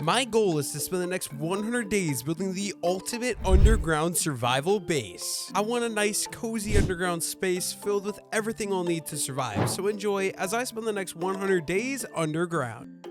My goal is to spend the next 100 days building the ultimate underground survival base. I want a nice, cozy underground space filled with everything I'll need to survive, so enjoy as I spend the next 100 days underground.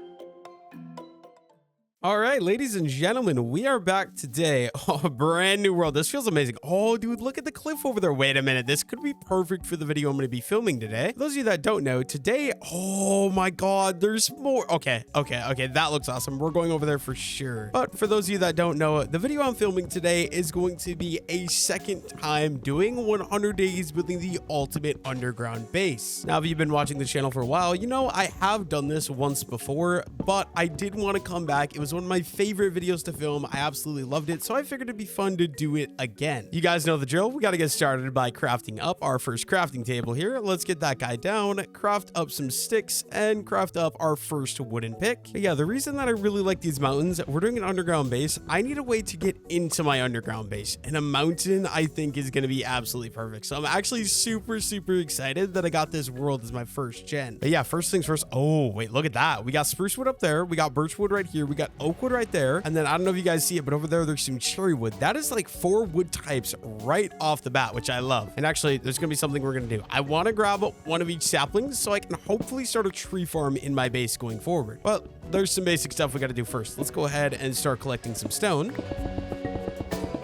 All right, ladies and gentlemen, we are back today. Oh, a brand new world. This feels amazing. Oh, dude, look at the cliff over there. Wait a minute. This could be perfect for the video I'm going to be filming today. For those of you that don't know, today, oh my God, there's more. Okay. That looks awesome. We're going over there for sure. But for those of you that don't know, the video I'm filming today is going to be a second time doing 100 days building the ultimate underground base. Now, if you've been watching the channel for a while, you know I have done this once before, but I did want to come back. It was one of my favorite videos to film. I absolutely loved it, so I figured it'd be fun to do it again. You guys know the drill. We got to get started by crafting up our first crafting table here. Let's get that guy down, craft up some sticks, and craft up our first wooden pick. But yeah, the reason that I really like these mountains, we're doing an underground base. I need a way to get into my underground base, and a mountain I think is going to be absolutely perfect. So I'm actually super excited that I got this world as my first gen. But yeah, first things first. Oh, wait, look at that. We got spruce wood up there. We got birch wood right here. We got oak wood right there. And then I don't know if you guys see it, but over there, there's some cherry wood. That is like 4 wood types right off the bat, which I love. And actually, there's going to be something we're going to do. I want to grab one of each sapling so I can hopefully start a tree farm in my base going forward. But there's some basic stuff we got to do first. Let's go ahead and start collecting some stone.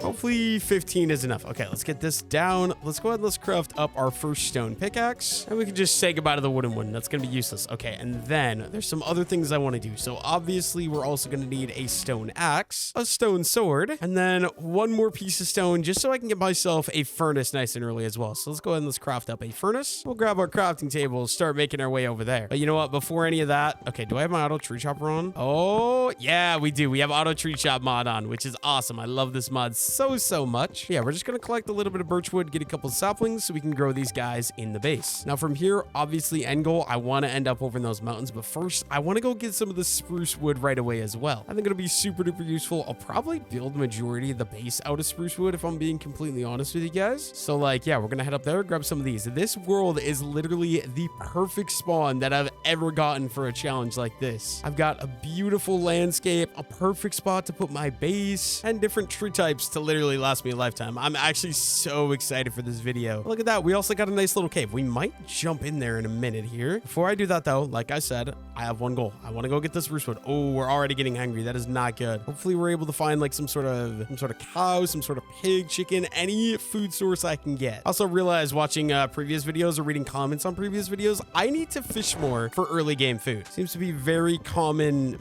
Hopefully 15 is enough. Okay, let's get this down. Let's go ahead and let's craft up our first stone pickaxe. And we can just say goodbye to the wooden one. That's going to be useless. Okay, and then there's some other things I want to do. So obviously, we're also going to need a stone axe, a stone sword, and then one more piece of stone just so I can get myself a furnace nice and early as well. So let's go ahead and let's craft up a furnace. We'll grab our crafting table, start making our way over there. But you know what? Before any of that, okay, do I have my auto tree chopper on? Oh, yeah, we do. We have auto tree chop mod on, which is awesome. I love this mod so much. Yeah, we're just gonna collect a little bit of birch wood, get a couple of saplings so we can grow these guys in the base. Now from here, obviously end goal, I want to end up over in those mountains, but first I want to go get some of the spruce wood right away as well. I think it'll be super duper useful. I'll probably build majority of the base out of spruce wood if I'm being completely honest with you guys. So like, yeah, we're gonna head up there, grab some of these. This world is literally the perfect spawn that I've ever gotten for a challenge like this. I've got a beautiful landscape, a perfect spot to put my base, and different tree types to literally last me a lifetime. I'm actually so excited for this video. Look at that. We also got a nice little cave. We might jump in there in a minute here. Before I do that though, like I said, I have one goal. I want to go get this spruce wood. Oh, we're already getting hungry. That is not good. Hopefully we're able to find like some sort of cow, some sort of pig, chicken, any food source I can get. Also realized watching previous videos or reading comments on previous videos, I need to fish more for early game food. Seems to be very common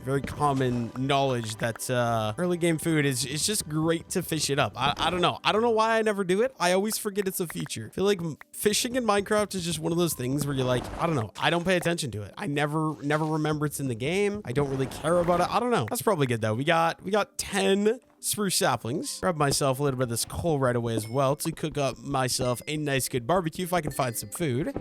knowledge that early game food is just great to fish it up. I don't know. I don't know why I never do it. I always forget it's a feature. I feel like fishing in Minecraft is just one of those things where you're like, I don't know. I don't pay attention to it. I never remember it's in the game. I don't really care about it. I don't know. That's probably good though. We got 10 spruce saplings. Grab myself a little bit of this coal right away as well to cook up myself a nice good barbecue if I can find some food.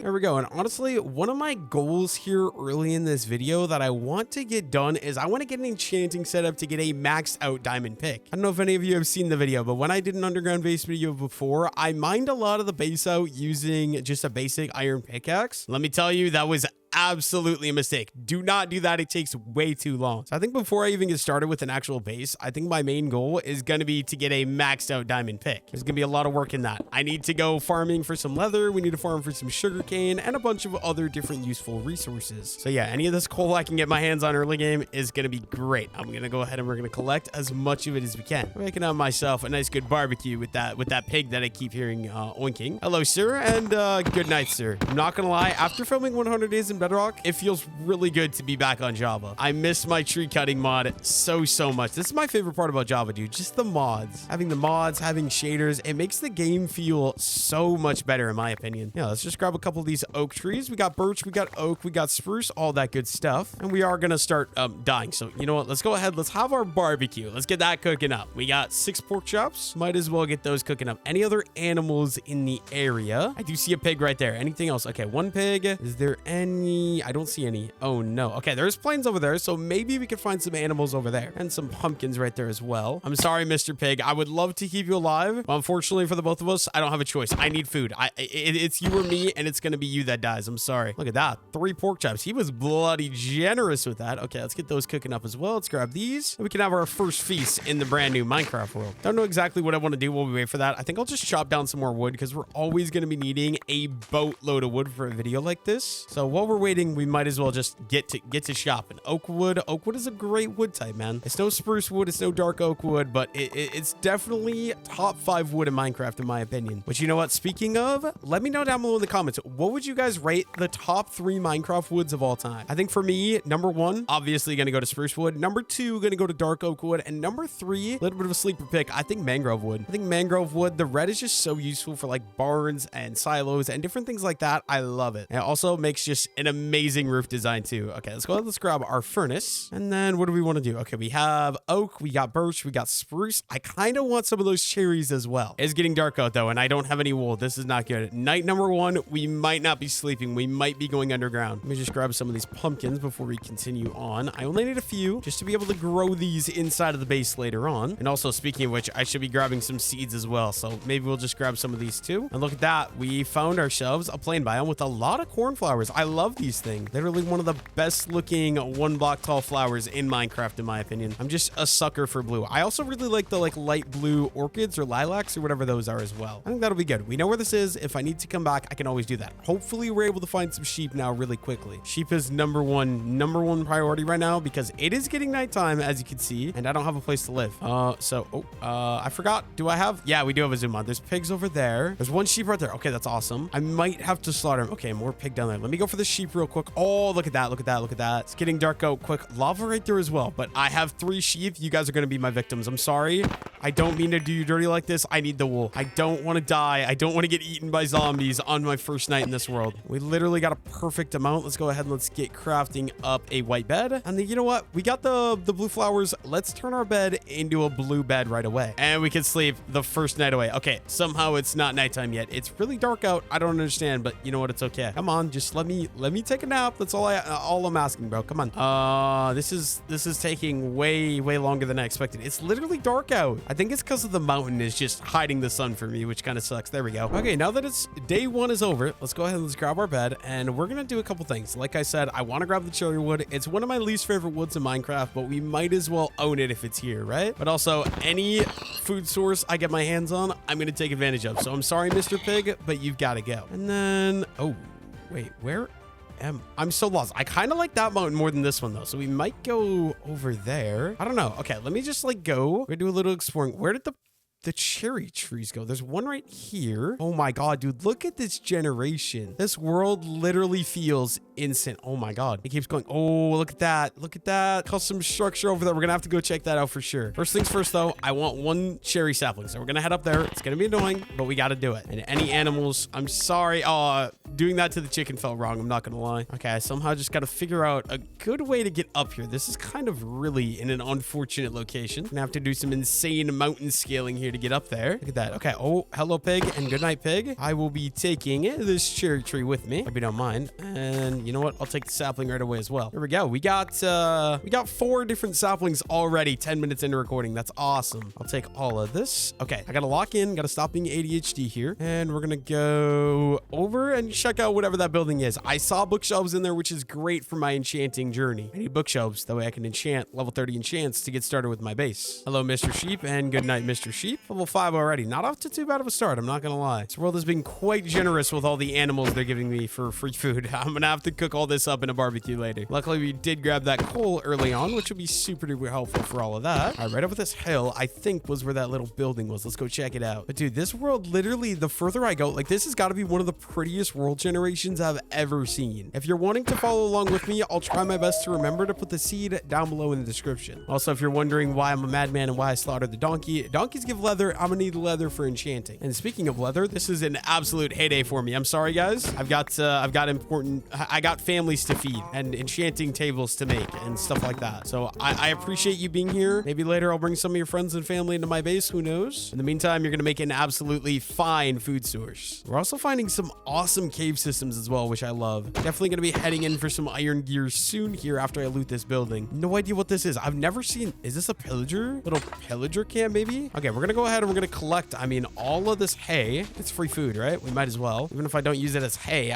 There we go. And honestly, one of my goals here early in this video that I want to get done is I want to get an enchanting setup to get a maxed out diamond pick. I don't know if any of you have seen the video, but when I did an underground base video before, I mined a lot of the base out using just a basic iron pickaxe. Let me tell you, that was absolutely a mistake. Do not do that. It takes way too long. So I think before I even get started with an actual base, I think my main goal is going to be to get a maxed out diamond pick. There's going to be a lot of work in that. I need to go farming for some leather. We need to farm for some sugarcane and a bunch of other different useful resources. So yeah, any of this coal I can get my hands on early game is going to be great. I'm going to go ahead and we're going to collect as much of it as we can. I'm making out myself a nice good barbecue with that pig that I keep hearing oinking. Hello, sir, and good night, sir. I'm not going to lie. After filming 100 days in Bedrock, it feels really good to be back on Java. I miss my tree cutting mod so much. This is my favorite part about Java, dude. Just the mods. Having the mods, having shaders, it makes the game feel so much better in my opinion. Yeah, let's just grab a couple of these oak trees. We got birch, we got oak, we got spruce, all that good stuff. And we are gonna start dying. So you know what? Let's go ahead. Let's have our barbecue. Let's get that cooking up. We got 6 pork chops. Might as well get those cooking up. Any other animals in the area? I do see a pig right there. Anything else? Okay, 1 pig. Is there any any? I don't see any. Oh no. Okay, there's plains over there, so maybe we could find some animals over there and some pumpkins right there as well. I'm sorry, Mr. Pig. I would love to keep you alive, but unfortunately for the both of us, I don't have a choice. I need food. It's you or me, and it's gonna be you that dies. I'm sorry. Look at that. 3 pork chops. He was bloody generous with that. Okay, let's get those cooking up as well. Let's grab these. And we can have our first feast in the brand new Minecraft world. Don't know exactly what I want to do while we wait for that. I think I'll just chop down some more wood because we're always going to be needing a boatload of wood for a video like this. So while we're waiting, we might as well just get to shopping. Oak wood. Oak wood is a great wood type, man. It's no spruce wood. It's no dark oak wood, but it's definitely top 5 wood in Minecraft in my opinion. But you know what? Speaking of, let me know down below in the comments, what would you guys rate the top 3 Minecraft woods of all time? I think for me, number 1, obviously going to go to spruce wood. Number 2, going to go to dark oak wood. And number 3, a little bit of a sleeper pick, I think mangrove wood. I think mangrove wood, the red is just so useful for like barns and silos and different things like that. I love it. And it also makes just an amazing roof design too. Okay, let's go ahead. Let's grab our furnace. And then what do we want to do? Okay, we have oak, we got birch, we got spruce. I kind of want some of those cherries as well. It's getting dark out though, and I don't have any wool. This is not good. Night number 1, we might not be sleeping. We might be going underground. Let me just grab some of these pumpkins before we continue on. I only need a few just to be able to grow these inside of the base later on. And also, speaking of which, I should be grabbing some seeds as well. So maybe we'll just grab some of these too. And look at that. We found ourselves a plain biome with a lot of cornflowers. I love these things. Literally one of the best looking 1 block tall flowers in Minecraft, in my opinion. I'm just a sucker for blue. I also really like the light blue orchids or lilacs or whatever those are as well. I think that'll be good. We know where this is. If I need to come back, I can always do that. Hopefully we're able to find some sheep now really quickly. Sheep is number one priority right now because it is getting nighttime, as you can see, and I don't have a place to live. I forgot. Do I have? Yeah, we do have a zoom on. There's pigs over there. There's 1 sheep right there. Okay, that's awesome. I might have to slaughter him. Okay, more pig down there. Let me go for the sheep real quick. Oh, look at that. Look at that. Look at that. It's getting dark out quick. Lava right there as well. But I have 3 sheep. You guys are going to be my victims. I'm sorry. I don't mean to do you dirty like this. I need the wool. I don't want to die. I don't want to get eaten by zombies on my first night in this world. We literally got a perfect amount. Let's go ahead and let's get crafting up a white bed. And then, you know what? We got the blue flowers. Let's turn our bed into a blue bed right away. And we can sleep the first night away. Okay, somehow it's not nighttime yet. It's really dark out. I don't understand, but you know what? It's okay. Come on, just let me take a nap. That's all I'm asking, bro. Come on. This is taking way longer than I expected. It's literally dark out. I think it's because of the mountain is just hiding the sun for me, which kind of sucks. There we go. Okay, now that it's day 1 is over, let's go ahead and let's grab our bed, and we're gonna do a couple things. Like I said, I want to grab the cherry wood. It's one of my least favorite woods in Minecraft, but we might as well own it if it's here, right? But also, any food source I get my hands on, I'm gonna take advantage of. So I'm sorry, Mr. Pig, but you've got to go. And then, oh, wait, where I'm so lost. I kind of like that mountain more than this one though. So we might go over there. I don't know. Okay, let me just go. We're gonna do a little exploring. Where did the cherry trees go? There's one right here. Oh my god, dude, look at this generation. This world literally feels instant. Oh my god, it keeps going. Oh, look at that. Look at that custom structure over there. We're gonna have to go check that out for sure. First things first though, I want 1 cherry sapling, so we're gonna head up there. It's gonna be annoying, but we got to do it. And any animals, I'm sorry, doing that to the chicken felt wrong, I'm not gonna lie. Okay, I somehow just got to figure out a good way to get up here. This is kind of really in an unfortunate location. Gonna have to do some insane mountain scaling here to get up there. Look at that. Okay. Oh, hello pig and good night pig. I will be taking this cherry tree with me if you don't mind. And you know what? I'll take the sapling right away as well. Here we go. We got 4 different saplings already 10 minutes into recording. That's awesome. I'll take all of this. Okay. I gotta lock in. Gotta stop being ADHD here. And we're gonna go over and check out whatever that building is. I saw bookshelves in there, which is great for my enchanting journey. I need bookshelves. That way I can enchant level 30 enchants to get started with my base. Hello, Mr. Sheep, and good night, Mr. Sheep. Level 5 already. Not off to too bad of a start. I'm not gonna lie. This world has been quite generous with all the animals they're giving me for free food. I'm gonna have to cook all this up in a barbecue later. Luckily, we did grab that coal early on, which will be super duper helpful for all of that. All right, right over this hill, I think was where that little building was. Let's go check it out. But dude, this world literally, the further I go, like this has got to be one of the prettiest world generations I've ever seen. If you're wanting to follow along with me, I'll try my best to remember to put the seed down below in the description. Also, if you're wondering why I'm a madman and why I slaughtered the donkey, donkeys give leather. I'm gonna need leather for enchanting. And speaking of leather, this is an absolute heyday for me. I'm sorry, guys. I got families to feed and enchanting tables to make and stuff like that. So I appreciate you being here. Maybe later I'll bring some of your friends and family into my base. Who knows? In the meantime, you're gonna make an absolutely fine food source. We're also finding some awesome cave systems as well, which I love. Definitely gonna be heading in for some iron gear soon here after I loot this building. No idea what this is. I've never seen. Is this a pillager? Little pillager camp, maybe? Okay, we're gonna go ahead and we're gonna collect, all of this hay. It's free food, right? We might as well. Even if I don't use it as hay,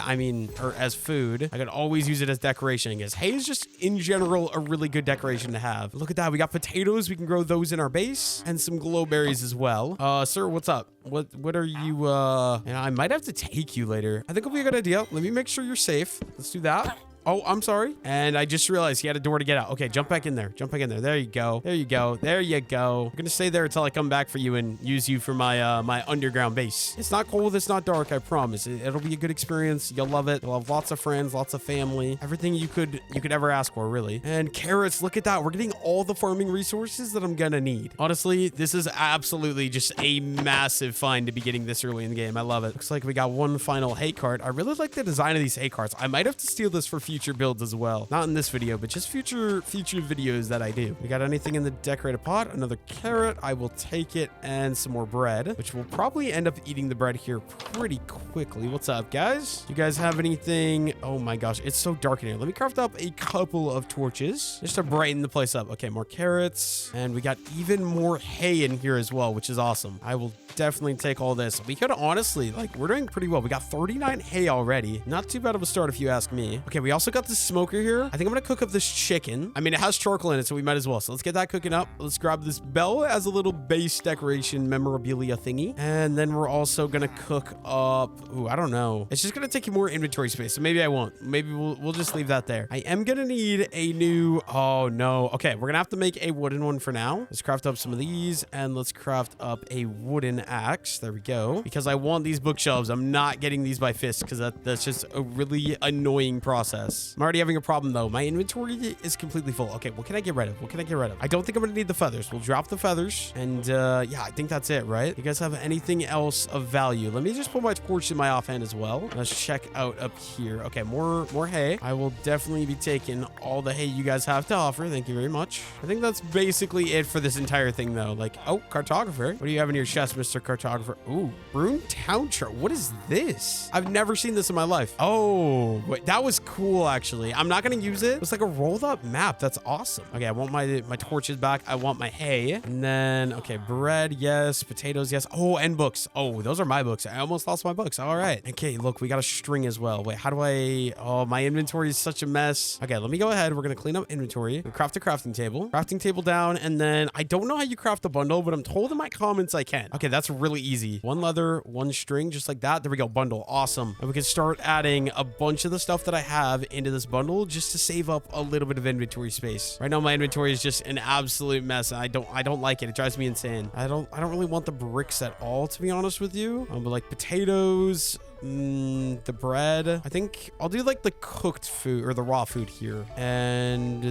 or as food, I could always use it as decoration, because hay is just, in general, a really good decoration to have. Look at that. We got potatoes. We can grow those in our base, and some glowberries as well. Sir, what's up? What are you, and I might have to take you later. I think it'll be a good idea. Let me make sure you're safe. Let's do that. Oh, I'm sorry. And I just realized he had a door to get out. Okay, jump back in there. Jump back in there. There you go. There you go. There you go. I'm gonna stay there until I come back for you and use you for my my underground base. It's not cold. It's not dark. I promise. It'll be a good experience. You'll love it. You'll have lots of friends, lots of family, everything you could ever ask for, really. And carrots. Look at that. We're getting all the farming resources that I'm gonna need. Honestly, this is absolutely just a massive find to be getting this early in the game. I love it. Looks like we got one final hay cart. I really like the design of these hay carts. I might have to steal this for future builds as well. Not in this video, but just future videos that I do. We got anything in the decorated pot? Another carrot. I will take it, and some more bread, which we'll probably end up eating the bread here pretty quickly. What's up, guys? You guys have anything? Oh my gosh, it's so dark in here. Let me craft up a couple of torches just to brighten the place up. Okay, more carrots, and we got even more hay in here as well, which is awesome. I will definitely take all this. We could honestly, we're doing pretty well. We got 39 hay already. Not too bad of a start if you ask me. Okay, we also got this smoker here. I think I'm gonna cook up this chicken. It has charcoal in it, so we might as well. So let's get that cooking up. Let's grab this bell as a little base decoration memorabilia thingy. And then we're also gonna cook up, I don't know. It's just gonna take you more inventory space, so maybe I won't. Maybe we'll just leave that there. I am gonna need a new, oh no. Okay, we're gonna have to make a wooden one for now. Let's craft up some of these, and let's craft up a wooden axe. There we go. Because I want these bookshelves. I'm not getting these by fist, because that's just a really annoying process. I'm already having a problem though. My inventory is completely full. Okay, what can I get rid of? I don't think I'm gonna need the feathers. We'll drop the feathers, and yeah, I think that's it, right? You guys have anything else of value? Let me just put my torch in my offhand as well. Let's check out up here. Okay, more hay. I will definitely be taking all the hay you guys have to offer. Thank you very much. I think that's basically it for this entire thing though. Oh, cartographer. What do you have in your chest, Mr. Cartographer? Ooh, Rune Town Chart. What is this? I've never seen this in my life. Oh, wait, that was cool actually. I'm not gonna use it. It's like a rolled up map. That's awesome. Okay, I want my torches back. I want my hay. And then, okay, bread, yes. Potatoes, yes. Oh, and books. Oh, those are my books. I almost lost my books. All right. Okay, look, we got a string as well. Wait, how do I... Oh, my inventory is such a mess. Okay, let me go ahead. We're gonna clean up inventory. We'll craft a crafting table. Crafting table down, and then I don't know how you craft a bundle, but I'm told in my comments I can. Okay, that's really easy. One leather, one string, just like that. There we go, bundle. Awesome. And we can start adding a bunch of the stuff that I have into this bundle just to save up a little bit of inventory space. Right now, my inventory is just an absolute mess. I don't like it. It drives me insane. I don't really want the bricks at all, to be honest with you. But like potatoes, the bread. I think I'll do like the cooked food or the raw food here, and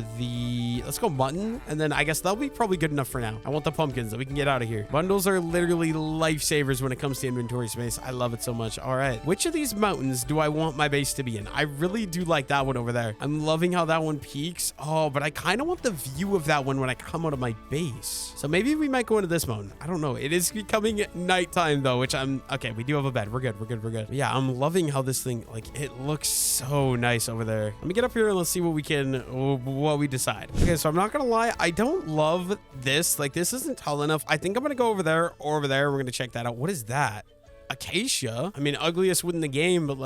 let's go mutton, and then I guess that'll be probably good enough for now. I want the pumpkins that we can get out of here. Bundles are literally lifesavers when it comes to inventory space. I love it so much. All right, which of these mountains do I want my base to be in? I really do like that one over there. I'm loving how that one peaks. Oh, but I kind of want the view of that one when I come out of my base. So maybe we might go into this mountain. I don't know. It is becoming nighttime though, which okay. We do have a bed. We're good. Yeah, I'm loving how this thing, it looks so nice over there. Let me get up here and let's see what we decide. Okay, so I'm not gonna lie, I don't love this. This isn't tall enough. I think I'm gonna go over there or over there. We're gonna check that out. What is that? Acacia. Ugliest wood in the game, but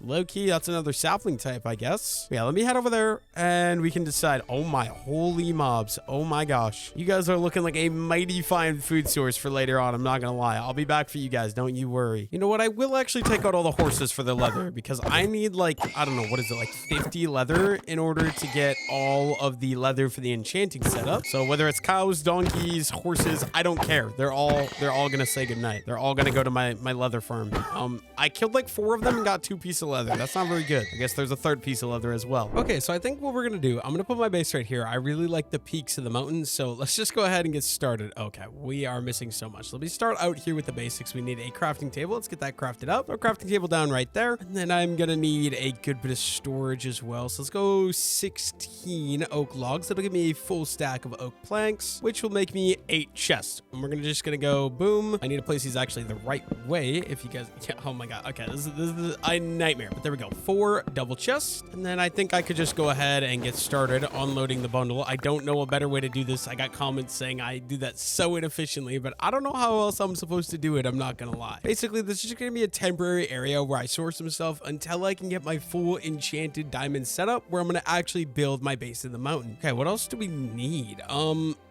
low-key, that's another sapling type, I guess. Yeah, let me head over there and we can decide. Oh my holy mobs. Oh my gosh. You guys are looking like a mighty fine food source for later on. I'm not gonna lie. I'll be back for you guys. Don't you worry. You know what? I will actually take out all the horses for the leather because I need I don't know, what is it, 50 leather in order to get all of the leather for the enchanting setup. So whether it's cows, donkeys, horses, I don't care. They're all gonna say goodnight. They're all gonna go to my leather leather farm. I killed like 4 of them and got 2 pieces of leather. That's not very good. I guess there's a 3rd piece of leather as well. Okay, so I think what we're gonna do, I'm gonna put my base right here. I really like the peaks of the mountains, so let's just go ahead and get started. Okay, we are missing so much. Let me start out here with the basics. We need a crafting table. Let's get that crafted up. Our crafting table down right there. And then I'm gonna need a good bit of storage as well. So let's go 16 oak logs. That'll give me a full stack of oak planks, which will make me 8 chests. And we're just gonna go boom. I need to place these actually the right way. If you guys, yeah, oh my god. Okay, this is a nightmare. But there we go. 4 double chests. And then I think I could just go ahead and get started unloading the bundle. I don't know a better way to do this. I got comments saying I do that so inefficiently, but I don't know how else I'm supposed to do it. I'm not gonna lie. Basically, this is just gonna be a temporary area where I source some stuff until I can get my full enchanted diamond setup, where I'm gonna actually build my base in the mountain. Okay, what else do we need?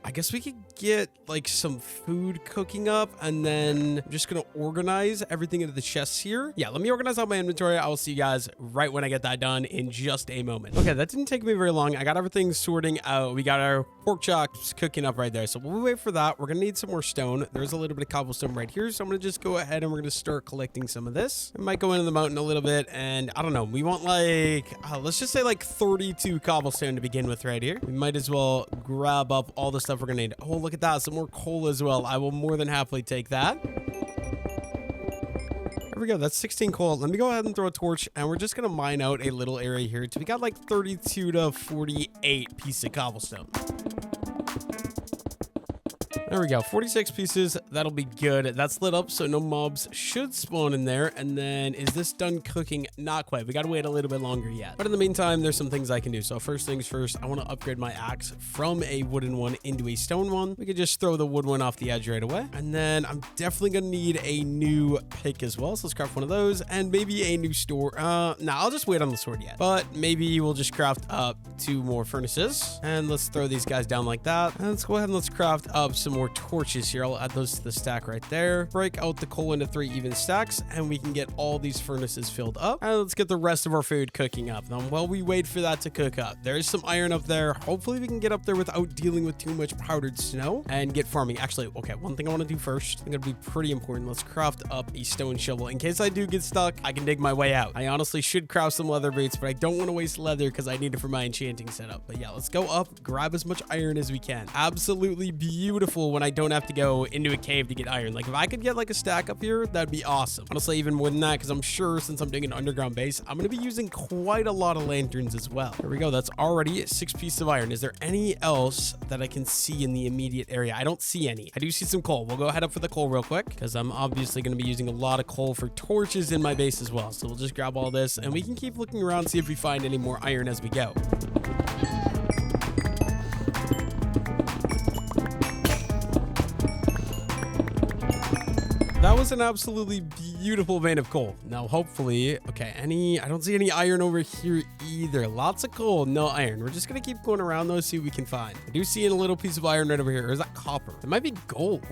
I guess we could get like some food cooking up, and then I'm just gonna organize everything into the chests here. Yeah, let me organize out my inventory. I will see you guys right when I get that done in just a moment. Okay, that didn't take me very long. I got everything sorting out. We got our pork chops cooking up right there. So we'll wait for that. We're gonna need some more stone. There's a little bit of cobblestone right here, so I'm gonna just go ahead and we're gonna start collecting some of this. I might go into the mountain a little bit, and I don't know. We want like, let's just say like 32 cobblestone to begin with right here. We might as well grab up all the stuff we're gonna need. Oh, look at that. Some more coal as well. I will more than happily take that. There we go. That's 16 coal. Let me go ahead and throw a torch, and we're just going to mine out a little area here. So we got like 32 to 48 pieces of cobblestone. There we go, 46 pieces. That'll be good. That's lit up, so no mobs should spawn in there. And then, is this done cooking? Not quite. We gotta wait a little bit longer yet. But in the meantime, there's some things I can do. So first things first, I want to upgrade my axe from a wooden one into a stone one. We could just throw the wood one off the edge right away. And then I'm definitely gonna need a new pick as well. So let's craft one of those, and maybe a new sword. I'll just wait on the sword yet. But maybe we'll just craft up 2 more furnaces. And let's throw these guys down like that. And let's go ahead and let's craft up some more torches here. I'll add those to the stack right there. Break out the coal into 3 even stacks, and we can get all these furnaces filled up. And let's get the rest of our food cooking up. Now, while we wait for that to cook up, there's some iron up there. Hopefully we can get up there without dealing with too much powdered snow and get farming. Actually, okay, one thing I want to do first, I think it'll be pretty important. Let's craft up a stone shovel. In case I do get stuck, I can dig my way out. I honestly should craft some leather boots, but I don't want to waste leather because I need it for my enchanting setup. But yeah, let's go up, grab as much iron as we can. Absolutely beautiful when I don't have to go into a cave to get iron. Like if I could get like a stack up here, that'd be awesome. Honestly, even more than that, because I'm sure since I'm doing an underground base, I'm going to be using quite a lot of lanterns as well. There we go. That's already 6 pieces of iron. Is there any else that I can see in the immediate area? I don't see any. I do see some coal. We'll go ahead up for the coal real quick, because I'm obviously going to be using a lot of coal for torches in my base as well. So we'll just grab all this, and we can keep looking around, see if we find any more iron as we go. That was an absolutely beautiful vein of coal. Now, hopefully, okay, I don't see any iron over here either. Lots of coal, no iron. We're just gonna keep going around those, see what we can find. I do see a little piece of iron right over here. Or is that copper? It might be gold.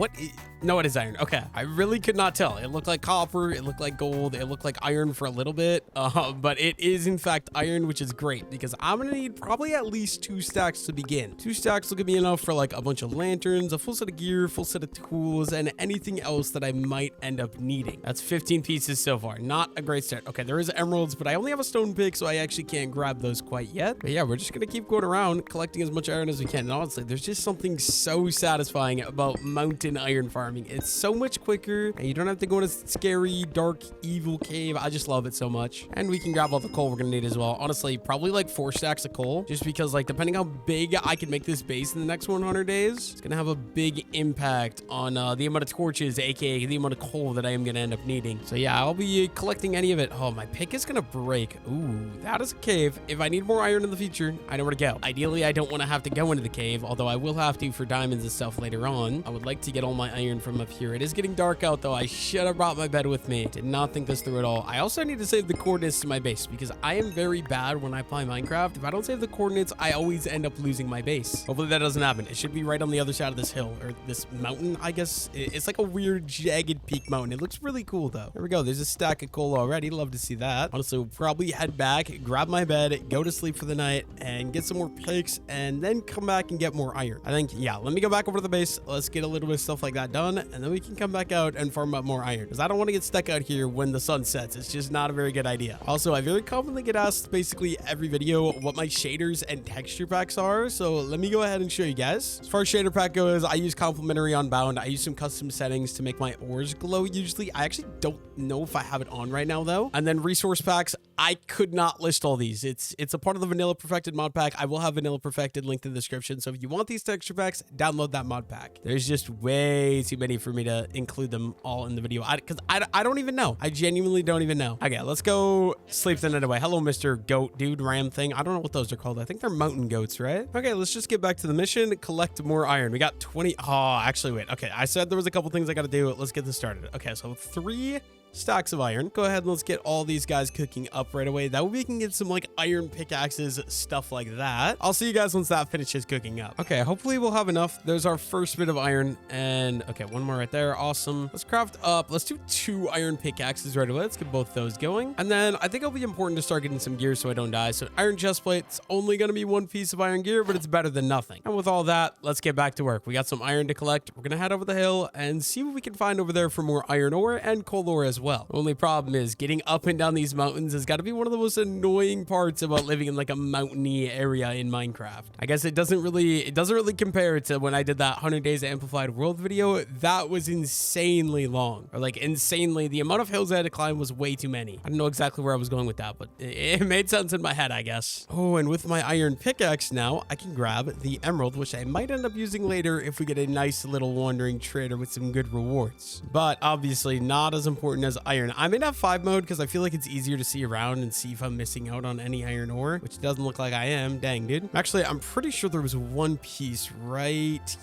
No, it is iron. Okay, I really could not tell. It looked like copper. It looked like gold. It looked like iron for a little bit. But it is, in fact, iron, which is great because I'm gonna need probably at least 2 stacks to begin. 2 stacks will give me enough for like a bunch of lanterns, a full set of gear, full set of tools, and anything else that I might end up needing. That's 15 pieces so far. Not a great start. Okay, there is emeralds, but I only have a stone pick, so I actually can't grab those quite yet. But yeah, we're just gonna keep going around, collecting as much iron as we can. And honestly, there's just something so satisfying about mountain iron farming. It's so much quicker, and you don't have to go in a scary, dark, evil cave. I just love it so much. And we can grab all the coal we're gonna need as well. Honestly, probably like 4 stacks of coal, just because like depending how big I can make this base in the next 100 days, it's gonna have a big impact on the amount of torches, aka the amount of coal that I am gonna end up needing. So yeah, I'll be collecting any of it. Oh, my pick is gonna break. Ooh, that is a cave. If I need more iron in the future, I know where to go. Ideally, I don't want to have to go into the cave, although I will have to for diamonds and stuff later on. I would like to get all my iron from up here. It is getting dark out, though. I should have brought my bed with me. Did not think this through at all. I also need to save the coordinates to my base because I am very bad when I play Minecraft. If I don't save the coordinates, I always end up losing my base. Hopefully that doesn't happen. It should be right on the other side of this hill, or this mountain, I guess. It's like a weird jagged peak mountain. It looks really cool, though. though. There we go. There's a stack of coal already. Love to see that. Honestly, we'll probably head back, grab my bed, go to sleep for the night, and get some more picks, and then come back and get more iron. I think, yeah, let me go back over to the base. Let's get a little bit of stuff like that done, and then we can come back out and farm up more iron, because I don't want to get stuck out here when the sun sets. It's just not a very good idea. Also, I very commonly get asked basically every video what my shaders and texture packs are, so let me go ahead and show you guys. As far as shader pack goes, I use complementary unbound. I use some custom settings to make my ores glow usually. I actually don't know if I have it on right now though. And then resource packs, I could not list all these. It's a part of the Vanilla Perfected mod pack. I will have Vanilla Perfected linked in the description. So if you want these texture packs, download that mod pack. There's just way too many for me to include them all in the video. Because I don't even know. I genuinely don't even know. Okay, let's go sleep the night away. Hello, Mr. Goat Dude Ram thing. I don't know what those are called. I think they're mountain goats, right? Okay, let's just get back to the mission. Collect more iron. We got 20. Oh, actually, wait. Okay, I said there was a couple things I got to do. Let's get this started. Okay, so 3 stacks of iron. Go ahead and let's get all these guys cooking up right away. That way we can get some like iron pickaxes, stuff like that. I'll see you guys once that finishes cooking up. Okay, hopefully we'll have enough. There's our first bit of iron, and okay, one more right there. Awesome. Let's craft up. Let's do 2 iron pickaxes right away. Let's get both those going. And then I think it'll be important to start getting some gear so I don't die. So iron chest plate, it's only going to be 1 piece of iron gear, but it's better than nothing. And with all that, let's get back to work. We got some iron to collect. We're going to head over the hill and see what we can find over there for more iron ore and coal ore as well. The only problem is getting up and down these mountains has got to be one of the most annoying parts about living in like a mountainy area in Minecraft. I guess it doesn't really compare to when I did that 100 Days Amplified World video. That was insanely long, or like insanely, the amount of hills I had to climb was way too many. I don't know exactly where I was going with that, but it made sense in my head, I guess. Oh, and with my iron pickaxe now, I can grab the emerald, which I might end up using later if we get a nice little wandering trader with some good rewards. But obviously not as important as iron. I'm in F5 mode because I feel like it's easier to see around and see if I'm missing out on any iron ore, which doesn't look like I am. Dang, dude. Actually, I'm pretty sure there was 1 piece right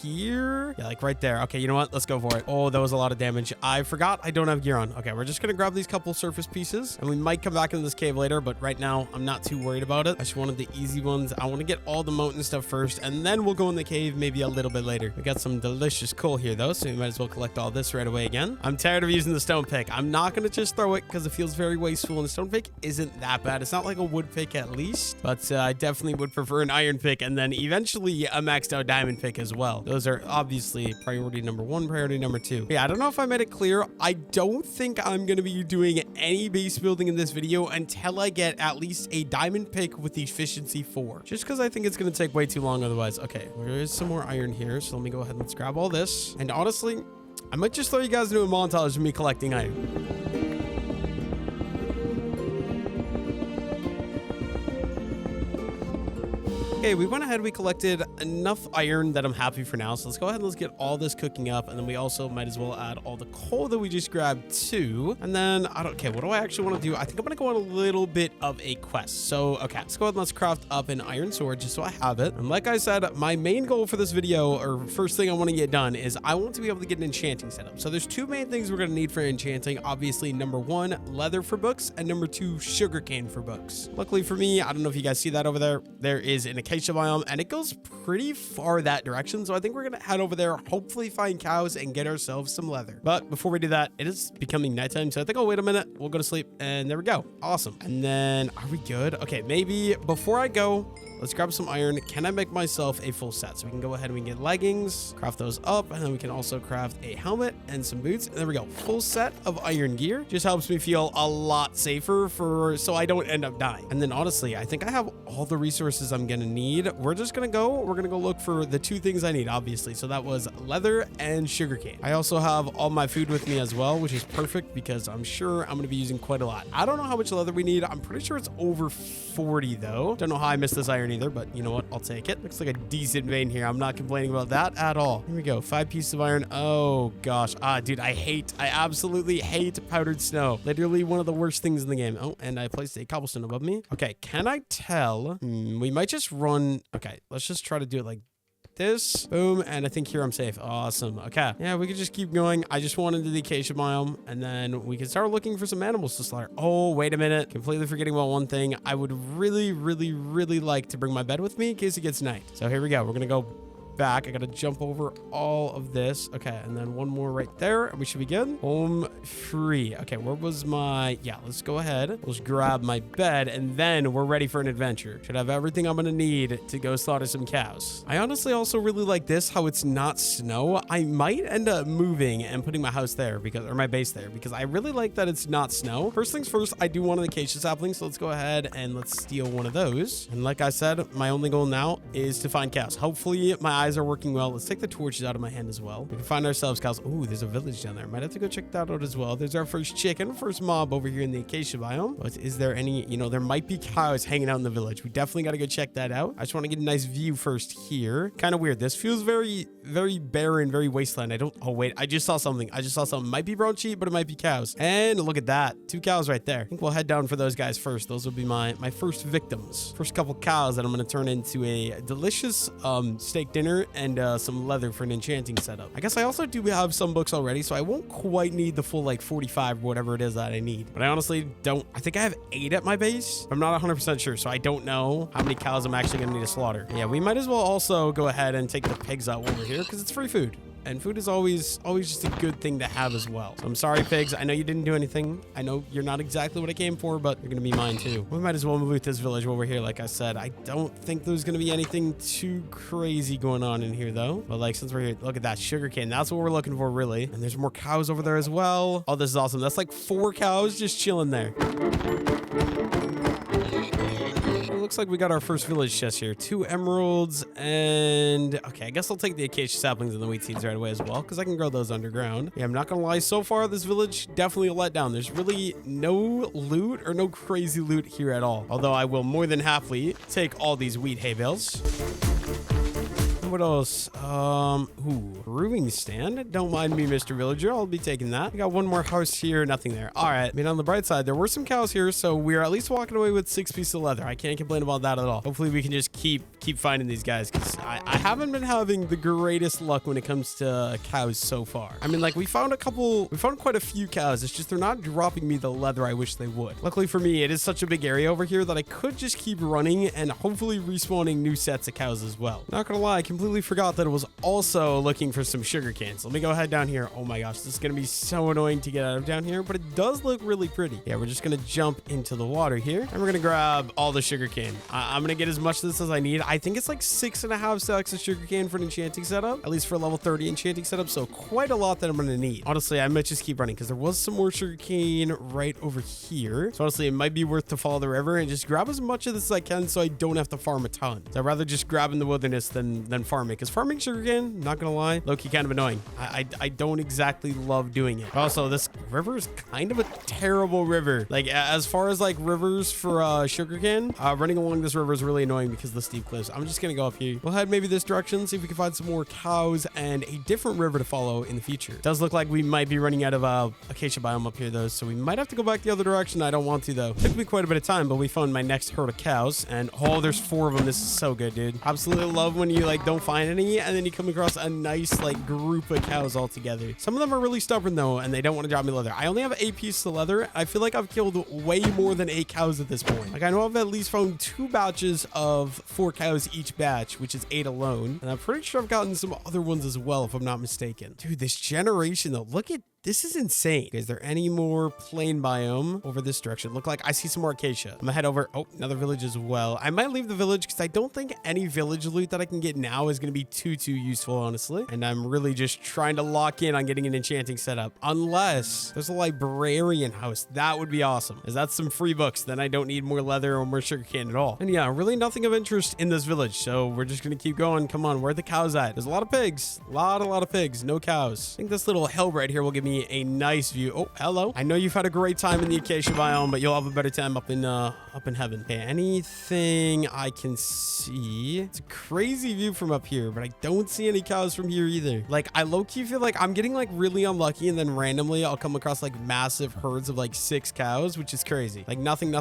here. Yeah, like right there. Okay, you know what? Let's go for it. Oh, that was a lot of damage. I forgot I don't have gear on. Okay, we're just gonna grab these couple surface pieces, and we might come back into this cave later, but right now I'm not too worried about it. I just wanted the easy ones. I want to get all the mountain stuff first, and then we'll go in the cave maybe a little bit later. We got some delicious coal here though, so we might as well collect all this right away again. I'm tired of using the stone pick. I'm not gonna just throw it because it feels very wasteful, and the stone pick isn't that bad. It's not like a wood pick at least, but I definitely would prefer an iron pick, and then eventually a maxed out diamond pick as well. Those are obviously priority number 1, priority number 2. Yeah, I don't know if I made it clear. I don't think I'm going to be doing any base building in this video until I get at least a diamond pick with efficiency 4. Just because I think it's going to take way too long otherwise. Okay, there is some more iron here, so let me go ahead and let's grab all this. And honestly, I might just throw you guys into a montage of me collecting iron. Okay, we went ahead, we collected enough iron that I'm happy for now. So let's go ahead and let's get all this cooking up. And then we also might as well add all the coal that we just grabbed too. And then, okay, what do I actually want to do? I think I'm going to go on a little bit of a quest. So, okay, let's go ahead and let's craft up an iron sword just so I have it. And like I said, my main goal for this video, or first thing I want to get done, is I want to be able to get an enchanting setup. So there's 2 main things we're going to need for enchanting. Obviously, number 1, leather for books, and number 2, sugarcane for books. Luckily for me, I don't know if you guys see that over there. There is an Acacia biome, and it goes pretty far that direction, so I think we're gonna head over there, hopefully find cows and get ourselves some leather. But before we do that, it is becoming nighttime, so I think I'll wait a minute, we'll go to sleep, and there we go. Awesome. And then are we good? Okay, maybe before I go, let's grab some iron. Can I make myself a full set? So we can go ahead and we can get leggings, craft those up, and then we can also craft a helmet and some boots. And there we go. Full set of iron gear. Just helps me feel a lot safer so I don't end up dying. And then honestly, I think I have all the resources I'm gonna need. We're gonna go look for the 2 things I need, obviously. So that was leather and sugarcane. I also have all my food with me as well, which is perfect because I'm sure I'm gonna be using quite a lot. I don't know how much leather we need. I'm pretty sure it's over 40 though. Don't know how I missed this iron either, but you know what? I'll take it. Looks like a decent vein here. I'm not complaining about that at all. Here we go. 5 pieces of iron. Oh gosh. Dude, I absolutely hate powdered snow. Literally one of the worst things in the game. Oh, and I placed a cobblestone above me. Okay, can I tell? We might just run. Okay, let's just try to do it like this. Boom. And I think here I'm safe. Awesome. Okay. Yeah, we could just keep going. I just wanted the Acacia biome, and then we can start looking for some animals to slaughter. Oh, wait a minute. Completely forgetting about one thing. I would really, really, really like to bring my bed with me in case it gets night. So here we go. We're going to go back. I gotta jump over all of this. Okay, and then one more right there, and we should be good. Home free. Okay, where was my... Yeah, let's go ahead. Let's grab my bed, and then we're ready for an adventure. Should have everything I'm gonna need to go slaughter some cows. I honestly also really like this, how it's not snow. I might end up moving and putting my house there, because, or my base there, because I really like that it's not snow. First things first, I do want an acacia sapling, so let's go ahead and let's steal one of those. And like I said, my only goal now is to find cows. Hopefully my eyes are working well. Let's take the torches out of my hand as well. We can find ourselves cows. Ooh, there's a village down there. Might have to go check that out as well. There's our first chicken, first mob over here in the acacia biome. But is there any, you know, there might be cows hanging out in the village. We definitely got to go check that out. I just want to get a nice view first here. Kind of weird. This feels very, very barren, very wasteland. I don't, oh wait, I just saw something. Might be brown sheep, but it might be cows. And look at that. 2 cows right there. I think we'll head down for those guys first. Those will be my first victims. First couple cows that I'm going to turn into a delicious steak dinner and some leather for an enchanting setup. I guess I also do have some books already, so I won't quite need the full like 45 or whatever it is that I need. But I honestly don't, I think I have 8 at my base. I'm not 100% sure, so I don't know how many cows I'm actually going to need to slaughter. Yeah, we might as well also go ahead and take the pigs out over here because it's free food. And food is always just a good thing to have as well. So I'm sorry, pigs. I know you didn't do anything. I know you're not exactly what I came for, but you're going to be mine too. We might as well move this village over here. Like I said, I don't think there's going to be anything too crazy going on in here though. But like, since we're here, look at that sugarcane. That's what we're looking for really. And there's more cows over there as well. Oh, this is awesome. That's like 4 cows just chilling there. Looks like we got our first village chest here. 2 emeralds and okay, I guess I'll take the acacia saplings and the wheat seeds right away as well because I can grow those underground. Yeah, I'm not gonna lie, so far this village definitely a letdown. There's really no loot or no crazy loot here at all, although I will more than happily take all these wheat hay bales. What else? Brewing stand. Don't mind me, Mr. Villager. I'll be taking that. We got one more house here. Nothing there. All right. I mean, on the bright side, there were some cows here, so we're at least walking away with 6 pieces of leather. I can't complain about that at all. Hopefully, we can just keep finding these guys because I haven't been having the greatest luck when it comes to cows so far. I mean, like we found quite a few cows. It's just they're not dropping me the leather I wish they would. Luckily for me, it is such a big area over here that I could just keep running and hopefully respawning new sets of cows as well. Not gonna lie, I completely forgot that it was also looking for some sugar canes. Let me go ahead down here. Oh my gosh, this is gonna be so annoying to get out of down here, but it does look really pretty. Yeah, we're just gonna jump into the water here and we're gonna grab all the sugar cane. I'm gonna get as much of this as I need. I think it's like 6.5 stacks of sugar cane for an enchanting setup, at least for a level 30 enchanting setup, so quite a lot that I'm gonna need. Honestly, I might just keep running because there was some more sugar cane right over here, so honestly it might be worth to follow the river and just grab as much of this as I can so I don't have to farm a ton. So I'd rather just grab in the wilderness than farm it, because farming sugarcane, not gonna lie, low-key kind of annoying. I don't exactly love doing it. Also, this river is kind of a terrible river. Like as far as like rivers for sugarcane, running along this river is really annoying because of the steep cliffs. I'm just gonna go up here. We'll head maybe this direction, see if we can find some more cows and a different river to follow in the future. It does look like we might be running out of acacia biome up here though, so we might have to go back the other direction. I don't want to though. It took me quite a bit of time, but we found my next herd of cows and oh, there's 4 of them. This is so good, dude. Absolutely love when you like don't find any and then you come across a nice like group of cows all together. Some of them are really stubborn though, and they don't want to drop me leather. I only have 8 pieces of leather. I feel like I've killed way more than 8 cows at this point. Like I know I've at least found 2 batches of 4 cows each batch, which is 8 alone. And I'm pretty sure I've gotten some other ones as well, if I'm not mistaken. Dude, this generation though, look at this is insane. Is there any more plain biome over this direction? Look like I see some more acacia. I'm gonna head over. Oh, another village as well. I might leave the village because I don't think any village loot that I can get now is gonna be too useful, honestly. And I'm really just trying to lock in on getting an enchanting setup. Unless there's a librarian house. That would be awesome. Because that's some free books. Then I don't need more leather or more sugarcane at all. And yeah, really nothing of interest in this village. So we're just gonna keep going. Come on, where are the cows at? There's a lot of pigs. A lot of pigs. No cows. I think this little hill right here will give me a nice view. Oh, hello. I know you've had a great time in the acacia biome, but you'll have a better time up in heaven. Okay, anything I can see? It's a crazy view from up here, but I don't see any cows from here either. Like, I low-key feel like I'm getting like really unlucky, and then randomly I'll come across like massive herds of like 6 cows, which is crazy. Like nothing.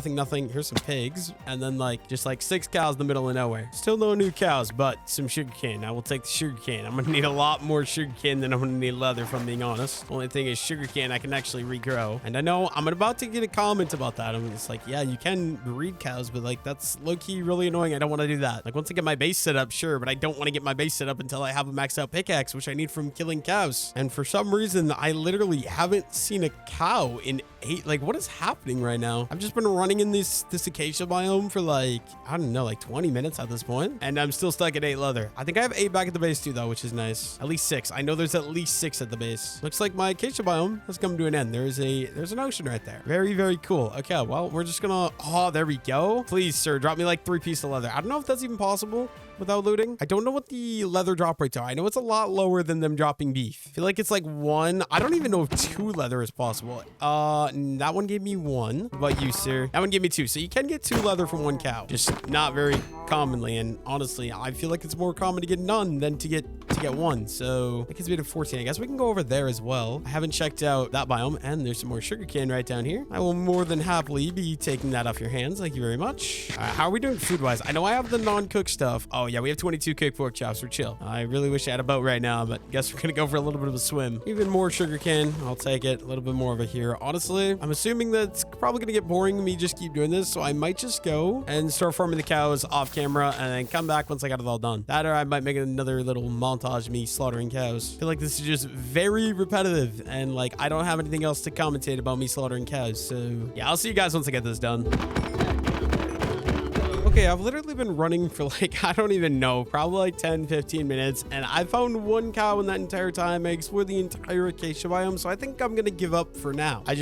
Here's some pigs, and then like just like 6 cows in the middle of nowhere. Still no new cows, but some sugarcane. I will take the sugarcane. I'm gonna need a lot more sugarcane than I'm gonna need leather, if I'm being honest. Only thing thing is sugarcane I can actually regrow. And I know I'm about to get a comment about that. I'm just like, yeah, you can breed cows, but like that's low-key really annoying. I don't want to do that. Like once I get my base set up, sure, but I don't want to get my base set up until I have a maxed out pickaxe, which I need from killing cows. And for some reason, I literally haven't seen a cow in 8. Like what is happening right now? I've just been running in this acacia biome for like, I don't know, like 20 minutes at this point, and I'm still stuck at 8 leather. I think I have 8 back at the base too though, which is nice. At least 6. I know there's at least 6 at the base. Looks like my acacia biome has come to an end. There's an ocean right there. Very, very cool. Okay, well, we're just gonna, oh, there we go. Please, sir, drop me like 3 pieces of leather. I don't know if that's even possible without looting. I don't know what the leather drop rates are. I know it's a lot lower than them dropping beef. I feel like it's like 1. I don't even know if 2 leather is possible. That one gave me 1. What about you, sir? That one gave me 2. So you can get 2 leather from 1 cow. Just not very commonly. And honestly, I feel like it's more common to get none than to get 1. So that gives me to 14. I guess we can go over there as well. I haven't checked out that biome, and there's some more sugarcane right down here. I will more than happily be taking that off your hands. Thank you very much. How are we doing food-wise? I know I have the non-cooked stuff. Oh yeah, we have 22 cooked pork chops. We're chill. I really wish I had a boat right now, but guess we're gonna go for a little bit of a swim. Even more sugarcane. I'll take it. A little bit more over here. Honestly, I'm assuming that it's probably gonna get boring me just keep doing this, so I might just go and start farming the cows off camera and then come back once I got it all done. That, or I might make another little montage of me slaughtering cows. I feel like this is just very repetitive, and like I don't have anything else to commentate about me slaughtering cows. So yeah, I'll see you guys once I get this done. Okay, I've literally been running for like, I don't even know, probably like 10, 15 minutes. And I found 1 cow in that entire time. I explored the entire acacia biome. So I think I'm going to give up for now. I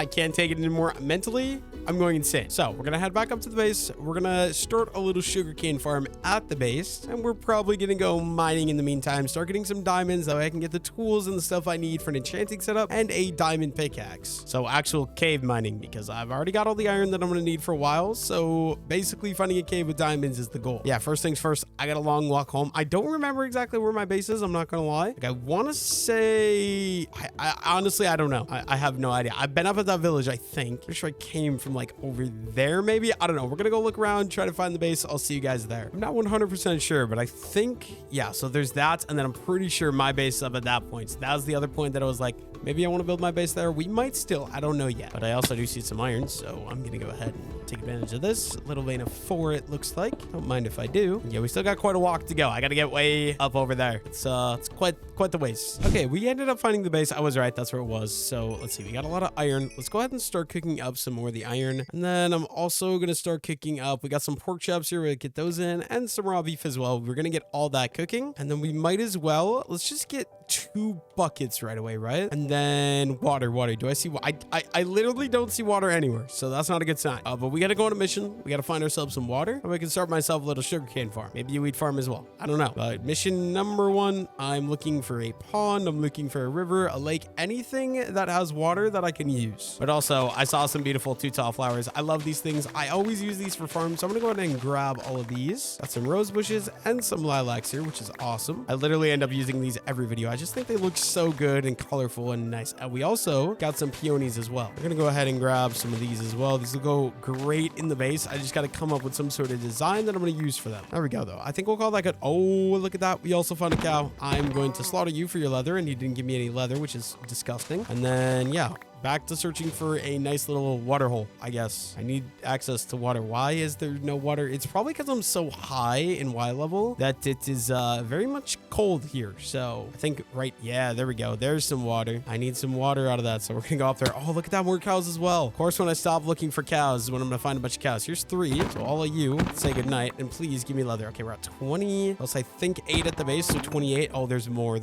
can't take it anymore. Mentally, I'm going insane. So we're going to head back up to the base. We're going to start a little sugarcane farm at the base. And we're probably going to go mining in the meantime. Start getting some diamonds so I can get the tools and the stuff I need for an enchanting setup and a diamond pickaxe. So actual cave mining, because I've already got all the iron that I'm going to need for a while. So basically finding a cave with diamonds is the goal. Yeah, first things first, I got a long walk home. I don't remember exactly where my base is. I'm not gonna lie. Like I want to say, I honestly, I don't know. I have no idea. I've been up at that village, I think. Pretty sure I came from like over there, maybe. I don't know. We're gonna go look around, try to find the base. I'll see you guys there. I'm not 100% sure, but I think, yeah, so there's that. And then I'm pretty sure my base is up at that point. So that was the other point that I was like, maybe I want to build my base there. We might still, I don't know yet. But I also do see some iron, so I'm gonna go ahead and take advantage of this. Little vein of 4, it looks like. Don't mind if I do. Yeah, we still got quite a walk to go. I gotta get way up over there. It's quite the ways. Okay, we ended up finding the base. I was right. That's where it was. So let's see. We got a lot of iron. Let's go ahead and start cooking up some more of the iron. And then I'm also gonna start cooking up. We got some pork chops here. We'll get those in, and some raw beef as well. We're gonna get all that cooking, and then we might as well. Let's just get 2 buckets right away, right? And then water. Do I see? I literally don't see water anywhere, so that's not a good sign. But we gotta go on a mission. We gotta find ourselves some water, and we can start myself a little sugarcane farm. Maybe a wheat farm as well. I don't know. But mission number 1, I'm looking for a pond. I'm looking for a river, a lake, anything that has water that I can use. But also, I saw some beautiful tutal flowers. I love these things. I always use these for farms, so I'm gonna go ahead and grab all of these. Got some rose bushes and some lilacs here, which is awesome. I literally end up using these every video. I just think they look so good and colorful and nice. And we also got some peonies as well. We're gonna go ahead and grab some of these as well. These will go great in the base. I just got to come up with some sort of design that I'm going to use for them. There we go, though. I think we'll call that good. Oh, look at that. We also found a cow. I'm going to slaughter you for your leather, and you didn't give me any leather, which is disgusting. And then, yeah, back to searching for a nice little water hole, I guess. I need access to water. Why is there no water? It's probably because I'm so high in Y level that it is very much cold here. So I think, right, yeah, there we go. There's some water. I need some water out of that, so we're gonna go up there. Oh, look at that, more cows as well. Of course, when I stop looking for cows is when I'm gonna find a bunch of cows. Here's 3. So all of you, say goodnight, and please give me leather. Okay, we're at 20. Plus, I think 8 at the base, so 28. Oh, there's more.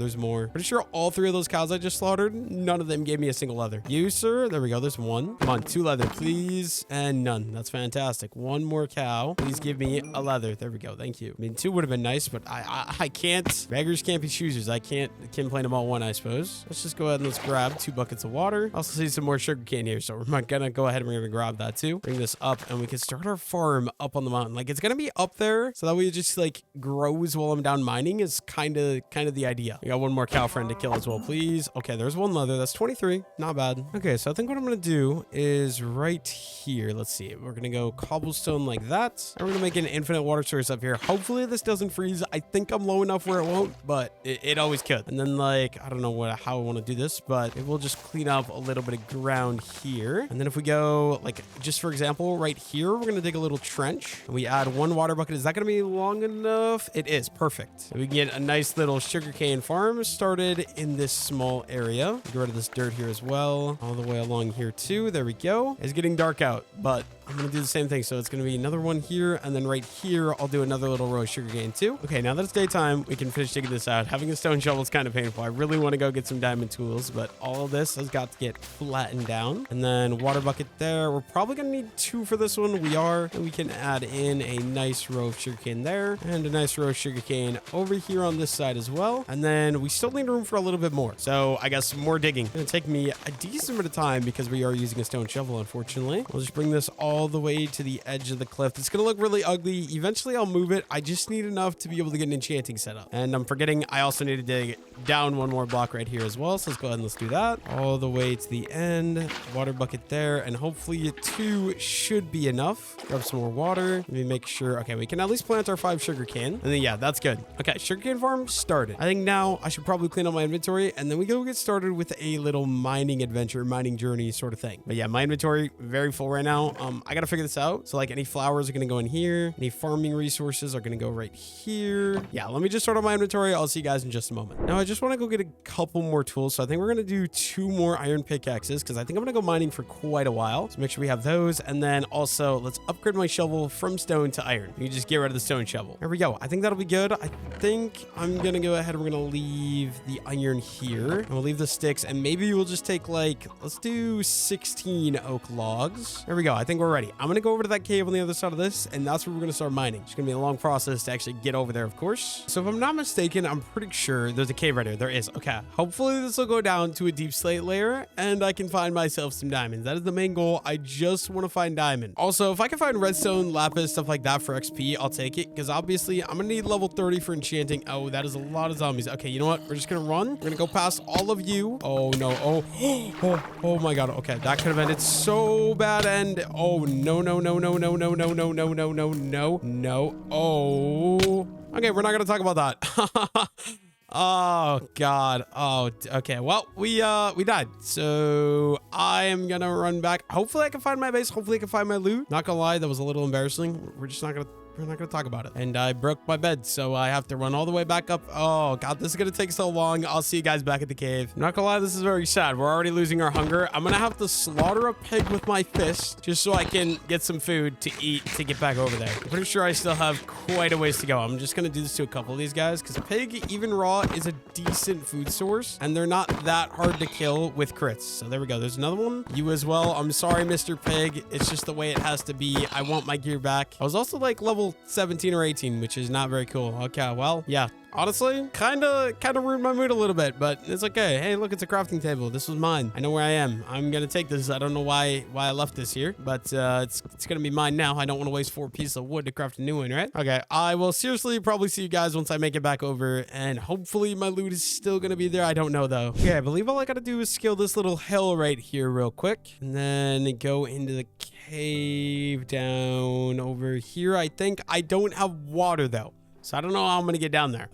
Pretty sure all 3 of those cows I just slaughtered, none of them gave me a single leather. You, sir, there we go. There's 1. Come on, 2 leather, please. And none. That's fantastic. 1 more cow. Please give me a leather. There we go. Thank you. I mean, 2 would have been nice, but I can't. Beggars can't be choosers. I can't complain about 1, I suppose. Let's just go ahead and let's grab 2 buckets of water. Also see some more sugar cane here, so we're gonna go ahead and we're gonna grab that too. Bring this up, and we can start our farm up on the mountain. Like, it's gonna be up there, so that way it just like grows while I'm down mining is kind of the idea. We got 1 more cow friend to kill as well, please. Okay, there's 1 leather. That's 23. Not bad. Okay, so I think what I'm going to do is right here. Let's see. We're going to go cobblestone like that. And we're going to make an infinite water source up here. Hopefully this doesn't freeze. I think I'm low enough where it won't, but it always could. And then like, I don't know how I want to do this, but it will just clean up a little bit of ground here. And then if we go like, just for example, right here, we're going to dig a little trench and we add one water bucket. Is that going to be long enough? It is. Perfect. So we can get a nice little sugarcane farm started in this small area. Get rid of this dirt here as well. All the way along here too. There we go. It's getting dark out, but I'm going to do the same thing. So it's going to be another one here. And then right here, I'll do another little row of sugarcane too. Okay, now that it's daytime, we can finish digging this out. Having a stone shovel is kind of painful. I really want to go get some diamond tools, but all of this has got to get flattened down. And then water bucket there. We're probably going to need 2 for this one. We are. And we can add in a nice row of sugarcane there and a nice row of sugarcane over here on this side as well. And then we still need room for a little bit more. So I guess more digging. It's going to take me a decent bit of time because we are using a stone shovel, unfortunately. We'll just bring this all the way to the edge of the cliff. It's going to look really ugly. Eventually I'll move it. I just need enough to be able to get an enchanting set up. And I'm forgetting I also need to dig down one more block right here as well. So let's go ahead and let's do that all the way to the end. Water bucket there. And hopefully 2 should be enough. Grab some more water. Let me make sure. Okay, we can at least plant our 5 sugarcane. And then yeah, that's good. Okay, sugarcane farm started. I think now I should probably clean up my inventory and then we go get started with a little mining adventure, mining journey sort of thing. But yeah, my inventory very full right now. I got to figure this out. So like any flowers are going to go in here. Any farming resources are going to go right here. Yeah, let me just sort out my inventory. I'll see you guys in just a moment. Now I just want to go get a couple more tools. So I think we're going to do 2 more iron pickaxes because I think I'm going to go mining for quite a while. So make sure we have those. And then also let's upgrade my shovel from stone to iron. You just get rid of the stone shovel. There we go. I think that'll be good. I think I'm going to go ahead and we're going to leave the iron here. And we'll leave the sticks and maybe we'll just take like, let's do 16 oak logs. There we go. I think we're ready. I'm going to go over to that cave on the other side of this and that's where we're going to start mining. It's going to be a long process to actually get over there, of course. So if I'm not mistaken, I'm pretty sure there's a cave right here. There is. Okay. Hopefully this will go down to a deep slate layer and I can find myself some diamonds. That is the main goal. I just want to find diamond. Also, if I can find redstone, lapis, stuff like that for XP, I'll take it because obviously I'm going to need level 30 for enchanting. Oh, that is a lot of zombies. Okay, you know what? We're just going to run. We're going to go past all of you. Oh, no. Oh my God. Okay, that could have ended so bad. And oh, no. Oh. Okay, we're not going to talk about that. Oh God. Oh, okay. Well, we died. So I am gonna run back. Hopefully I can find my base. Hopefully I can find my loot. Not gonna lie, that was a little embarrassing. We're not gonna talk about it. And I broke my bed, so I have to run all the way back up. Oh God, this is gonna take so long. I'll see you guys back at the cave. I'm not gonna lie, this is very sad. We're already losing our hunger. I'm gonna have to slaughter a pig with my fist just so I can get some food to eat to get back over there. I'm pretty sure I still have quite a ways to go. I'm just gonna do this to a couple of these guys because pig, even raw, is a decent food source and they're not that hard to kill with crits. So there we go. There's another one. You as well. I'm sorry, Mr. Pig. It's just the way it has to be. I want my gear back. I was also like level 17 or 18, which is not very cool. Okay, well, yeah. Honestly, kind of ruined my mood a little bit, but it's okay. Hey, look, it's a crafting table. This was mine. I know where I am. I'm gonna take this. I don't know why I left this here, but it's gonna be mine now. I don't want to waste 4 pieces of wood to craft a new one, right? Okay, I will seriously probably see you guys once I make it back over, and hopefully my loot is still gonna be there. I don't know though. Okay, I believe all I gotta do is scale this little hill right here real quick, and then go into the cave down over here. I think I don't have water though. So I don't know how I'm going to get down there.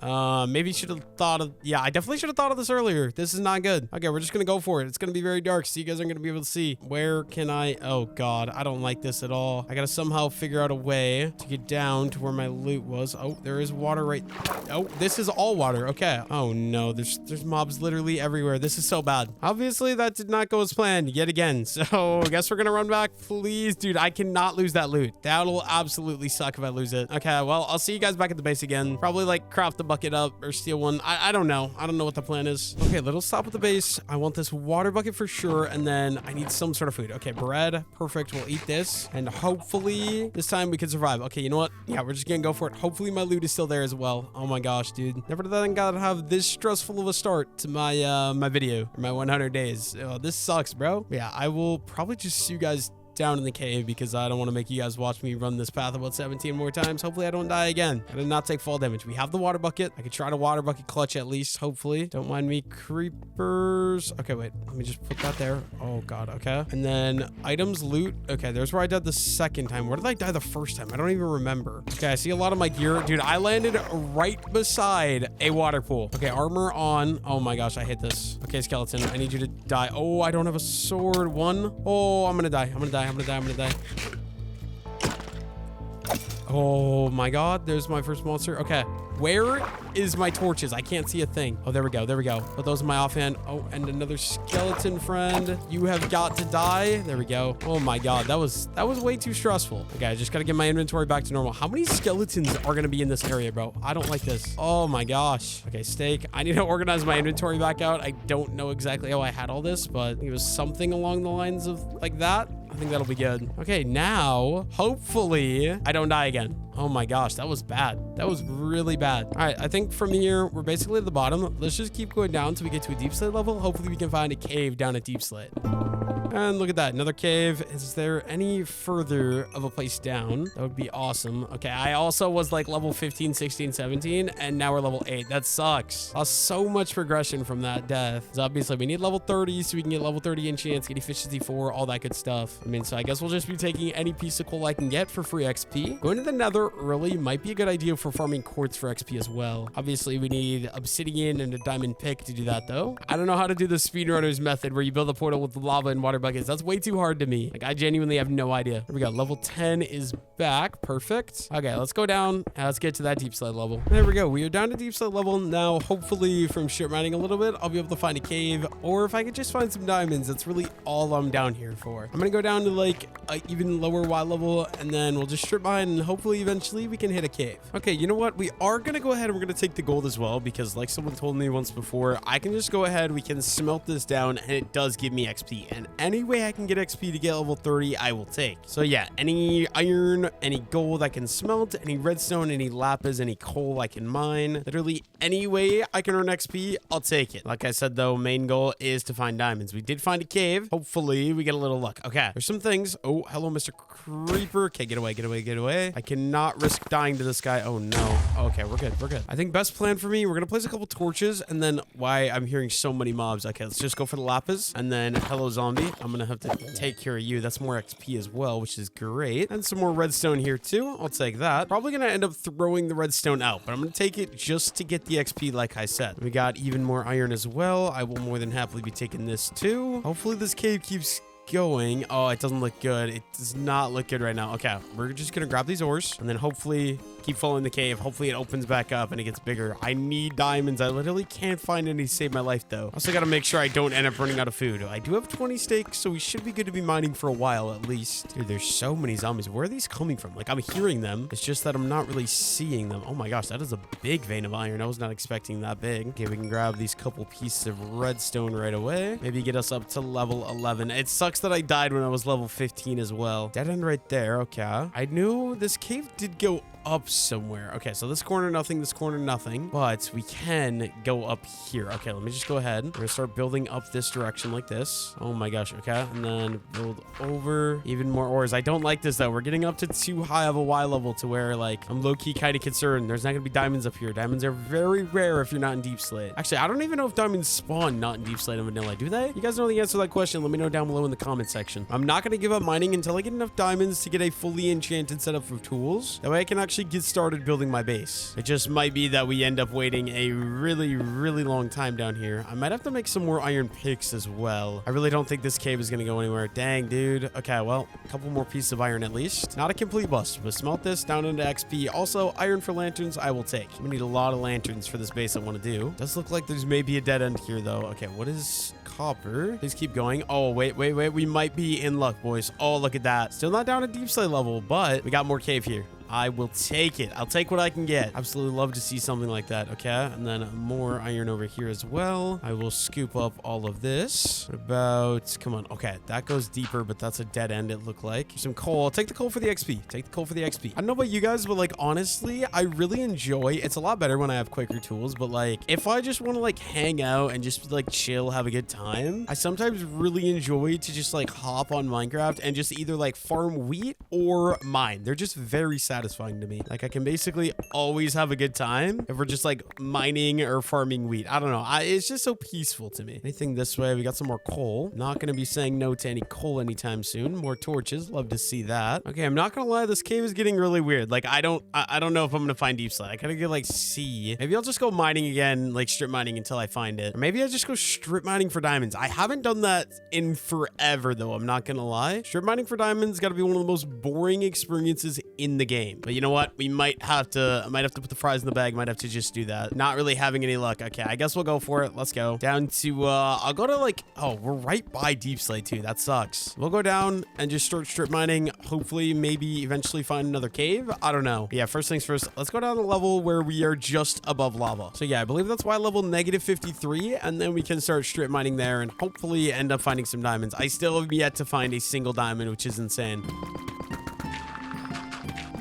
Maybe should have thought of... Yeah, I definitely should have thought of this earlier. This is not good. Okay, we're just going to go for it. It's going to be very dark, so you guys aren't going to be able to see. Where can I... Oh, God. I don't like this at all. I got to somehow figure out a way to get down to where my loot was. Oh, there is water right... Oh, this is all water. Okay. Oh, no. There's mobs literally everywhere. This is so bad. Obviously, that did not go as planned yet again. So I guess we're going to run back. Please, dude, I cannot lose that loot. That'll absolutely suck if I lose it. Okay, well, I'll see you guys back at the base again. Probably like craft the bucket up or steal one. I don't know. I don't know what the plan is. Okay, little stop at the base. I want this water bucket for sure. And then I need some sort of food. Okay, bread. Perfect. We'll eat this. And hopefully this time we can survive. Okay, you know what? Yeah, we're just gonna go for it. Hopefully my loot is still there as well. Oh my gosh, dude. Never did I gotta have this stressful of a start to my my video or my 100 days. Oh, this sucks, bro. Yeah, I will probably just see you guys down in the cave because I don't want to make you guys watch me run this path about 17 more times. Hopefully I don't die again. I did not take fall damage. We have the water bucket. I could try to water bucket clutch at least, hopefully. Don't mind me, creepers. Okay, wait. Let me just put that there. Oh, God. Okay. And then items, loot. Okay, there's where I died the second time. Where did I die the first time? I don't even remember. Okay, I see a lot of my gear. Dude, I landed right beside a water pool. Okay, armor on. Oh, my gosh. I hate this. Okay, skeleton. I need you to die. Oh, I don't have a sword. One. Oh, I'm gonna die. I'm gonna die. I'm gonna die. I'm gonna die. Oh my God, there's my first monster. Okay, where is my torches? I can't see a thing. Oh, there we go. There we go. Put those in my offhand. Oh, and another skeleton friend. You have got to die. There we go. Oh my God, that was way too stressful. Okay, I just gotta get my inventory back to normal. How many skeletons are gonna be in this area, bro? I don't like this. Oh my gosh. Okay, steak. I need to organize my inventory back out. I don't know exactly how I had all this, but it was something along the lines of like that. I think that'll be good. Okay, now, hopefully, I don't die again. Oh my gosh, that was bad. That was really bad. All right, I think from here, we're basically at the bottom. Let's just keep going down until we get to a deep slate level. Hopefully, we can find a cave down at deep slate. And look at that, another cave. Is there any further of a place down? That would be awesome. Okay, I also was like level 15, 16, 17, and now we're level 8. That sucks. So much progression from that death. So obviously, we need level 30 so we can get level 30 enchants, get efficiency 4, all that good stuff. I mean, so I guess we'll just be taking any piece of coal I can get for free XP. Going to the nether early might be a good idea for farming quartz for XP as well. Obviously, we need obsidian and a diamond pick to do that, though. I don't know how to do the speedrunners method where you build a portal with lava and water buckets. That's way too hard to me. Like, I genuinely have no idea. Here we go. Level 10 is back. Perfect. Okay, let's go down and let's get to that deep slate level. There we go. We are down to deep slate level now. Hopefully, from strip mining a little bit, I'll be able to find a cave, or if I could just find some diamonds, that's really all I'm down here for. I'm gonna go down to like a even lower Y level, and then we'll just strip mine, and hopefully eventually we can hit a cave. Okay, you know what? We are gonna go ahead and we're gonna take the gold as well, because like someone told me once before, I can just go ahead, we can smelt this down, and it does give me XP. And any way I can get XP to get level 30, I will take. So yeah, any iron, any gold I can smelt, any redstone, any lapis, any coal I can mine. Literally any way I can earn XP, I'll take it. Like I said though, main goal is to find diamonds. We did find a cave. Hopefully we get a little luck. Okay, there's some things. Oh, hello, Mr. Creeper. Okay, get away, get away, get away. I cannot risk dying to this guy. Oh no. Okay, we're good, we're good. I think best plan for me, we're gonna place a couple torches, and then why I'm hearing so many mobs. Okay, let's just go for the lapis, and then hello zombie. I'm gonna have to take care of you. That's more XP as well, which is great. And some more redstone here too. I'll take that. Probably gonna end up throwing the redstone out, but I'm gonna take it just to get the XP like I said. We got even more iron as well. I will more than happily be taking this too. Hopefully this cave keeps going. Oh, it doesn't look good. It does not look good right now. Okay, we're just gonna grab these ores and then hopefully keep following the cave. Hopefully it opens back up and it gets bigger. I need diamonds. I literally can't find any to save my life though. Also gotta make sure I don't end up running out of food. I do have 20 steaks, so we should be good to be mining for a while at least. Dude, there's so many zombies. Where are these coming from? Like, I'm hearing them. It's just that I'm not really seeing them. Oh my gosh, that is a big vein of iron. I was not expecting that big. Okay, we can grab these couple pieces of redstone right away. Maybe get us up to level 11. It sucks that I died when I was level 15 as well. Dead end right there. Okay. I knew this cave did go up somewhere. Okay, so this corner, nothing. This corner, nothing. But we can go up here. Okay, let me just go ahead. We're gonna start building up this direction like this. Oh my gosh. Okay, and then build over even more ores. I don't like this though. We're getting up to too high of a Y level to where like I'm low-key kind of concerned. There's not gonna be diamonds up here. Diamonds are very rare if you're not in deep slate. Actually, I don't even know if diamonds spawn not in deep slate and vanilla. Do they? You guys know the answer to that question? Let me know down below in the comment section. I'm not gonna give up mining until I get enough diamonds to get a fully enchanted setup of tools. That way I can actually get started building my base. It just might be that we end up waiting a really long time down here. I might have to make some more iron picks as well. I really don't think this cave is gonna go anywhere. Dang, dude. Okay, well, a couple more pieces of iron at least. Not a complete bust, but smelt this down into XP. Also, iron for lanterns, I will take. We need a lot of lanterns for this base I want to do. Does look like there's maybe a dead end here though. Okay, what is copper? Please keep going. Oh, wait. We might be in luck, boys. Oh, look at that. Still not down at deep slate level, but we got more cave here. I will take it. I'll take what I can get. Absolutely love to see something like that. Okay, and then more iron over here as well. I will scoop up all of this. What about, come on. Okay, that goes deeper, but that's a dead end, it looked like. Some coal. I'll take the coal for the XP. Take the coal for the XP. I don't know about you guys, but like, honestly, I really enjoy, it's a lot better when I have quicker tools, but like, if I just want to like hang out and just like chill, have a good time, I sometimes really enjoy to just like hop on Minecraft and just either like farm wheat or mine. They're just very satisfying to me. Like, I can basically always have a good time if we're just like mining or farming wheat. I don't know. It's just so peaceful to me. Anything this way? We got some more coal. Not going to be saying no to any coal anytime soon. More torches. Love to see that. Okay, I'm not going to lie. This cave is getting really weird. Like, I don't know if I'm going to find deep slate. I gotta get like C. Maybe I'll just go mining again, like strip mining until I find it. Or maybe I just go strip mining for diamonds. I haven't done that in forever though. I'm not gonna lie. Strip mining for diamonds got to be one of the most boring experiences in the game. But you know what? We might have to put the fries in the bag. Might have to just do that. Not really having any luck. Okay, I guess we'll go for it. Let's go down to, I'll go to like, oh, we're right by deep slate too. That sucks. We'll go down and just start strip mining. Hopefully, maybe eventually find another cave. I don't know. But yeah, first things first, let's go down the level where we are just above lava. So yeah, I believe that's why level -53, and then we can start strip mining there and hopefully end up finding some diamonds. I still have yet to find a single diamond, which is insane.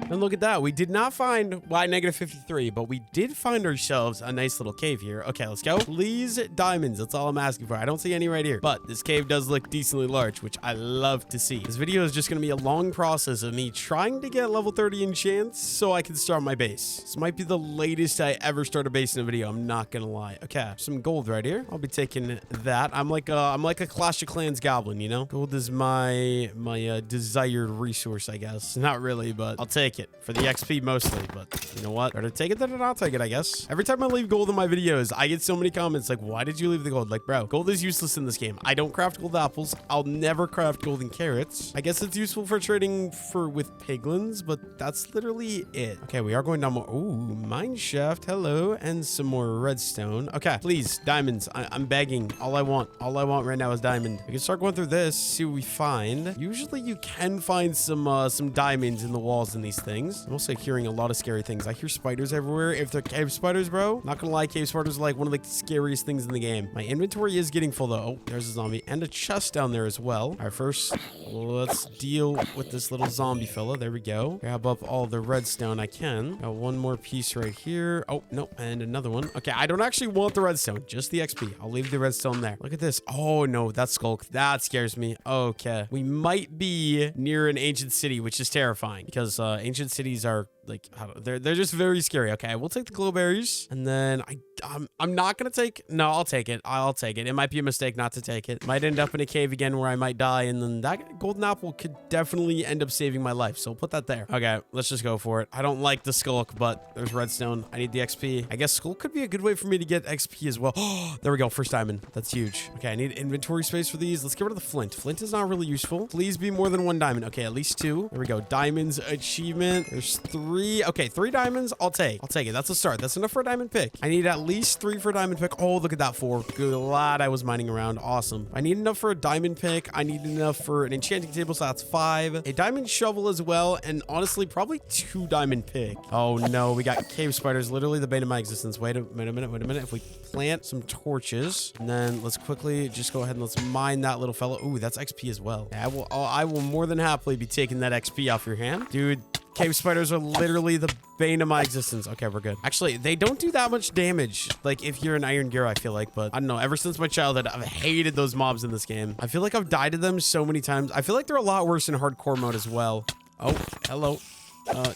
And look at that. We did not find Y -53, but we did find ourselves a nice little cave here. Okay, let's go. Please, diamonds. That's all I'm asking for. I don't see any right here, but this cave does look decently large, which I love to see. This video is just going to be a long process of me trying to get level 30 enchants so I can start my base. This might be the latest I ever start a base in a video. I'm not going to lie. Okay, some gold right here. I'll be taking that. I'm like a Clash of Clans goblin, you know? Gold is my desired resource, I guess. Not really, but I'll take it. For the XP mostly, but you know what? Better take it than not take it, I guess. Every time I leave gold in my videos, I get so many comments like, why did you leave the gold? Like, bro, gold is useless in this game. I don't craft gold apples. I'll never craft golden carrots. I guess it's useful for trading with piglins, but that's literally it. Okay, we are going down more. Ooh, mine shaft. Hello. And some more redstone. Okay, please, diamonds. I'm begging. All I want right now is diamond. We can start going through this, see what we find. Usually you can find some diamonds in the walls in these things. I'm also hearing a lot of scary things. I hear spiders everywhere. If they're cave spiders, bro, not gonna lie, cave spiders are like one of the scariest things in the game. My inventory is getting full though. Oh, there's a zombie and a chest down there as well. All right, first, let's deal with this little zombie fella. There we go. Grab up all the redstone I can. Got one more piece right here. Oh, no, and another one. Okay, I don't actually want the redstone, just the XP. I'll leave the redstone there. Look at this. Oh, no, that's skulk. That scares me. Okay. We might be near an ancient city, which is terrifying because ancient cities are like, they're just very scary. Okay, we'll take the glowberries, and then I'm not gonna take. No, I'll take it. I'll take it. It might be a mistake not to take it. Might end up in a cave again where I might die, and then that golden apple could definitely end up saving my life. So we'll put that there. Okay, let's just go for it. I don't like the skulk, but there's redstone. I need the XP. I guess skulk could be a good way for me to get XP as well. Oh, there we go. First diamond. That's huge. Okay, I need inventory space for these. Let's get rid of the flint. Flint is not really useful. Please be more than one diamond. Okay, at least two. There we go. Diamonds achievement. There's 3. Okay, 3 diamonds. I'll take it. That's a start. That's enough for a diamond pick. I need at least 3 for a diamond pick. Oh, look at that. 4. Glad I was mining around. Awesome. I need enough for a diamond pick. I need enough for an enchanting table, so that's 5. A diamond shovel as well, and honestly, probably 2 diamond pick. Oh no, we got cave spiders. Literally the bane of my existence. Wait a minute. If we plant some torches, and then let's quickly just go ahead and let's mine that little fella. Ooh, that's XP as well. Yeah, I will more than happily be taking that XP off your hand, dude. Cave spiders are literally the bane of my existence. Okay, we're good. Actually, they don't do that much damage, like if you're in iron gear, I feel like, but I don't know. Ever since my childhood, I've hated those mobs in this game. I feel like I've died to them so many times. I feel like they're a lot worse in hardcore mode as well. Oh, hello.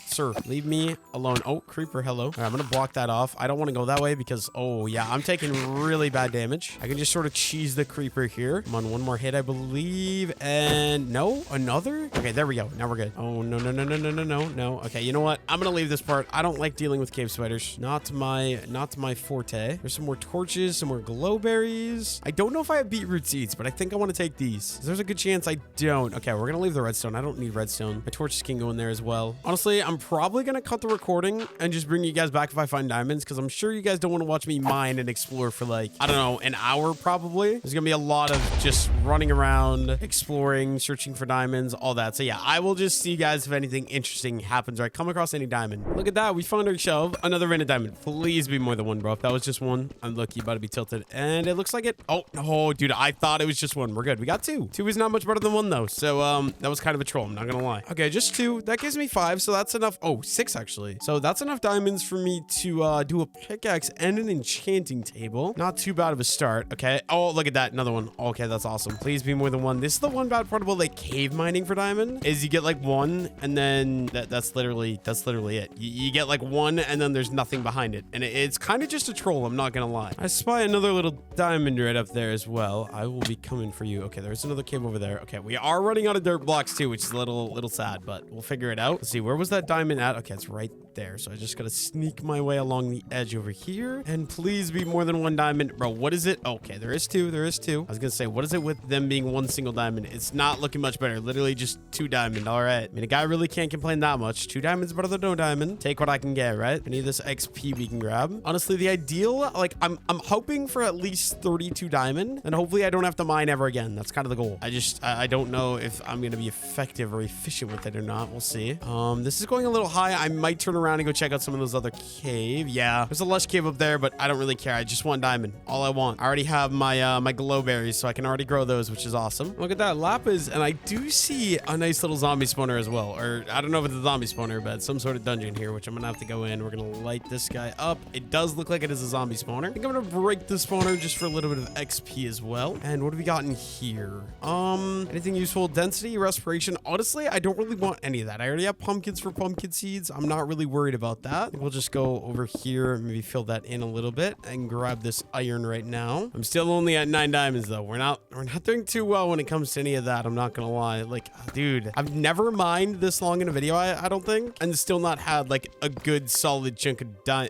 Sir, leave me alone. Oh, creeper, hello. All right, I'm gonna block that off. I don't want to go that way because, oh yeah, I'm taking really bad damage. I can just sort of cheese the creeper here. Come on, one more hit, I believe. And no, another? Okay, there we go. Now we're good. Oh, no. Okay, you know what? I'm gonna leave this part. I don't like dealing with cave spiders. Not my forte. There's some more torches, some more glowberries. I don't know if I have beetroot seeds, but I think I want to take these. There's a good chance I don't. Okay, we're gonna leave the redstone. I don't need redstone. My torches can go in there as well. Honestly, Honestly, I'm probably going to cut the recording and just bring you guys back if I find diamonds, because I'm sure you guys don't want to watch me mine and explore for like, I don't know, an hour probably. There's going to be a lot of just running around, exploring, searching for diamonds, all that. So yeah, I will just see you guys if anything interesting happens or I come across any diamond. Look at that. We found our shelf. Another random diamond. Please be more than one, bro. If that was just one, I'm lucky, about to be tilted. And it looks like it. Oh, no, dude. I thought it was just one. We're good. We got two. Two is not much better than one, though. So, that was kind of a troll. I'm not going to lie. Okay, just two. That gives me 5. So that's enough. Oh, 6 actually. So that's enough diamonds for me to do a pickaxe and an enchanting table. Not too bad of a start. Okay. Oh, look at that. Another one. Okay, that's awesome. Please be more than one. This is the one bad part about like cave mining for diamond is you get like one and then that's literally it. You get like one and then there's nothing behind it. And it's kind of just a troll. I'm not going to lie. I spy another little diamond right up there as well. I will be coming for you. Okay, there's another cave over there. Okay, we are running out of dirt blocks too, which is a little sad, but we'll figure it out. Let's see, where was that diamond at? Okay, it's right there. So I just gotta sneak my way along the edge over here. And please be more than one diamond. Bro, what is it? Okay, there is two. There is two. I was gonna say, what is it with them being one single diamond? It's not looking much better. Literally just 2 diamond. All right. I mean, a guy really can't complain that much. 2 diamonds better than no diamond. Take what I can get, right? I need this XP we can grab. Honestly, the ideal, like, I'm hoping for at least 32 diamond. And hopefully I don't have to mine ever again. That's kind of the goal. I don't know if I'm gonna be effective or efficient with it or not. We'll see. This is going a little high. I might turn around and go check out some of those other cave. Yeah, there's a lush cave up there, but I don't really care. I just want diamond. All I want. I already have my my glow berries, so I can already grow those, which is awesome. Look at that lapis, and I do see a nice little zombie spawner as well. Or I don't know if it's a zombie spawner, but some sort of dungeon here, which I'm gonna have to go in. We're gonna light this guy up. It does look like it is a zombie spawner. I think I'm gonna break the spawner just for a little bit of XP as well. And what have we got in here? Anything useful? Density, respiration. Honestly, I don't really want any of that. I already have pumpkins for pumpkin seeds. I'm not really worried about that. We'll just go over here, maybe fill that in a little bit and grab this iron right now. I'm still only at 9 diamonds though. We're not doing too well when it comes to any of that. I'm not gonna lie. Like, dude, I've never mined this long in a video, I don't think, and still not had like a good solid chunk of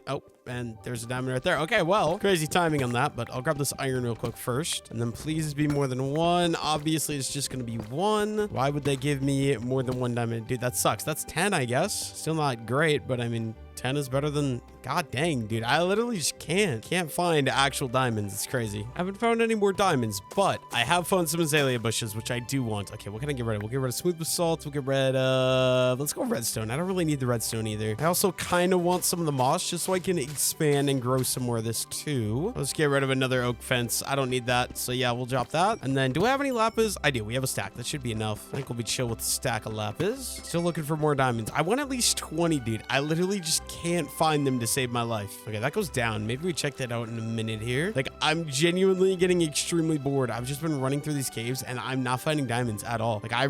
oh, and there's a diamond right there. Okay, well, crazy timing on that, but I'll grab this iron real quick first. And then please be more than 1. Obviously, it's just going to be 1. Why would they give me more than 1 diamond? Dude, that sucks. That's 10, I guess. Still not great, but I mean, 10 is better than... God dang, dude. I literally just can't find actual diamonds. It's crazy. I haven't found any more diamonds, but I have found some azalea bushes, which I do want. Okay, what can I get rid of? We'll get rid of smooth basalt. We'll get rid of... Let's go redstone. I don't really need the redstone either. I also kind of want some of the moss just so I can expand and grow some more of this too. Let's get rid of another oak fence. I don't need that. So yeah, we'll drop that. And then do I have any lapis? I do. We have a stack. That should be enough. I think we'll be chill with a stack of lapis. Still looking for more diamonds. I want at least 20, dude. I literally just can't find them to save my life. Okay, that goes down. Maybe we check that out in a minute here. Like, I'm genuinely getting extremely bored. I've just been running through these caves and I'm not finding diamonds at all. Like, I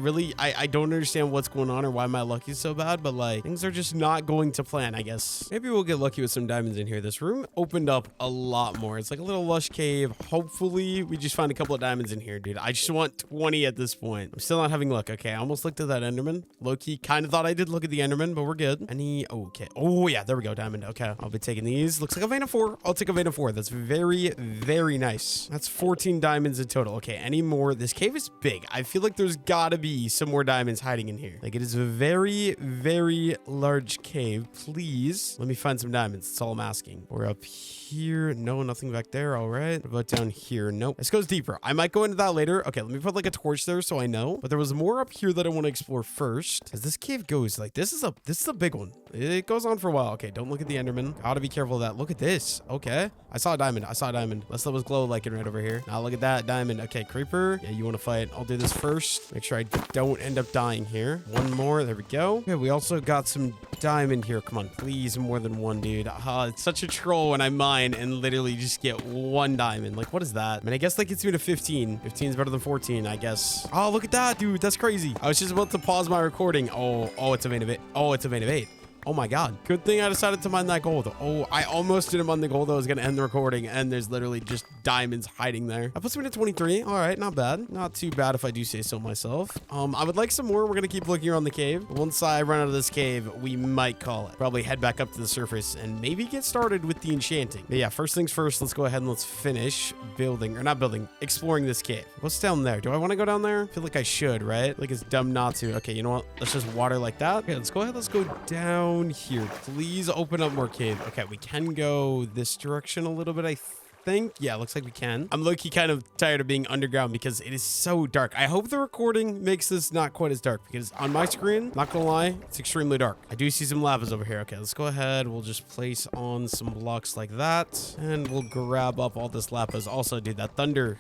don't understand what's going on or why my luck is so bad, but like, things are just not going to plan, I guess. Maybe we'll get lucky with some diamonds in here. This room opened up a lot more. It's like a little lush cave. Hopefully, we just find a couple of diamonds in here, dude. I just want 20 at this point. I'm still not having luck. Okay, I almost looked at that Enderman. Low-key kind of thought I did look at the Enderman, but we're good. Okay. Oh, yeah, there we go. Diamond. Okay, I'll be taking these. Looks like a vein of 4. I'll take a vein of 4. That's very, very nice. That's 14 diamonds in total. Okay, any more? This cave is big. I feel like there's gotta be some more diamonds hiding in here. Like, it is a very, very large cave. Please let me find some diamonds. That's all I'm asking. We're up here. No, nothing back there. All right. What about down here? Nope. This goes deeper. I might go into that later. Okay, let me put like a torch there so I know. But there was more up here that I want to explore first. As this cave goes, like, this is a big one. It goes on for a while. Okay, don't look at the Enderman. Gotta be careful of that. Look at this. Okay. I saw a diamond. Unless that was glow lichen right over here. Now look at that diamond. Okay, creeper. Yeah, you want to fight. I'll do this first. Make sure I don't end up dying here. One more. There we go. Okay, we also got some diamond here. Come on, please. More than one, dude. It's such a troll when I mine and literally just get 1 diamond. Like, what is that? I mean, I guess that gets me to 15. 15 is better than 14, I guess. Oh, look at that, dude. That's crazy. I was just about to pause my recording. Oh, it's a vein of 8. Oh, it's a vein of 8. Oh my God. Good thing I decided to mine that gold. Oh, I almost didn't mine the gold. I was going to end the recording, and there's literally just diamonds hiding there. That puts me to 23. All right, not bad. Not too bad if I do say so myself. I would like some more. We're going to keep looking around the cave. Once I run out of this cave, we might call it. Probably head back up to the surface and maybe get started with the enchanting. But yeah, first things first, let's go ahead and let's finish building, or not building, exploring this cave. What's down there? Do I want to go down there? I feel like I should, right? Like it's dumb not to. Okay, you know what? Let's just water like that. Okay, let's go ahead. Let's go down here. Please open up more cave. Okay, we can go this direction a little bit, I think. Yeah, looks like we can. I'm low-key kind of tired of being underground because it is so dark. I hope the recording makes this not quite as dark because on my screen, not gonna lie, it's extremely dark. I do see some lavas over here. Okay, let's go ahead. We'll just place on some blocks like that, and we'll grab up all this lapis. Also, dude, that thunder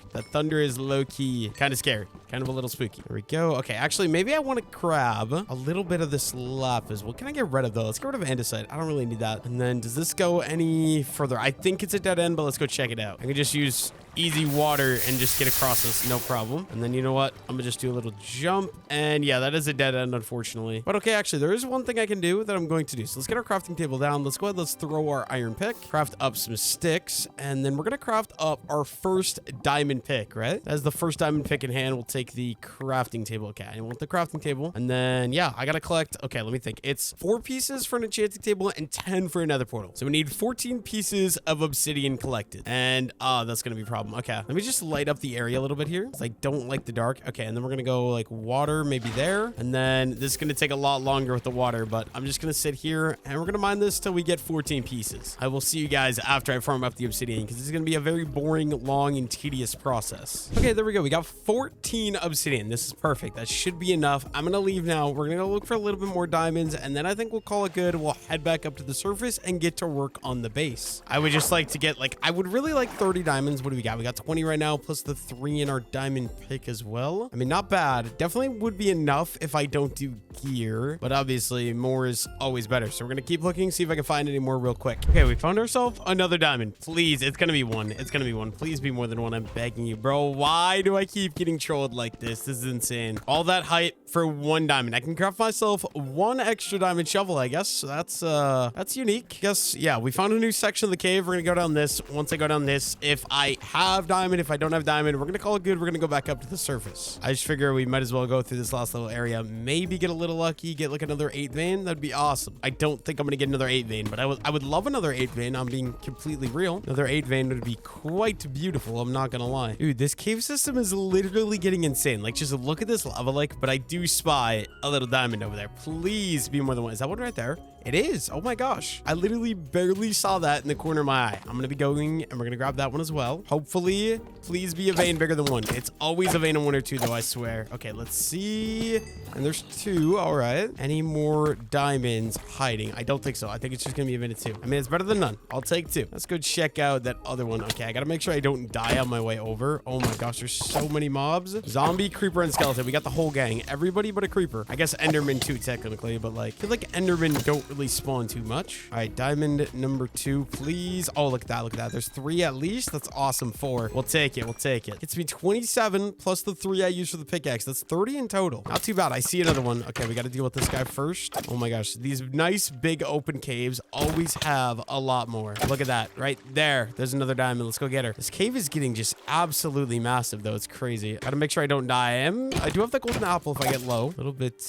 is low-key kind of scary, kind of a little spooky. There we go. Okay, actually, maybe I want to grab a little bit of this lapis. What can I get rid of though? Let's get rid of andesite. I don't really need that. And then does this go any further? I think it's a dead end, but let's go check it out. I can just use easy water and just get across this, no problem. And then you know what? I'm gonna just do a little jump. And yeah, that is a dead end, unfortunately. But okay, actually, there is one thing I can do that I'm going to do. So let's get our crafting table down. Let's go ahead. Let's throw our iron pick, craft up some sticks, and then we're gonna craft up our first diamond pick, right? As the first diamond pick in hand, we'll take the crafting table. Okay, I want the crafting table. And then, yeah, I gotta collect. Okay, let me think. It's 4 pieces for an enchanting table and 10 for another portal. So we need 14 pieces of obsidian collected. And that's gonna be a problem. Okay, let me just light up the area a little bit here because I don't like the dark. Okay, and then we're gonna go like water maybe there, and then this is gonna take a lot longer with the water, but I'm just gonna sit here and we're gonna mine this till we get 14 pieces. I will see you guys after I farm up the obsidian because this is gonna be a very boring, long, and tedious process. Okay, there we go. We got 14 obsidian. This is perfect. That should be enough. I'm gonna leave now. We're gonna go look for a little bit more diamonds, and then I think we'll call it good. We'll head back up to the surface and get to work on the base. I would just like to get like, I would really like 30 diamonds. What do we got? We got 20 right now, plus the 3 in our diamond pick as well. I mean, not bad. Definitely would be enough if I don't do gear, but obviously more is always better. So we're gonna keep looking, see if I can find any more real quick. Okay, we found ourselves another diamond. Please, it's gonna be one. It's gonna be one. Please be more than one. I'm begging you, bro. Why do I keep getting trolled like this? This is insane. All that hype for 1 diamond. I can craft myself 1 extra diamond shovel, I guess. So that's unique. Guess, yeah, we found a new section of the cave. We're gonna go down this. Once I go down this, if I have diamond, if I don't have diamond, we're gonna call it good. We're gonna go back up to the surface. I just figure we might as well go through this last little area, maybe get a little lucky, get like another 8 vein. That'd be awesome. I don't think I'm gonna get another 8 vein, but I would love another 8 vein. I'm being completely real. Another 8 vein would be quite beautiful. I'm not gonna lie. Dude, this cave system is literally getting insane. Like, just look at this lava lake, but I do spy a little diamond over there. Please be more than one. Is that one right there? It is. Oh my gosh. I literally barely saw that in the corner of my eye. I'm going to be going and we're going to grab that one as well. Hopefully, please be a vein bigger than 1. It's always a vein of 1 or 2 though, I swear. Okay, let's see. And there's 2. All right. Any more diamonds hiding? I don't think so. I think it's just going to be a vein of 2. I mean, it's better than none. I'll take 2. Let's go check out that other one. Okay, I got to make sure I don't die on my way over. Oh my gosh, there's so many mobs. Zombie, creeper, and skeleton. We got the whole gang. Everybody but a creeper. I guess enderman too, technically, but like, I feel like endermen don't really spawn too much. All right, diamond number 2, please. Oh, look at that. Look at that. There's 3 at least. That's awesome. 4. We'll take it. We'll take it. Gets me 27 plus the 3 I used for the pickaxe. That's 30 in total. Not too bad. I see another one. Okay, we got to deal with this guy first. Oh my gosh. These nice big open caves always have a lot more. Look at that right there. There's another diamond. Let's go get her. This cave is getting just absolutely massive though. It's crazy. Got to make sure I don't die. I do have the golden apple if I get low. A little bit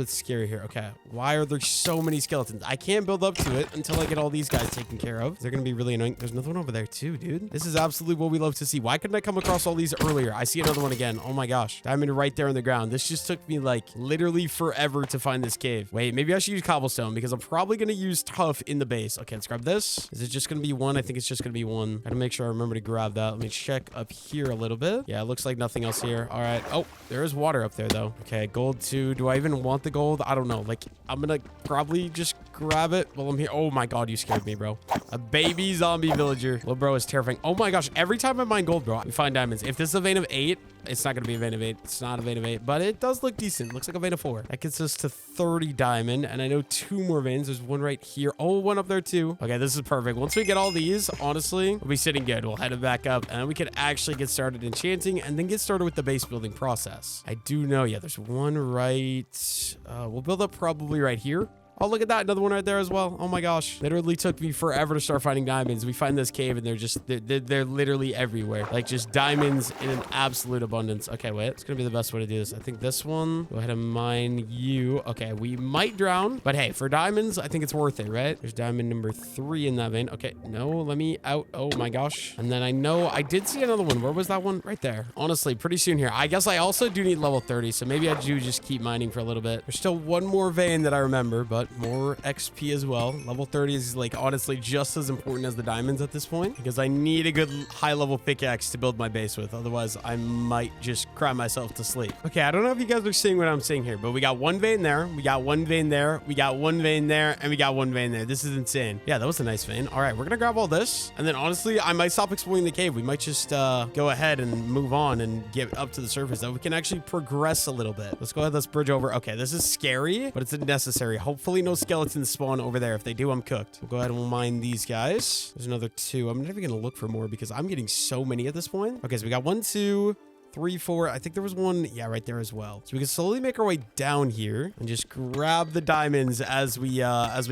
scary here. Okay. Why are there so many skeletons? I can't build up to it until I get all these guys taken care of. They're going to be really annoying. There's another one over there too, dude. This is absolutely what we love to see. Why couldn't I come across all these earlier? I see another one again. Oh my gosh. Diamond right there in the ground. This just took me like literally forever to find this cave. Wait, maybe I should use cobblestone because I'm probably going to use tough in the base. Okay, let's grab this. Is it just going to be 1? I think it's just going to be 1. Gotta make sure I remember to grab that. Let me check up here a little bit. Yeah, it looks like nothing else here. All right. Oh, there is water up there though. Okay, gold 2. Do I even want the gold? I don't know. Like, I'm going to probably just grab it while I'm here. Oh my god, you scared me, bro. A baby zombie villager. Little bro is terrifying. Oh my gosh, every time I mine gold, bro, we find diamonds. If this is a vein of 8, it's not gonna be a vein of 8. It's not a vein of 8, but it does look decent. Looks like a vein of 4. That gets us to 30 diamond, and I know 2 more veins. There's one right here. Oh, one up there too. Okay, this is perfect. Once we get all these, honestly, we'll be sitting good. We'll head it back up, and then we could actually get started enchanting, and then get started with the base building process. I do know, yeah, there's one right. We'll build up probably right here. Oh, look at that. Another one right there as well. Oh my gosh. Literally took me forever to start finding diamonds. We find this cave and they're literally everywhere. Like just diamonds in an absolute abundance. Okay, wait. It's going to be the best way to do this. I think this one. Go ahead and mine you. Okay, we might drown. But hey, for diamonds, I think it's worth it, right? There's diamond number 3 in that vein. Okay, no, let me out. Oh my gosh. And then I know I did see another one. Where was that one? Right there. Honestly, pretty soon here. I guess I also do need level 30, so maybe I do just keep mining for a little bit. There's still one more vein that I remember, but more XP as well. Level 30 is like honestly just as important as the diamonds at this point because I need a good high level pickaxe to build my base with. Otherwise, I might just cry myself to sleep. Okay, I don't know if you guys are seeing what I'm seeing here, but we got one vein there. We got one vein there. We got one vein there, and we got one vein there. This is insane. Yeah, that was a nice vein. All right, we're gonna grab all this, and then honestly, I might stop exploring the cave. We might just go ahead and move on and get up to the surface so we can actually progress a little bit. Let's go ahead. Let's bridge over. Okay, this is scary, but it's necessary. Hopefully no skeletons spawn over there. If they do, I'm cooked. We'll go ahead and we'll mine these guys. There's another 2. I'm never gonna look for more because I'm getting so many at this point. Okay, so we got 1, 2, 3, 4. I think there was one, yeah, right there as well. So we can slowly make our way down here and just grab the diamonds as we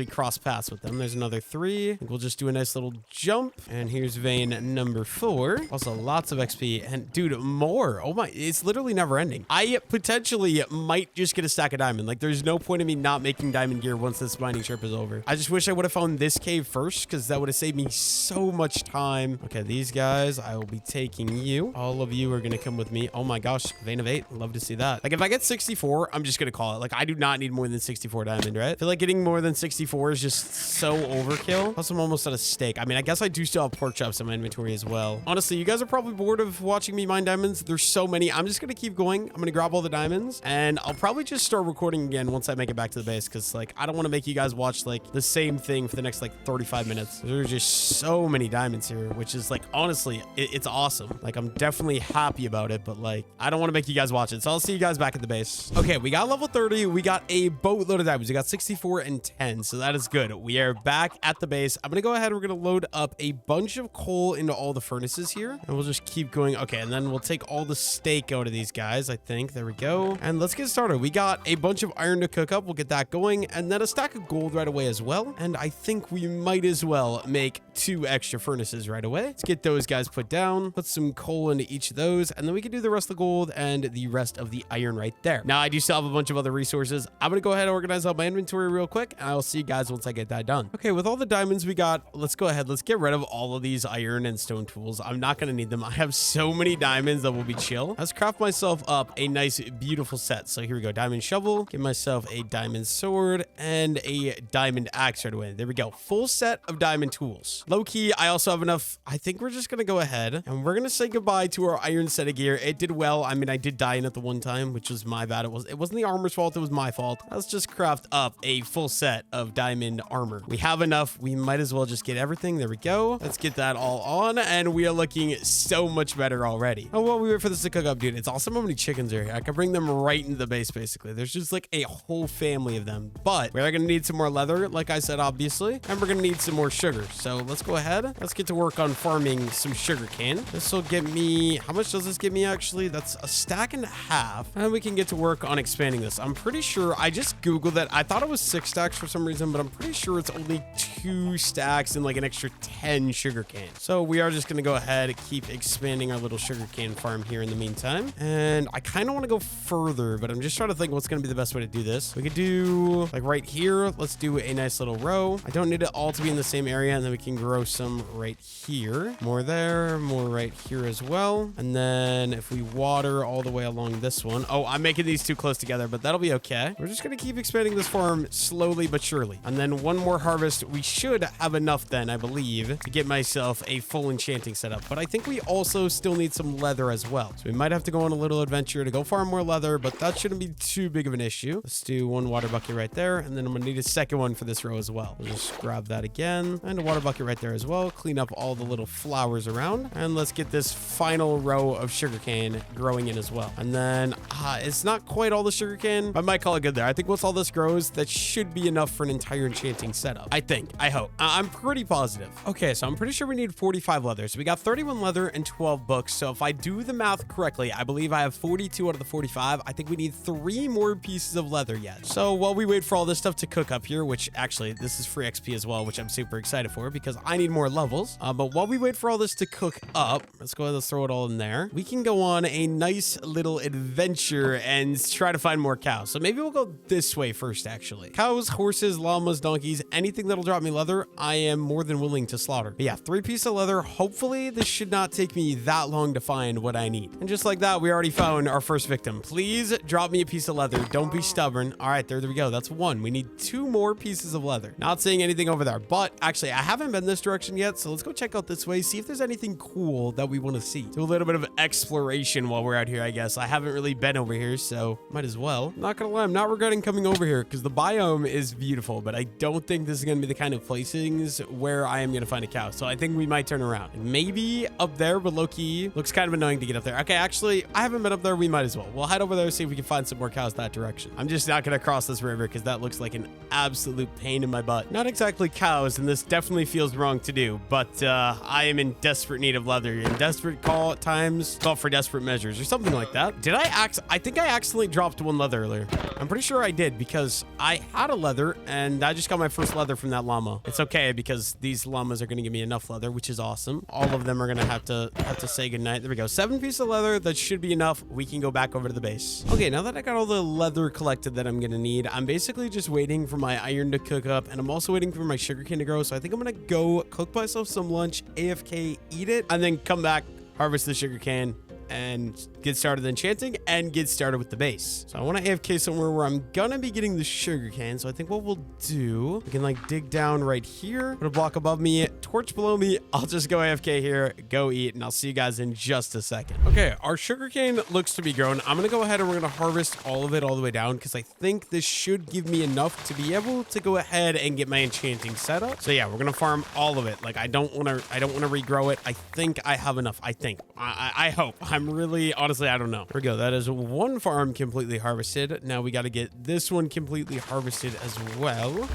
cross paths with them. There's another 3. I think we'll just do a nice little jump. And here's vein number 4. Also lots of XP. And dude, more. Oh my, it's literally never ending. I potentially might just get a stack of diamond. Like there's no point in me not making diamond gear once this mining trip is over. I just wish I would have found this cave first because that would have saved me so much time. Okay, these guys, I will be taking you. All of you are going to come with me. Oh my gosh, vein of 8. Love to see that. Like if I get 64, I'm just gonna call it. Like I do not need more than 64 diamond, right? I feel like getting more than 64 is just so overkill. Plus I'm almost out of steak. I mean, I guess I do still have pork chops in my inventory as well. Honestly, you guys are probably bored of watching me mine diamonds. There's so many. I'm just gonna keep going. I'm gonna grab all the diamonds and I'll probably just start recording again once I make it back to the base because like I don't want to make you guys watch like the same thing for the next like 35 minutes. There's just so many diamonds here, which is like honestly, it's awesome. Like I'm definitely happy about it, but like I don't want to make you guys watch it. So I'll see you guys back at the base. Okay, we got level 30. We got a boatload of diamonds. We got 64 and 10. So that is good. We are back at the base. I'm going to go ahead. We're going to load up a bunch of coal into all the furnaces here. And we'll just keep going. Okay, and then we'll take all the steak out of these guys, I think. There we go. And let's get started. We got a bunch of iron to cook up. We'll get that going. And then a stack of gold right away as well. And I think we might as well make 2 extra furnaces right away. Let's get those guys put down. Put some coal into each of those. And then we can do the rest of the gold and the rest of the iron right there. Now, I do still have a bunch of other resources. I'm going to go ahead and organize out my inventory real quick, and I'll see you guys once I get that done. Okay, with all the diamonds we got, let's go ahead. Let's get rid of all of these iron and stone tools. I'm not going to need them. I have so many diamonds that will be chill. Let's craft myself up a nice, beautiful set. So here we go. Diamond shovel. Give myself a diamond sword and a diamond axe right away. There we go. Full set of diamond tools. Low key, I also have enough. I think we're just going to go ahead and we're going to say goodbye to our iron set of gear. It did well. I mean, I did die in it the one time, which was my bad. It wasn't the armor's fault. It was my fault. Let's just craft up a full set of diamond armor. We have enough. We might as well just get everything. There we go. Let's get that all on, and we are looking so much better already. Oh, well, we wait for this to cook up, dude. It's awesome how many chickens are here. I can bring them right into the base, basically. There's just like a whole family of them, but we're gonna need some more leather, like I said, obviously, and we're gonna need some more sugar. So let's go ahead. Let's get to work on farming some sugar cane. This will get me, how much does this give me actually? That's a stack and a half, and we can get to work on expanding this. I'm pretty sure I just googled that. I thought it was 6 stacks for some reason, but I'm pretty sure it's only 2 stacks and like an extra 10 sugar cane. So we are just gonna go ahead and keep expanding our little sugar cane farm here in the meantime. And I kind of want to go further, but I'm just trying to think what's gonna be the best way to do this. We could do like right here. Let's do a nice little row. I don't need it all to be in the same area, and then we can grow some right here. More there, more right here as well. And then if we water all the way along this one. Oh, I'm making these too close together, but that'll be okay. We're just gonna keep expanding this farm slowly but surely. And then one more harvest, we should have enough then, I believe, to get myself a full enchanting setup. But I think we also still need some leather as well. So we might have to go on a little adventure to go farm more leather, but that shouldn't be too big of an issue. Let's do one water bucket right there, and then I'm gonna need a second one for this row as well. We'll just grab that again, and a water bucket right there as well. Clean up all the little flowers around, and let's get this final row of sugar sugarcane growing in as well. And then it's not quite all the sugarcane. I might call it good there. I think once all this grows, that should be enough for an entire enchanting setup. I think. I hope. I'm pretty positive. Okay, so I'm pretty sure we need 45 leather. So we got 31 leather and 12 books. So if I do the math correctly, I believe I have 42 out of the 45. I think we need 3 more pieces of leather yet. So while we wait for all this stuff to cook up here, which actually this is free XP as well, which I'm super excited for because I need more levels. But while we wait for all this to cook up, let's go ahead and throw it all in there. We can go on a nice little adventure and try to find more cows. So maybe we'll go this way first, actually. Cows, horses, llamas, donkeys, anything that'll drop me leather, I am more than willing to slaughter. But yeah, 3 pieces of leather. Hopefully this should not take me that long to find what I need. And just like that, we already found our first victim. Please drop me a piece of leather. Don't be stubborn. All right, there we go. That's 1. We need 2 more pieces of leather. Not seeing anything over there, but actually I haven't been this direction yet. So let's go check out this way, see if there's anything cool that we want to see. Do a little bit of exploration while we're out here, I guess. I haven't really been over here, so might as well. I'm not gonna lie, I'm not regretting coming over here because the biome is beautiful, but I don't think this is gonna be the kind of places where I am gonna find a cow. So I think we might turn around. Maybe up there, but low-key looks kind of annoying to get up there. Okay, actually, I haven't been up there. We might as well. We'll head over there, see if we can find some more cows that direction. I'm just not gonna cross this river because that looks like an absolute pain in my butt. Not exactly cows, and this definitely feels wrong to do, but I am in desperate need of leather. In desperate times, call for desperate measures or something like that. Did I think I accidentally dropped 1 leather earlier. I'm pretty sure I did because I had a leather and I just got my first leather from that llama. It's okay because these llamas are going to give me enough leather, which is awesome. All of them are going to have to say goodnight. There we go. 7 pieces of leather. That should be enough. We can go back over to the base. Okay, now that I got all the leather collected that I'm going to need, I'm basically just waiting for my iron to cook up, and I'm also waiting for my sugarcane to grow. So I think I'm going to go cook myself some lunch, AFK, eat it, and then come back, harvest the sugarcane, and get started enchanting and get started with the base. So I want to AFK somewhere where I'm gonna be getting the sugarcane. So I think what we'll do, we can like dig down right here, put a block above me, torch below me. I'll just go AFK here, go eat, and I'll see you guys in just a second. Okay, our sugarcane looks to be grown. I'm gonna go ahead and we're gonna harvest all of it all the way down because I think this should give me enough to be able to go ahead and get my enchanting set up. So yeah, we're gonna farm all of it. Like I don't want to regrow it. I think I have enough. I hope. I'm really, honestly, I don't know. Here we go. That is 1 farm completely harvested. Now we got to get this one completely harvested as well.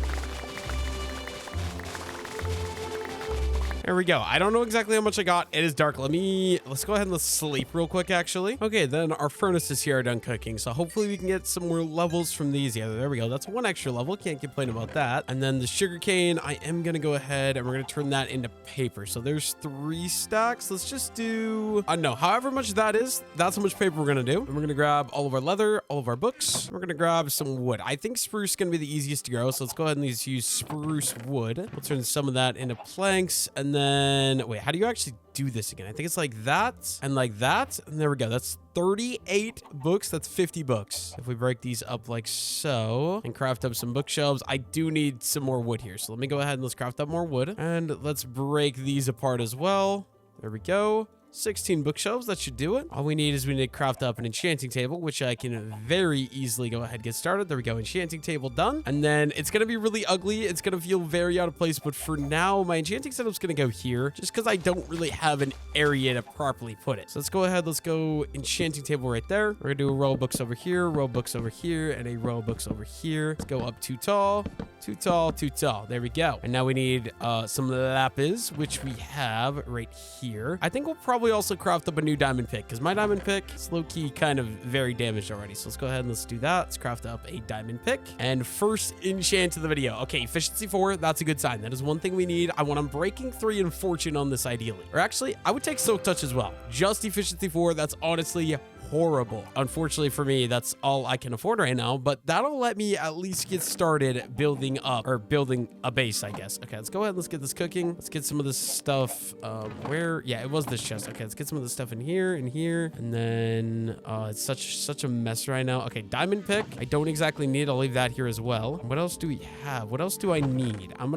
There we go. I don't know exactly how much I got. It is dark. Let's go ahead and let's sleep real quick, actually. Okay, then our furnaces here are done cooking. So hopefully we can get some more levels from these. Yeah, there we go. That's 1 extra level. Can't complain about that. And then the sugarcane, I am going to go ahead and we're going to turn that into paper. So there's 3 stacks. Let's just do, I don't know, however much that is, that's how much paper we're going to do. And we're going to grab all of our leather, all of our books. We're going to grab some wood. I think spruce is going to be the easiest to grow. So let's go ahead and use spruce wood. We'll turn some of that into planks. And then, wait, how do you actually do this again? I think it's like that and like that. And there we go. That's 38 books. That's 50 books. If we break these up like so and craft up some bookshelves, I do need some more wood here. So let me go ahead and let's craft up more wood. And let's break these apart as well. There we go. 16 bookshelves, that should do it. All we need is we need to craft up an enchanting table, which I can very easily go ahead and get started. There we go, enchanting table done. And then it's gonna be really ugly. It's gonna feel very out of place, but for now, my enchanting setup's gonna go here, just because I don't really have an area to properly put it. So let's go ahead, let's go enchanting table right there. We're gonna do a row of books over here, row of books over here, and a row of books over here. Let's go up 2 tall, 2 tall, 2 tall. There we go. And now we need some lapis, which we have right here. I think we'll probably also craft up a new diamond pick because my diamond pick is low-key kind of very damaged already. So let's go ahead and let's do that. Let's craft up a diamond pick and first enchant of the video. Okay, efficiency 4, that's a good sign. That is one thing we need. I want Unbreaking 3 and Fortune on this ideally. Or actually, I would take Silk Touch as well. Just efficiency 4, that's honestly horrible. Unfortunately for me, that's all I can afford right now, but that'll let me at least get started building up, or building a base, I guess. Okay, let's go ahead and let's get this cooking. Let's get some of this stuff, yeah, it was this chest. Okay, let's get some of this stuff in here, and then, it's such a mess right now. Okay, diamond pick, I don't exactly need. I'll leave that here as well. What else do we have? What else do I need? I'm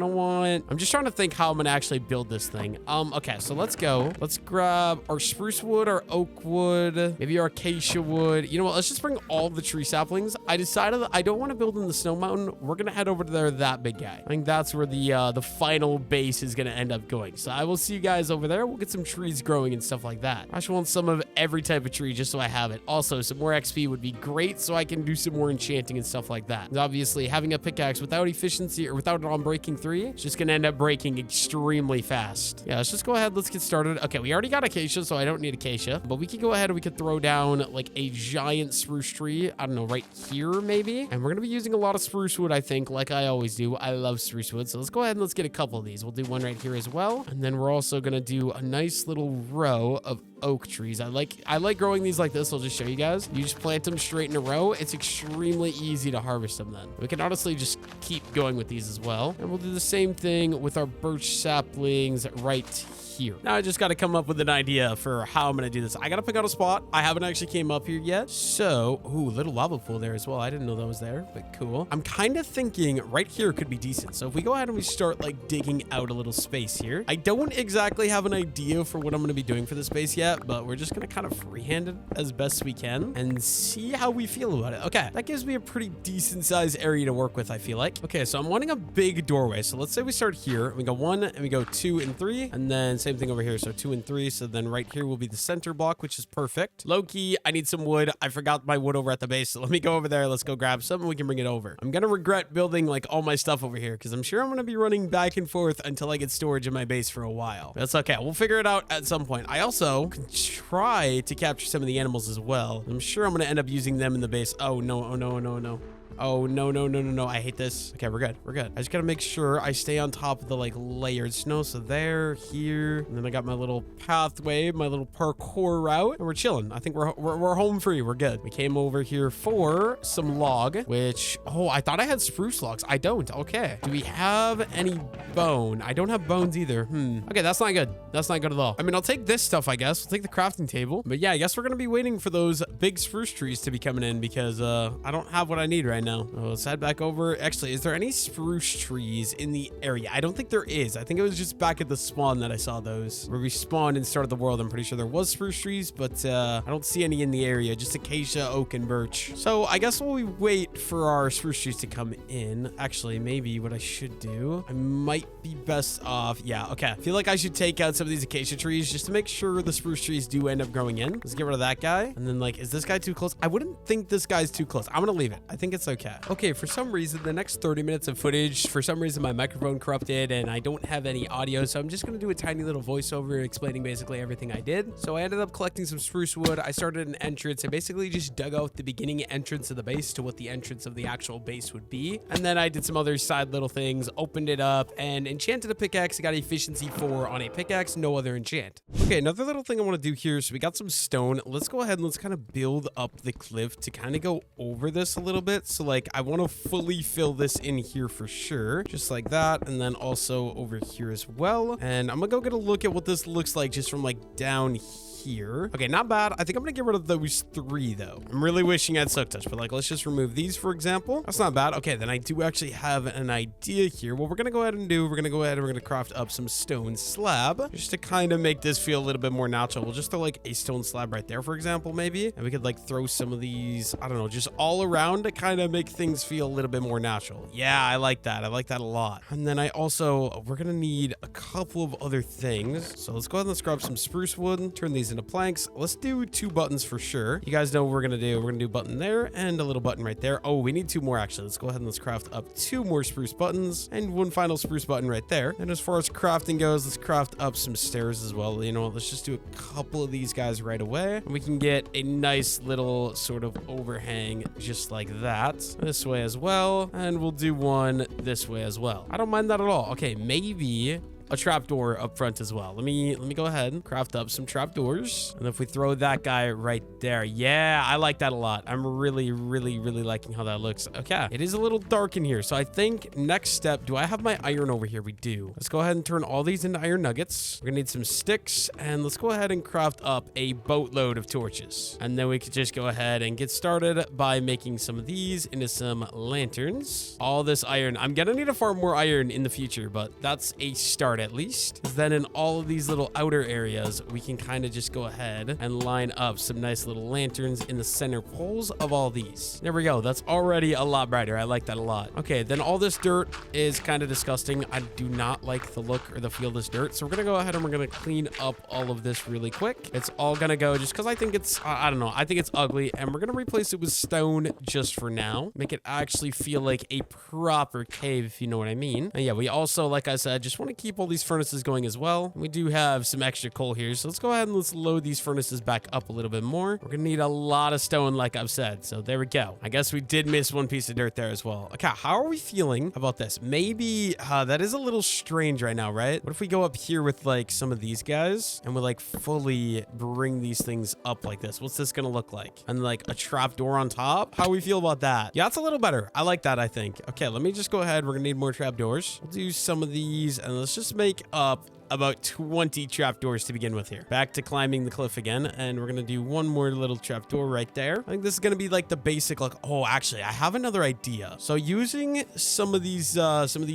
just trying to think how I'm gonna actually build this thing. Okay, so let's go. Let's grab our spruce wood, our oak wood, maybe our acacia wood. You know what? Let's just bring all the tree saplings. I decided that I don't want to build in the snow mountain. We're going to head over to there, that big guy. I think that's where the final base is going to end up going. So I will see you guys over there. We'll get some trees growing and stuff like that. I actually want some of every type of tree just so I have it. Also, some more XP would be great so I can do some more enchanting and stuff like that. And obviously, having a pickaxe without efficiency or without it on breaking 3, it's just going to end up breaking extremely fast. Yeah, let's just go ahead. Let's get started. Okay, we already got acacia, so I don't need acacia. But we could go ahead and we could throw down like a giant spruce tree. I don't know, right here maybe? And we're going to be using a lot of spruce wood, I think, like I always do. I love spruce wood. So let's go ahead and let's get a couple of these. We'll do one right here as well. And then we're also going to do a nice little row of oak trees. I like growing these like this. I'll just show you guys. You just plant them straight in a row. It's extremely easy to harvest them then. We can honestly just keep going with these as well. And we'll do the same thing with our birch saplings right here. Now I just got to come up with an idea for how I'm going to do this. I got to pick out a spot. I haven't actually came up here yet. So, ooh, little lava pool there as well. I didn't know that was there, but cool. I'm kind of thinking right here could be decent. So if we go ahead and we start like digging out a little space here. I don't exactly have an idea for what I'm going to be doing for this space yet, but we're just going to kind of freehand it as best we can and see how we feel about it. Okay, that gives me a pretty decent sized area to work with, I feel like. Okay, so I'm wanting a big doorway. So let's say we start here. We go 1 and we go 2 and 3, and then same thing over here. So 2 and 3. So then right here will be the center block, which is perfect. Low-key, I need some wood. I forgot my wood over at the base. So let me go over there. Let's go grab some and we can bring it over. I'm going to regret building like all my stuff over here because I'm sure I'm going to be running back and forth until I get storage in my base for a while. That's okay. We'll figure it out at some point. I also can try to capture some of the animals as well. I'm sure I'm going to end up using them in the base. Oh, no. Oh, no, no, no. Oh, no, no, no, no, no. I hate this. Okay, we're good. We're good. I just got to make sure I stay on top of the like layered snow. So there, here, and then I got my little pathway, my little parkour route, and we're chilling. I think we're home free. We're good. We came over here for some log, which, oh, I thought I had spruce logs. I don't. Okay. Do we have any bone? I don't have bones either. Okay, that's not good. That's not good at all. I mean, I'll take this stuff, I guess. We'll take the crafting table. But yeah, I guess we're going to be waiting for those big spruce trees to be coming in because I don't have what I need right now. Oh, let's head back over. Actually, is there any spruce trees in the area? I don't think there is. I think it was just back at the spawn that I saw those. Where we spawned and started the world. I'm pretty sure there was spruce trees, but I don't see any in the area. Just acacia, oak, and birch. So I guess while we wait for our spruce trees to come in, actually, maybe what I should do, I might be best off. Yeah, okay. I feel like I should take out some of these acacia trees just to make sure the spruce trees do end up growing in. Let's get rid of that guy. And then like, is this guy too close? I wouldn't think this guy's too close. I'm going to leave it. I think it's okay. Okay, for some reason, the next 30 minutes of footage, for some reason, my microphone corrupted and I don't have any audio. So I'm just going to do a tiny little voiceover explaining basically everything I did. So I ended up collecting some spruce wood. I started an entrance. I basically just dug out the beginning entrance of the base to what the entrance of the actual base would be. And then I did some other side little things, opened it up and enchanted a pickaxe. I got efficiency 4 on a pickaxe, no other enchant. Okay, another little thing I want to do here. So we got some stone. Let's go ahead and let's kind of build up the cliff to kind of go over this a little bit. So like I want to fully fill this in here for sure, just like that, and then also over here as well. And I'm gonna go get a look at what this looks like just from like down here. Okay, not bad. I think I'm gonna get rid of those 3 though. I'm really wishing I had Silk Touch, but like let's just remove these for example. That's not bad. Okay, then I do actually have an idea here. What we're gonna go ahead and do, we're gonna craft up some stone slab just to kind of make this feel a little bit more natural. We'll just throw like a stone slab right there for example maybe, and we could like throw some of these, I don't know, just all around to kind of make things feel a little bit more natural. Yeah, I like that. I like that a lot. And then I also, we're gonna need a couple of other things. So let's go ahead and let's grab some spruce wood, turn these into planks. Let's do 2 buttons for sure. You guys know what we're gonna do. We're gonna do a button there and a little button right there. Oh, we need 2 more actually. Let's go ahead and let's craft up 2 more spruce buttons and 1 final spruce button right there. And as far as crafting goes, let's craft up some stairs as well. You know what? Let's just do a couple of these guys right away. And we can get a nice little sort of overhang just like that. This way as well. And we'll do one this way as well. I don't mind that at all. Okay, maybe a trapdoor up front as well. Let me go ahead and craft up some trapdoors. And if we throw that guy right there, yeah, I like that a lot. I'm really liking how that looks. Okay, it is a little dark in here. So I think next step, do I have my iron over here? We do. Let's go ahead and turn all these into iron nuggets. We're gonna need some sticks and let's go ahead and craft up a boatload of torches. And then we could just go ahead and get started by making some of these into some lanterns. All this iron. I'm gonna need to farm more iron in the future, but that's a start part at least. Then in all of these little outer areas, we can kind of just go ahead and line up some nice little lanterns in the center poles of all these. There we go. That's already a lot brighter. I like that a lot. Okay, then all this dirt is kind of disgusting. I do not like the look or the feel of this dirt. So we're going to go ahead and we're going to clean up all of this really quick. It's all going to go just because I think it's, I don't know, I think it's ugly. And we're going to replace it with stone just for now. Make it actually feel like a proper cave, if you know what I mean. And yeah, we also, like I said, just want to keep all these furnaces going as well. We do have some extra coal here. So let's go ahead and let's load these furnaces back up a little bit more. We're going to need a lot of stone, like I've said. So there we go. I guess we did miss one piece of dirt there as well. Okay, how are we feeling about this? Maybe that is a little strange right now, right? What if we go up here with like some of these guys and we like fully bring these things up like this? What's this going to look like? And like a trap door on top? How do we feel about that? Yeah, that's a little better. I like that, I think. Okay, let me just go ahead. We're going to need more trap doors. We'll do some of these and let's just make up about 20 trapdoors to begin with here. Back to climbing the cliff again, and we're gonna do one more little trapdoor right there. I think this is gonna be like the basic, like, oh, actually, I have another idea. So using some of these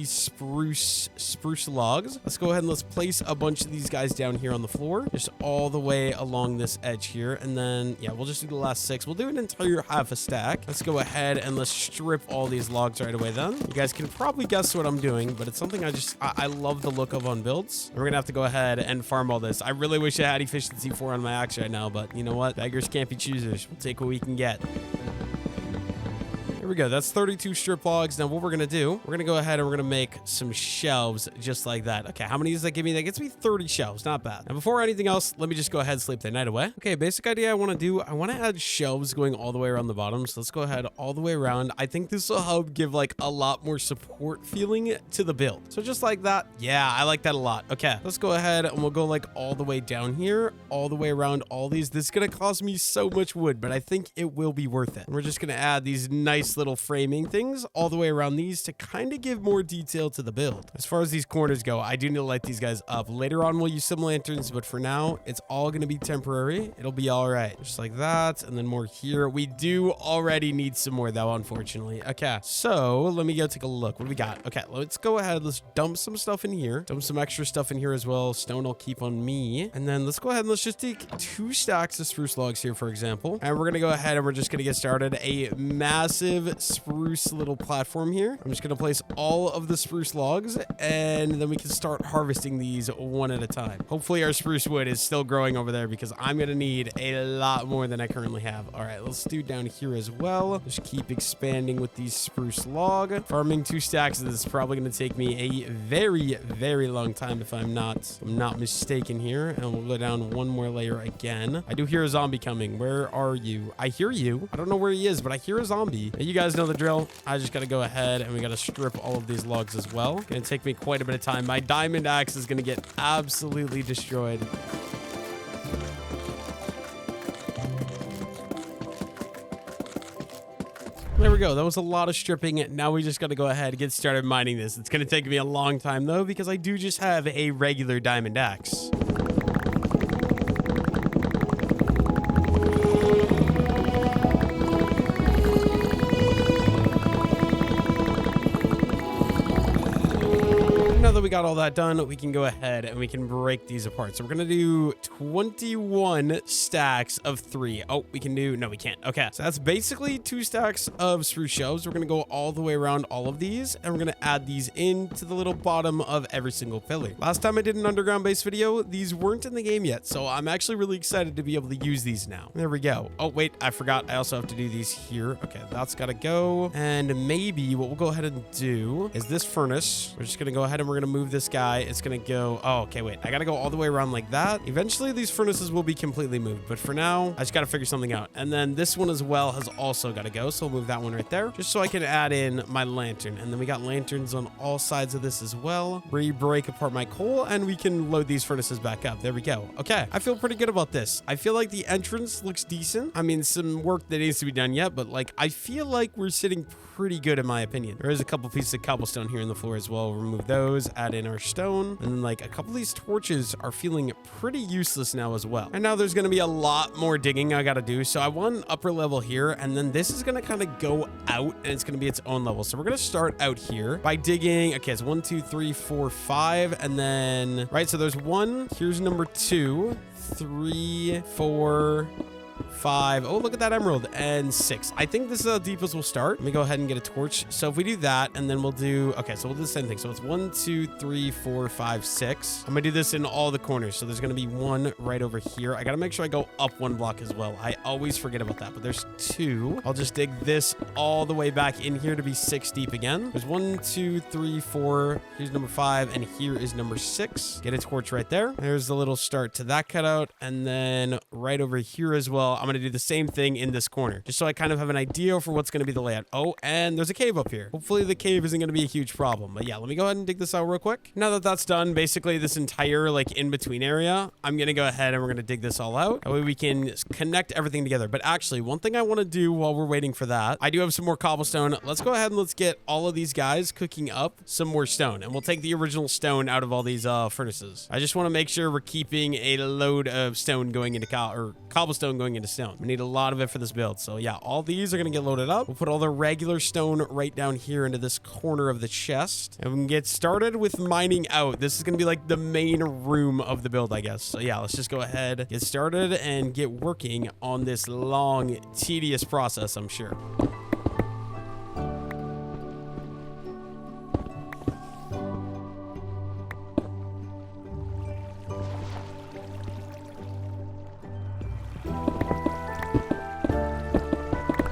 spruce logs, let's go ahead and let's place a bunch of these guys down here on the floor, just all the way along this edge here, and then yeah, we'll just do the last 6. We'll do an entire half a stack. Let's go ahead and let's strip all these logs right away. Then you guys can probably guess what I'm doing, but it's something I love the look of on builds. We're gonna have to go ahead and farm all this. I really wish I had efficiency 4 on my axe right now, but you know what? Beggars can't be choosers. We'll take what we can get. Here we go. That's 32 strip logs. Now what we're going to do, we're going to go ahead and we're going to make some shelves just like that. Okay, how many does that give me? That gets me 30 shelves. Not bad. Now before anything else, let me just go ahead and sleep the night away. Okay, basic idea I want to do, I want to add shelves going all the way around the bottom. So let's go ahead all the way around. I think this will help give like a lot more support feeling to the build. So just like that. Yeah, I like that a lot. Okay, let's go ahead and we'll go like all the way down here, all the way around all these. This is going to cost me so much wood, but I think it will be worth it. And we're just going to add these nice little framing things all the way around these to kind of give more detail to the build. As far as these corners go, I do need to light these guys up. Later on, we'll use some lanterns, but for now, it's all going to be temporary. It'll be all right. Just like that. And then more here. We do already need some more though, unfortunately. Okay, so let me go take a look. What do we got? Okay, let's go ahead. Let's dump some stuff in here. Dump some extra stuff in here as well. Stone I'll keep on me. And then let's go ahead and let's just take 2 stacks of spruce logs here, for example. And we're going to go ahead and we're just going to get started. A massive spruce little platform here. I'm just going to place all of the spruce logs and then we can start harvesting these one at a time. Hopefully our spruce wood is still growing over there because I'm going to need a lot more than I currently have. All right, let's do down here as well. Just keep expanding with these spruce log. Farming 2 stacks of this is probably going to take me a very, very long time if I'm not mistaken here. And we'll go down one more layer again. I do hear a zombie coming. Where are you? I hear you. I don't know where he is, but I hear a zombie. You guys know the drill. I just got to go ahead and we got to strip all of these logs as well. Gonna take me quite a bit of time. My diamond axe is going to get absolutely destroyed. There we go. That was a lot of stripping. Now we just got to go ahead and get started mining this. It's going to take me a long time though, because I do just have a regular diamond axe. That we got all that done, we can go ahead and we can break these apart. So we're gonna do 21 stacks of 3. Oh, we can do, no, we can't. Okay, so that's basically 2 stacks of spruce shelves. We're gonna go all the way around all of these and we're gonna add these into the little bottom of every single pillar. Last time I did an underground base video, these weren't in the game yet, so I'm actually really excited to be able to use these now. There we go. Oh wait, I forgot I also have to do these here. Okay, that's gotta go. And maybe what we'll go ahead and do is this furnace. We're just gonna go ahead and we're gonna move this guy. It's gonna go, oh, okay, wait, I gotta go all the way around like that. Eventually these furnaces will be completely moved, but for now I just gotta figure something out. And then this one as well has also got to go, so we'll move that one right there just so I can add in my lantern. And then we got lanterns on all sides of this as well. Break apart my coal and we can load these furnaces back up. There we go. Okay, I feel pretty good about this. I feel like the entrance looks decent. I mean, some work that needs to be done yet, but like I feel like we're sitting pretty good in my opinion. There is a couple pieces of cobblestone here in the floor as well. We'll remove those, add in our stone. And then like a couple of these torches are feeling pretty useless now as well. And now there's going to be a lot more digging I got to do. So I want an upper level here, and then this is going to kind of go out and it's going to be its own level. So we're going to start out here by digging. Okay, it's 1, 2, 3, 4, 5. And then, right, so there's 1. Here's number 2, 3, 4, 5. Oh, look at that emerald. And 6. I think this is how deep as we'll start. Let me go ahead and get a torch. So if we do that, and then we'll do, okay, so we'll do the same thing. So it's 1, 2, 3, 4, 5, 6. I'm gonna do this in all the corners. So there's gonna be 1 right over here. I gotta make sure I go up 1 block as well. I always forget about that, but there's 2. I'll just dig this all the way back in here to be 6 deep again. There's 1, 2, 3, 4. Here's number 5, and here is number 6. Get a torch right there. There's the little start to that cutout, and then right over here as well, I'm going to do the same thing in this corner, just so I kind of have an idea for what's going to be the layout. Oh, and there's a cave up here. Hopefully the cave isn't going to be a huge problem. But yeah, let me go ahead and dig this out real quick. Now that that's done, basically this entire like in-between area, I'm going to go ahead and we're going to dig this all out. That way we can connect everything together. But actually, one thing I want to do while we're waiting for that, I do have some more cobblestone. Let's go ahead and let's get all of these guys cooking up some more stone. And we'll take the original stone out of all these furnaces. I just want to make sure we're keeping a load of stone going into cobblestone going into stone. We need a lot of it for this build. So yeah, all these are going to get loaded up. We'll put all the regular stone right down here into this corner of the chest. And we can get started with mining out. This is going to be like the main room of the build, I guess. So yeah, let's just go ahead, get started and get working on this long, tedious process, I'm sure.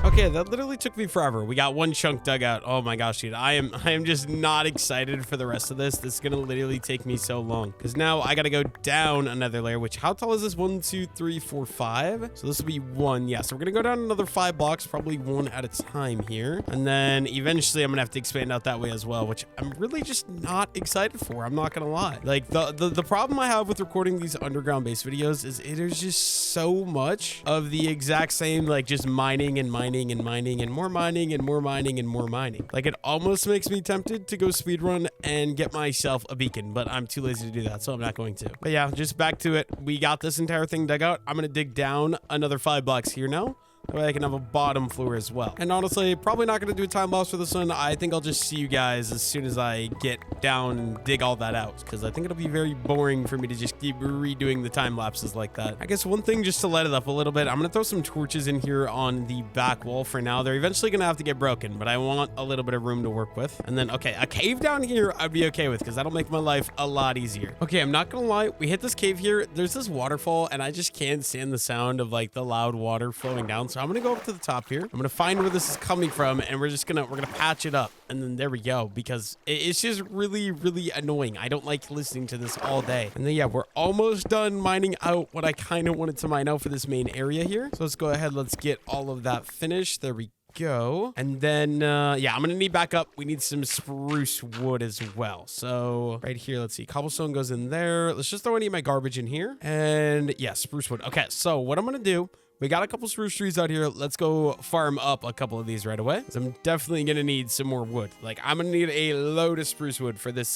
Okay, that literally took me forever. We got 1 chunk dug out. Oh my gosh, dude. I am just not excited for the rest of this. This is gonna literally take me so long. Because now I gotta go down another layer, which how tall is this? 1, 2, 3, 4, 5. So this will be 1. Yeah, so we're gonna go down another 5 blocks, probably 1 at a time here. And then eventually I'm gonna have to expand out that way as well, which I'm really just not excited for. I'm not gonna lie. Like the problem I have with recording these underground base videos is there's just so much of the exact same, like just mining and mining and mining and more mining and more mining and more mining. Like it almost makes me tempted to go speedrun and get myself a beacon, but I'm too lazy to do that, so I'm not going to. But yeah, just back to it. We got this entire thing dug out. I'm gonna dig down another 5 blocks here now. That way I can have a bottom floor as well. And honestly, probably not going to do a time lapse for this one. I think I'll just see you guys as soon as I get down and dig all that out, because I think it'll be very boring for me to just keep redoing the time lapses like that. I guess one thing just to light it up a little bit, I'm going to throw some torches in here on the back wall for now. They're eventually going to have to get broken, but I want a little bit of room to work with. And then, okay, a cave down here I'd be okay with, because that'll make my life a lot easier. Okay, I'm not going to lie. We hit this cave here. There's this waterfall, and I just can't stand the sound of like the loud water flowing down. So I'm going to go up to the top here. I'm going to find where this is coming from, and we're going to patch it up. And then there we go, because it's just really, really annoying. I don't like listening to this all day. And then, yeah, we're almost done mining out what I kind of wanted to mine out for this main area here. So let's go ahead. Let's get all of that finished. There we go. And then, yeah, I'm going to need backup. We need some spruce wood as well. So right here, let's see. Cobblestone goes in there. Let's just throw any of my garbage in here. And yeah, spruce wood. Okay, so what I'm going to do, we got a couple spruce trees out here. Let's go farm up a couple of these right away, because I'm definitely going to need some more wood. Like, I'm going to need a load of spruce wood for this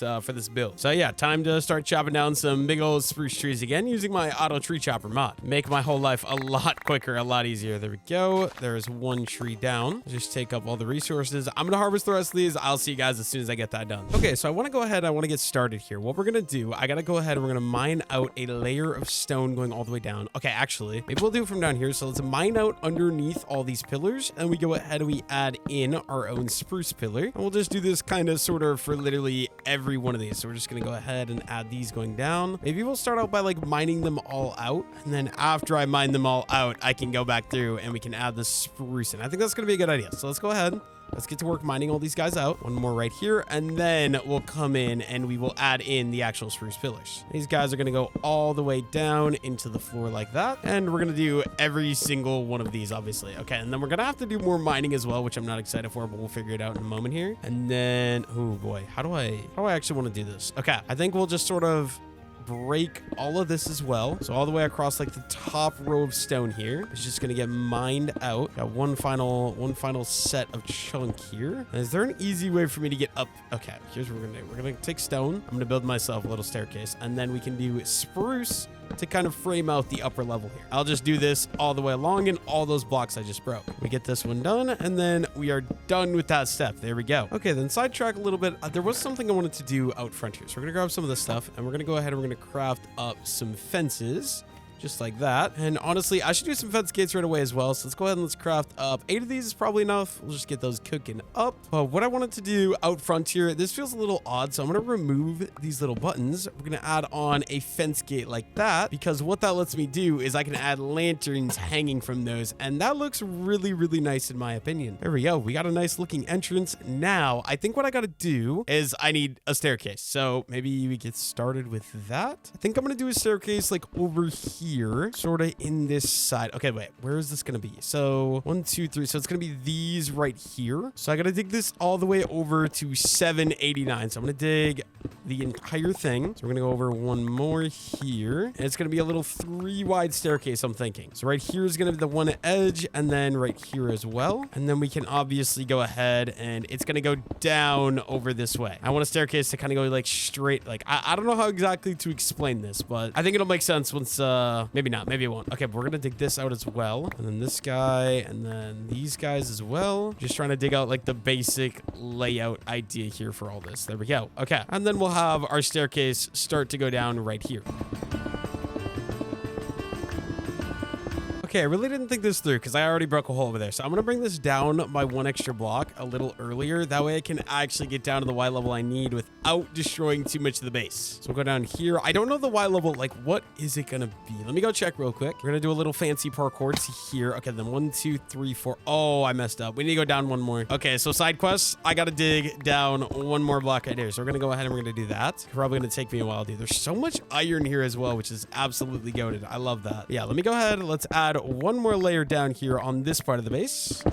build. So yeah, time to start chopping down some big old spruce trees again using my auto tree chopper mod. Make my whole life a lot quicker, a lot easier. There we go. There's 1 tree down. Just take up all the resources. I'm going to harvest the rest of these. I'll see you guys as soon as I get that done. Okay, so I want to go ahead. I want to get started here. What we're going to do, I got to go ahead and we're going to mine out a layer of stone going all the way down. Okay, actually, maybe we'll do it from down here. So let's mine out underneath all these pillars, and we go ahead and we add in our own spruce pillar, and we'll just do this kind of sort of for literally every one of these. So we're just gonna go ahead and add these going down. Maybe we'll start out by like mining them all out, and then after I mine them all out, I can go back through and we can add the spruce in. I think that's gonna be a good idea. So let's go ahead. Let's get to work mining all these guys out. 1 more right here, and then we'll come in and we will add in the actual spruce pillars. These guys are going to go all the way down into the floor like that, and we're going to do every single one of these, obviously. Okay, and then we're going to have to do more mining as well, which I'm not excited for, but we'll figure it out in a moment here. And then, oh boy, how do I actually want to do this? Okay, I think we'll just sort of break all of this as well. So all the way across like the top row of stone here is just going to get mined out. Got one final set of chunk here. And is there an easy way for me to get up? Okay, here's what we're going to do. We're going to take stone. I'm going to build myself a little staircase, and then we can do spruce to kind of frame out the upper level here. I'll just do this all the way along in all those blocks I just broke. We get this one done, and then we are done with that step. There we go. Okay, then sidetrack a little bit. There was something I wanted to do out front here. So we're going to grab some of this stuff, and we're going to go ahead and we're going to craft up some fences. Just like that. And honestly, I should do some fence gates right away as well. So let's go ahead and let's craft up 8 of these is probably enough. We'll just get those cooking up. But what I wanted to do out front here, this feels a little odd. So I'm going to remove these little buttons. We're going to add on a fence gate like that, because what that lets me do is I can add lanterns hanging from those. And that looks really, really nice in my opinion. There we go. We got a nice looking entrance. Now, I think what I got to do is I need a staircase. So maybe we get started with that. I think I'm going to do a staircase like over here, sort of in this side. Okay, wait, where is this gonna be? So 1, 2, 3. So it's gonna be these right here. So I gotta dig this all the way over to 789. So I'm gonna dig the entire thing. So we're gonna go over one more here, and it's gonna be a little 3 wide staircase, I'm thinking. So right here is gonna be the one edge, and then right here as well. And then we can obviously go ahead and it's gonna go down over this way. I want a staircase to kind of go like straight. Like I don't know how exactly to explain this, but I think it'll make sense once maybe not, maybe it won't. Okay, but we're gonna dig this out as well, and then this guy, and then these guys as well. Just trying to dig out like the basic layout idea here for all this. There we go. Okay, and then we'll have our staircase start to go down right here. Okay, I really didn't think this through because I already broke a hole over there. So I'm going to bring this down by 1 extra block a little earlier. That way I can actually get down to the Y level I need without destroying too much of the base. So we'll go down here. I don't know the Y level. Like, what is it going to be? Let me go check real quick. We're going to do a little fancy parkour to here. Okay, then 1, 2, 3, 4. Oh, I messed up. We need to go down one more. Okay, so side quests. I got to dig down one more block right here. So we're going to go ahead and we're going to do that. It's probably going to take me a while to do. There's so much iron here as well, which is absolutely goated. I love that. Yeah, let me go ahead. Let's add one more layer down here on this part of the base.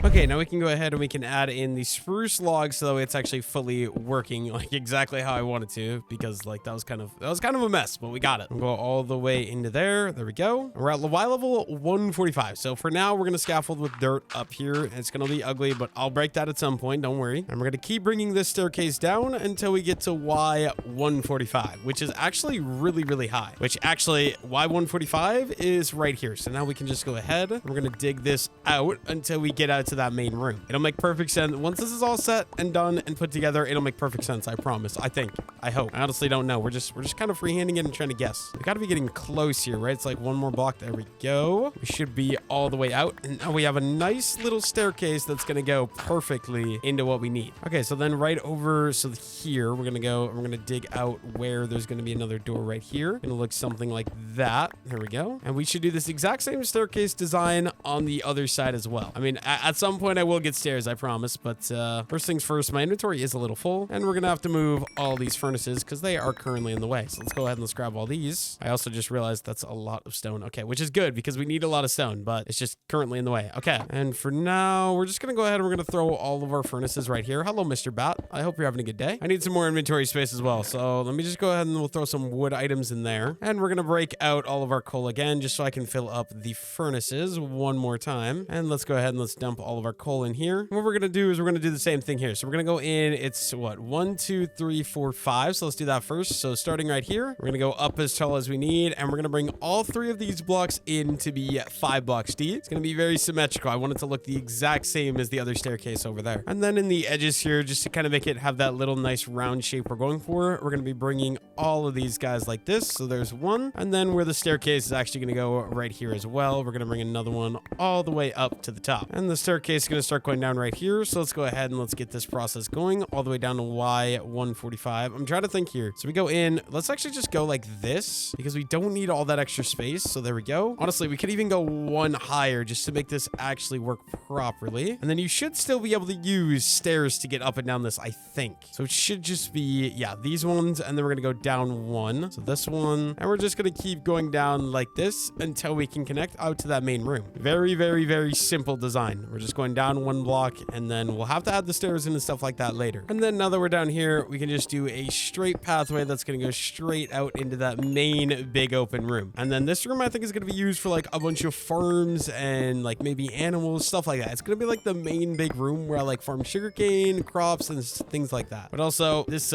Okay, now we can go ahead and we can add in the spruce logs so that way it's actually fully working like exactly how I wanted to, because like that was kind of a mess, but we got it. We'll go all the way into there. There we go. We're at Y level 145. So for now, we're going to scaffold with dirt up here. It's going to be ugly, but I'll break that at some point. Don't worry. And we're going to keep bringing this staircase down until we get to Y 145, which is actually really, really high, which actually Y 145 is right here. So now we can just go ahead. We're going to dig this out until we get out to that main room. It'll make perfect sense. Once this is all set and done and put together, it'll make perfect sense. I promise. I think. I hope. I honestly don't know. We're just kind of freehanding it and trying to guess. We got to be getting close here, right? It's like one more block. There we go. We should be all the way out. And now we have a nice little staircase that's going to go perfectly into what we need. Okay, so then right over, so here, we're going to go, we're going to dig out where there's going to be another door right here. It'll look something like that. There we go. And we should do this exact same staircase design on the other side as well. I mean, at some point I will get stairs, I promise. But first things first, my inventory is a little full, and we're going to have to move all these furnaces because they are currently in the way. So let's go ahead and let's grab all these. I also just realized that's a lot of stone. Okay, which is good because we need a lot of stone, but it's just currently in the way. Okay, and for now, we're just going to go ahead and we're going to throw all of our furnaces right here. Hello, Mr. Bat. I hope you're having a good day. I need some more inventory space as well. So let me just go ahead and we'll throw some wood items in there. And we're going to break out all of our coal again, just so I can fill up the furnaces one more time. And let's go ahead and let's dump all of our coal in here. What we're going to do is we're going to do the same thing here. So we're going to go in, it's what, 1, 2, 3, 4, 5. So let's do that first. So starting right here, we're going to go up as tall as we need. And we're going to bring all 3 of these blocks in to be 5 blocks deep. It's going to be very symmetrical. I want it to look the exact same as the other staircase over there. And then in the edges here, just to kind of make it have that little nice round shape we're going for, we're going to be bringing all of these guys like this. So there's one. And then where the staircase is actually going to go right here as well, we're going to bring another one all the way up to the top. And the staircase is going to start going down right here. So let's go ahead and let's get this process going all the way down to Y 145. I'm trying to think here. So we go in, let's actually just go like this because we don't need all that extra space. So there we go. Honestly, we could even go one higher just to make this actually work properly. And then you should still be able to use stairs to get up and down this, I think. So it should just be, yeah, these ones. And then we're going to go down one. So this one. And we're just going to keep going down like this until we can connect out to that main room. Very, very, very simple design. We're just going going down 1 block, and then we'll have to add the stairs in and stuff like that later. And then now that we're down here, we can just do a straight pathway that's going to go straight out into that main big open room. And then this room I think is going to be used for like a bunch of farms and like maybe animals, stuff like that. It's going to be like the main big room where I like farm sugarcane, crops, and things like that. But also this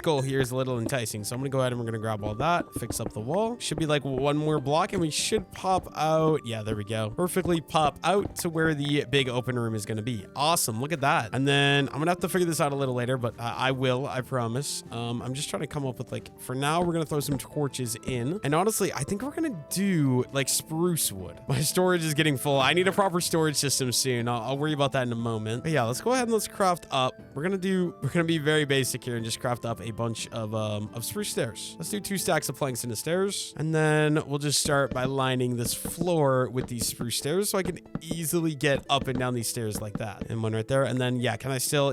goal here is a little enticing. So I'm going to go ahead and we're going to grab all that, fix up the wall. Should be like 1 more block and we should pop out. Yeah, there we go. Perfectly pop out to where the big open room is going to be. Awesome. Look at that. And then I'm going to have to figure this out a little later, but I will, I promise. I'm just trying to come up with like, for now, we're going to throw some torches in. And honestly, I think we're going to do like spruce wood. My storage is getting full. I need a proper storage system soon. I'll worry about that in a moment. But yeah, let's go ahead and let's craft up. We're going to be very basic here and just craft up a bunch of spruce stairs. Let's do 2 stacks of planks into stairs. And then we'll just start by lining this floor with these spruce stairs so I can easily get up and down these stairs like that. And 1 right there. And then, yeah,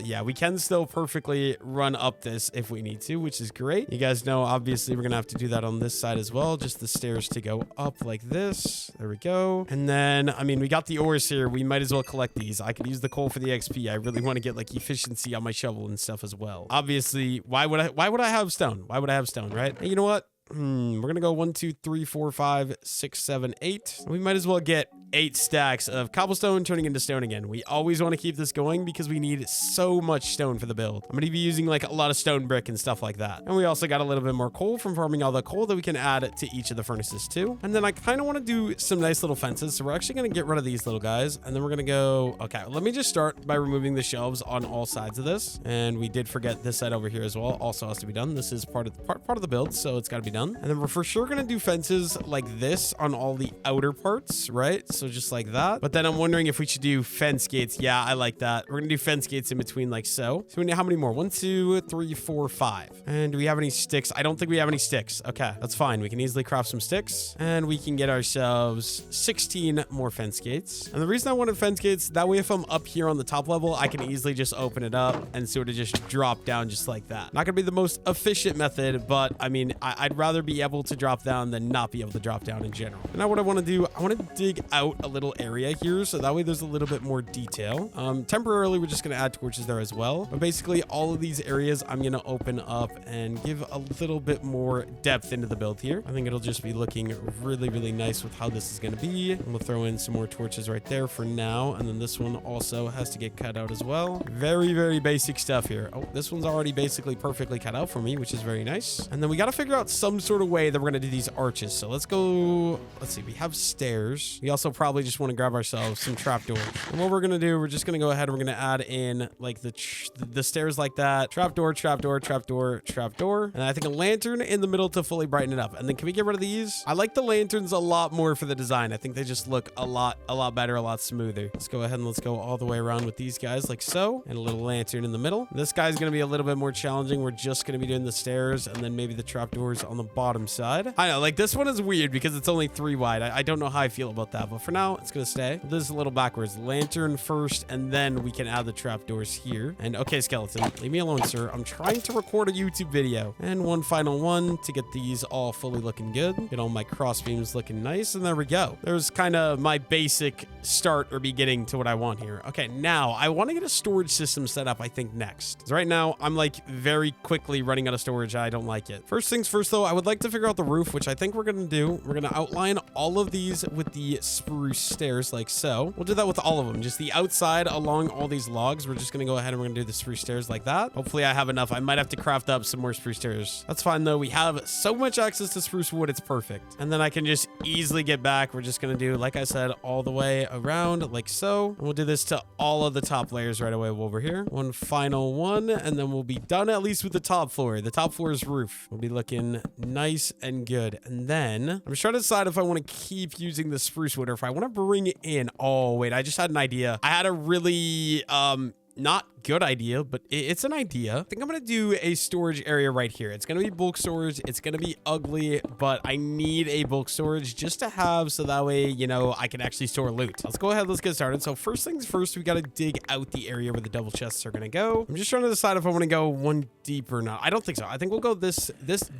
yeah, we can still perfectly run up this if we need to, which is great. You guys know, obviously, we're going to have to do that on this side as well. Just the stairs to go up like this. There we go. And then, I mean, we got the ores here. We might as well collect these. I could use the coal for the XP. I really want to get like efficiency on my shovel and stuff as well. Obviously, why would I have stone? Why would I have stone, right? Hey, you know what? We're gonna go 1, 2, 3, 4, 5, 6, 7, 8. We might as well get 8 stacks of cobblestone turning into stone again. We always want to keep this going because we need so much stone for the build. I'm gonna be using like a lot of stone brick and stuff like that. And we also got a little bit more coal from farming all the coal that we can add to each of the furnaces too. And then I kind of want to do some nice little fences. So we're actually gonna get rid of these little guys. And then we're gonna go, okay, let me just start by removing the shelves on all sides of this. And we did forget this side over here as well. Also has to be done. This is part of the build, so it's got to be done. And then we're for sure gonna do fences like this on all the outer parts, right? So just like that. But then I'm wondering if we should do fence gates. Yeah, I like that. We're gonna do fence gates in between like so. So we need how many more? 1, 2, 3, 4, 5. And do we have any sticks? I don't think we have any sticks. Okay, that's fine. We can easily craft some sticks and we can get ourselves 16 more fence gates. And the reason I wanted fence gates, that way if I'm up here on the top level, I can easily just open it up and sort of just drop down just like that. Not gonna be the most efficient method, but I mean, I'd rather be able to drop down than not be able to drop down in general. And now what I want to do, I want to dig out a little area here so that way there's a little bit more detail. Temporarily, we're just going to add torches there as well. But basically, all of these areas, I'm going to open up and give a little bit more depth into the build here. I think it'll just be looking really, really nice with how this is going to be. And we'll throw in some more torches right there for now. And then this one also has to get cut out as well. Very, very basic stuff here. Oh, this one's already basically perfectly cut out for me, which is very nice. And then we got to figure out some sort of way that we're going to do these arches. So let's go. Let's see. We have stairs. We also probably just want to grab ourselves some trapdoors. And what we're going to do, we're just going to go ahead and we're going to add in like the stairs like that. Trapdoor, trapdoor, trapdoor, trapdoor. And I think a lantern in the middle to fully brighten it up. And then can we get rid of these? I like the lanterns a lot more for the design. I think they just look a lot better, a lot smoother. Let's go ahead and let's go all the way around with these guys like so. And a little lantern in the middle. This guy's going to be a little bit more challenging. We're just going to be doing the stairs and then maybe the trapdoors on the bottom side. I know, like this one is weird because it's only 3 wide. I don't know how I feel about that, but for now it's going to stay. This is a little backwards. Lantern first, and then we can add the trapdoors here. And okay, skeleton, leave me alone, sir. I'm trying to record a YouTube video. And one final one to get these all fully looking good. Get all my cross beams looking nice, and there we go. There's kind of my basic start or beginning to what I want here. Okay, now I want to get a storage system set up, I think, next. Because right now I'm like very quickly running out of storage. I don't like it. First things first, though, I would like to figure out the roof, which I think we're going to do. We're going to outline all of these with the spruce stairs like so. We'll do that with all of them. Just the outside along all these logs. We're just going to go ahead and we're going to do the spruce stairs like that. Hopefully I have enough. I might have to craft up some more spruce stairs. That's fine though. We have so much access to spruce wood. It's perfect. And then I can just easily get back. We're just going to do, like I said, all the way around like so. And we'll do this to all of the top layers right away over here. One final one. And then we'll be done at least with the top floor. The top floor's roof will be looking nice and good. And then I'm just trying to decide if I want to keep using the spruce wood or if I want to bring in. Oh, wait, I just had an idea. I had a really, not good idea, but it's an idea. I think I'm going to do a storage area right here. It's going to be bulk storage. It's going to be ugly, but I need a bulk storage just to have so that way, you know, I can actually store loot. Let's go ahead. Let's get started. So first things first, we got to dig out the area where the double chests are going to go. I'm just trying to decide if I want to go one deep or not. I don't think so. I think we'll go this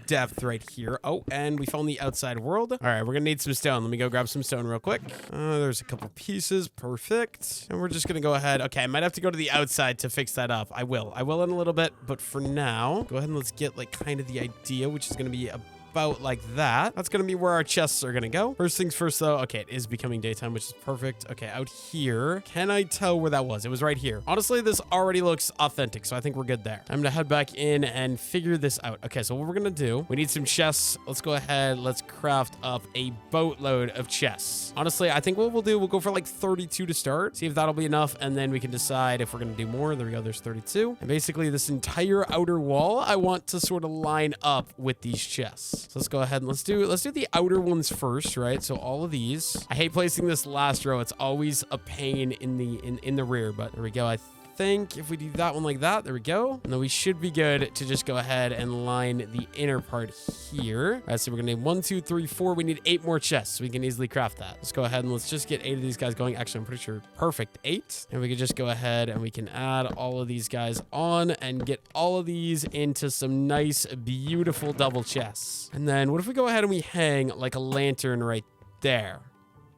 depth right here. Oh, and we found the outside world. All right, we're going to need some stone. Let me go grab some stone real quick. There's a couple pieces. Perfect. And we're just going to go ahead. Okay, I might have to go to the outside to fix that up. I will in a little bit, but for now, go ahead and let's get like kind of the idea, which is going to be about like that. That's going to be where our chests are going to go. First things first though. Okay, it is becoming daytime, which is perfect. Okay, out here. Can I tell where that was? It was right here. Honestly, this already looks authentic, so I think we're good there. I'm going to head back in and figure this out. Okay, so what we're going to do, we need some chests. Let's go ahead. Let's craft up a boatload of chests. Honestly, I think what we'll do, we'll go for like 32 to start. See if that'll be enough, and then we can decide if we're going to do more. There we go. There's 32. And basically this entire outer wall, I want to sort of line up with these chests. So let's go ahead and let's do the outer ones first, right? So all of these. I hate placing this last row. It's always a pain in the rear, but there we go. I think if we do that one like that, there we go. And then we should be good to just go ahead and line the inner part here. All right, so we're gonna need 1, 2, 3, 4. We need 8 more chests. So we can easily craft that. Let's go ahead and let's just get 8 of these guys going. Actually, I'm pretty sure perfect 8. And we can just go ahead and we can add all of these guys on and get all of these into some nice, beautiful double chests. And then what if we go ahead and we hang like a lantern right there?